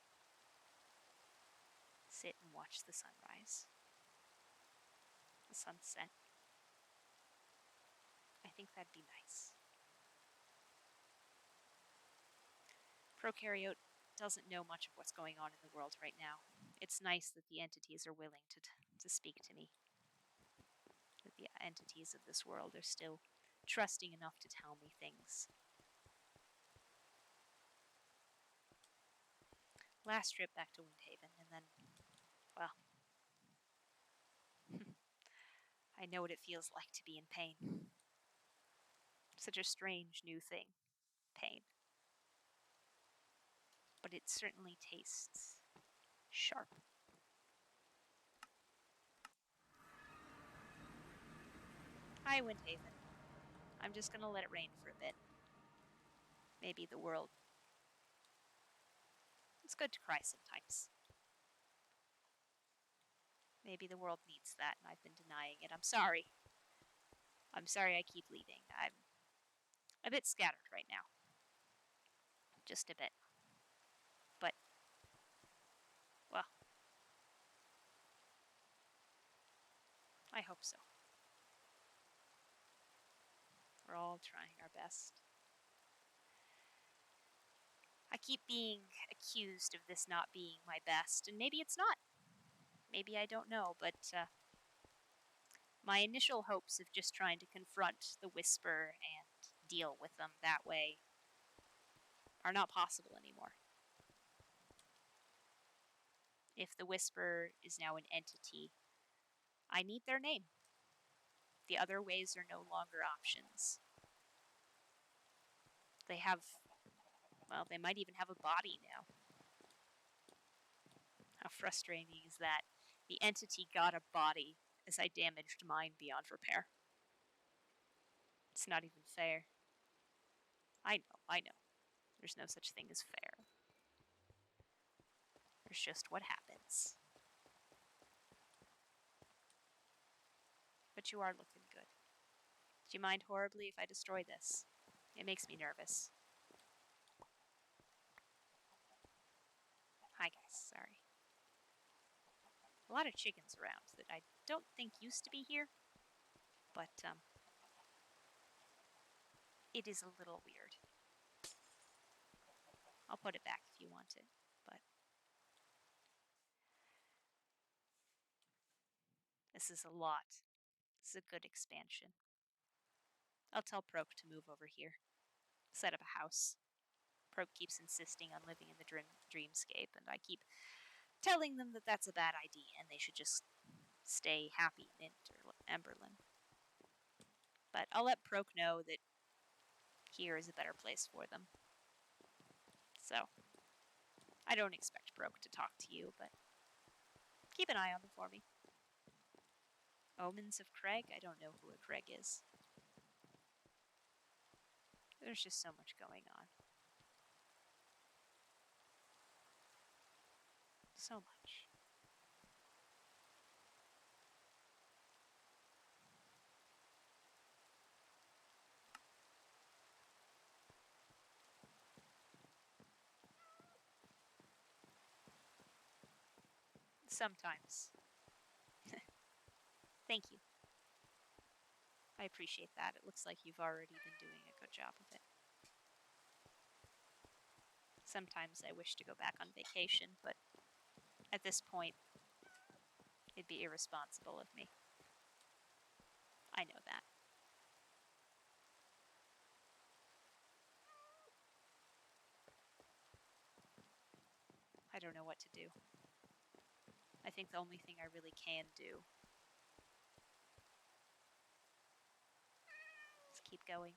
and watch the sunrise, the sunset. I think that'd be nice. Prokaryote doesn't know much of what's going on in the world right now. It's nice that the entities are willing to speak to me. That the entities of this world are still trusting enough to tell me things. Last trip back to Windhaven, and then, well, I know what it feels like to be in pain. Such a strange new thing, pain. But it certainly tastes sharp. Hi, Windhaven. I'm just gonna let it rain for a bit. Maybe the world. It's good to cry sometimes. Maybe the world needs that, and I've been denying it. I'm sorry. I'm sorry I keep leaving. I'm a bit scattered right now. Just a bit. But, well, I hope so. We're all trying our best. I keep being accused of this not being my best, and maybe it's not. Maybe I don't know, but my initial hopes of just trying to confront the Whisper and deal with them that way are not possible anymore. If the Whisper is now an entity, I need their name. The other ways are no longer options. They have, well, they might even have a body now. How frustrating is that? The entity got a body as I damaged mine beyond repair. It's not even fair. I know. There's no such thing as fair. There's just what happens. But you are looking good. Do you mind horribly if I destroy this? It makes me nervous. Hi guys, sorry. A lot of chickens around that I don't think used to be here, but it is a little weird. I'll put it back if you want it, but this is a lot. This is a good expansion. I'll tell Proke to move over here. Set up a house. Proke keeps insisting on living in the dreamscape, and I keep telling them that that's a bad idea and they should just stay happy in Emberlin. But I'll let Proke know that here is a better place for them. So, I don't expect Proke to talk to you, but keep an eye on them for me. Omens of Craig? I don't know who a Craig is. There's just so much going on. So much. Sometimes. Thank you. I appreciate that. It looks like you've already been doing a good job of it. Sometimes I wish to go back on vacation, but at this point, it'd be irresponsible of me. I know that. I don't know what to do. I think the only thing I really can do is keep going.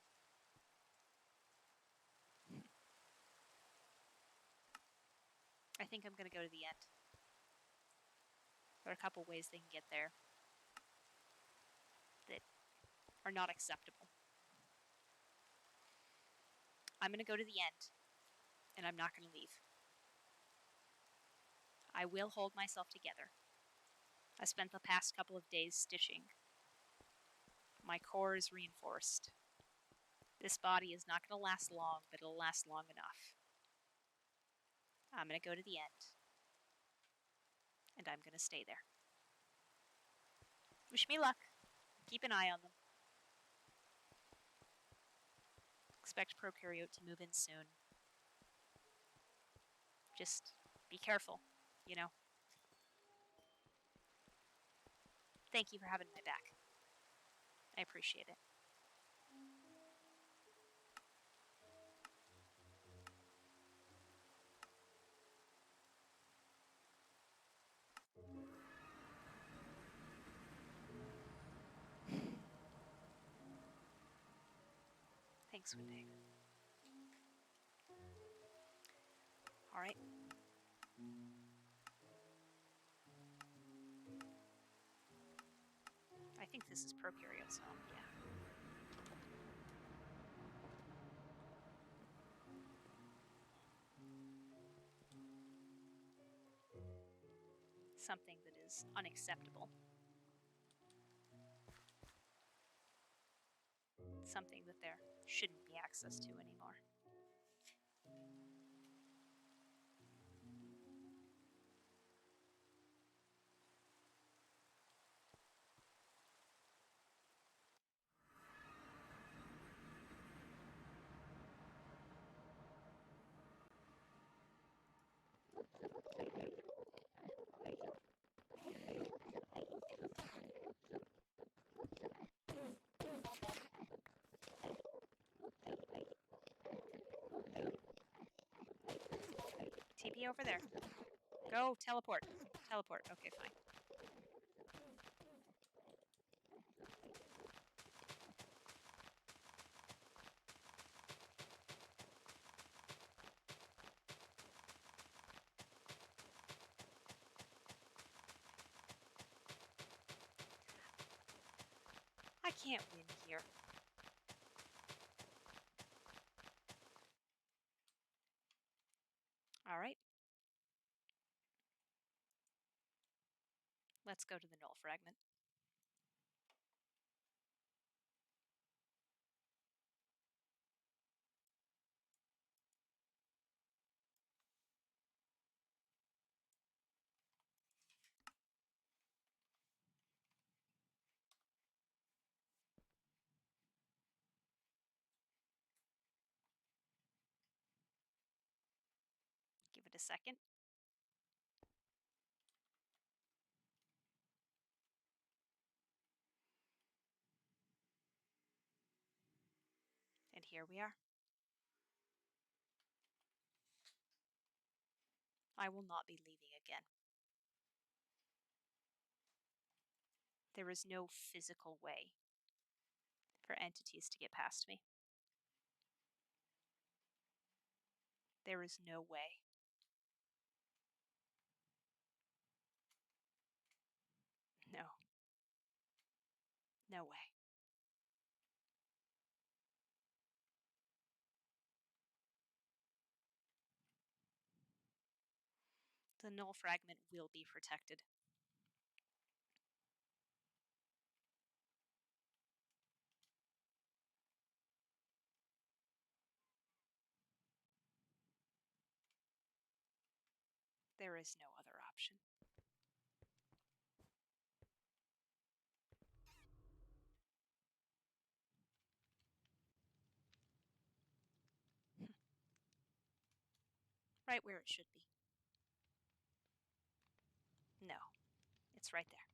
I think I'm going to go to the end. There are a couple ways they can get there that are not acceptable. I'm going to go to the end, and I'm not going to leave. I will hold myself together. I spent the past couple of days stitching. My core is reinforced. This body is not going to last long, but it'll last long enough. I'm going to go to the end, and I'm going to stay there. Wish me luck. Keep an eye on them. Expect Prokaryote to move in soon. Just be careful, you know. Thank you for having my back. I appreciate it. Thanks, Wendigo. All right. I think this is Prokaryote's home, yeah. Something that is unacceptable. Something that there shouldn't be access to anymore. TP over there. Go, teleport. Teleport. Okay, fine. can't win here. All right. Let's go to the null fragment. Give it a second. And here we are. I will not be leaving again. There is no physical way for entities to get past me. There is no way. No. No way. The null fragment will be protected. There is no other option. Right where it should be. No, it's right there.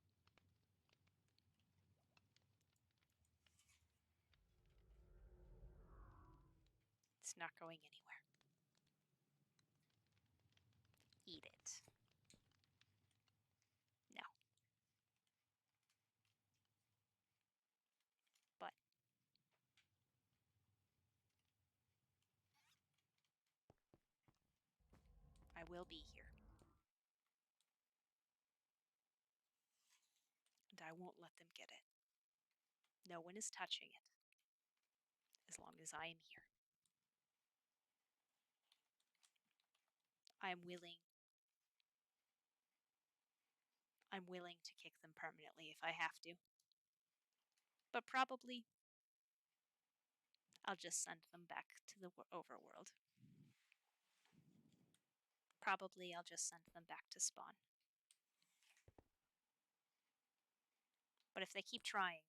It's not going anywhere. Eat it. No. But I will be here. And I won't let them get it. No one is touching it. As long as I am here. I'm willing to kick them permanently if I have to. But probably I'll just send them back to the overworld. Probably I'll just send them back to spawn. But if they keep trying,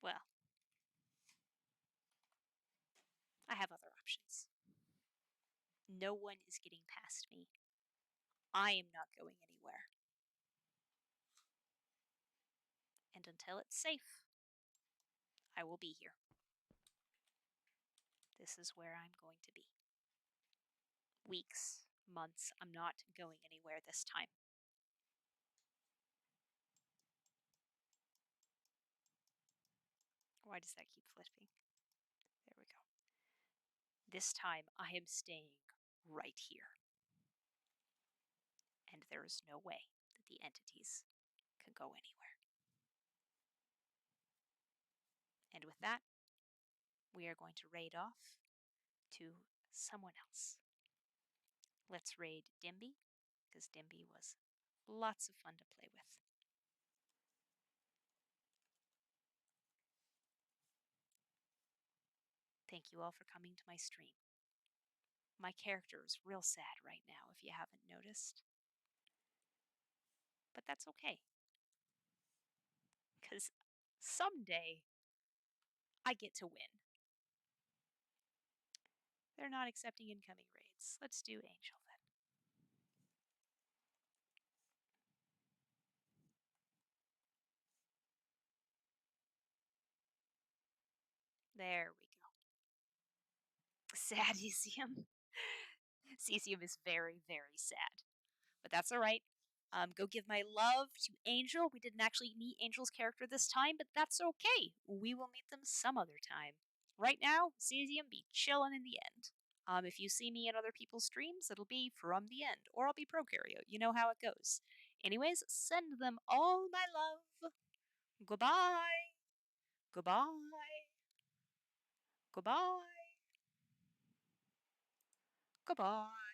well, I have other options. No one is getting past me. I am not going anywhere. And until it's safe, I will be here. This is where I'm going to be. Weeks, months, I'm not going anywhere this time. Why does that keep flipping? There we go. This time I am staying right here. And there is no way that the entities can go anywhere. And with that, we are going to raid off to someone else. Let's raid Dimby, because Dimby was lots of fun to play with. Thank you all for coming to my stream. My character is real sad right now, if you haven't noticed. But that's okay. Because someday I get to win. They're not accepting incoming raids. Let's do Angel then. There we go. Sad Cesium. Cesium is very, very sad. But that's alright. Go give my love to Angel. We didn't actually meet Angel's character this time, but that's okay. We will meet them some other time. Right now, Cesium be chillin' in the end. If you see me in other people's streams, it'll be from the end, or I'll be prokaryote. You know how it goes. Anyways, send them all my love. Goodbye. Goodbye. Goodbye. Goodbye.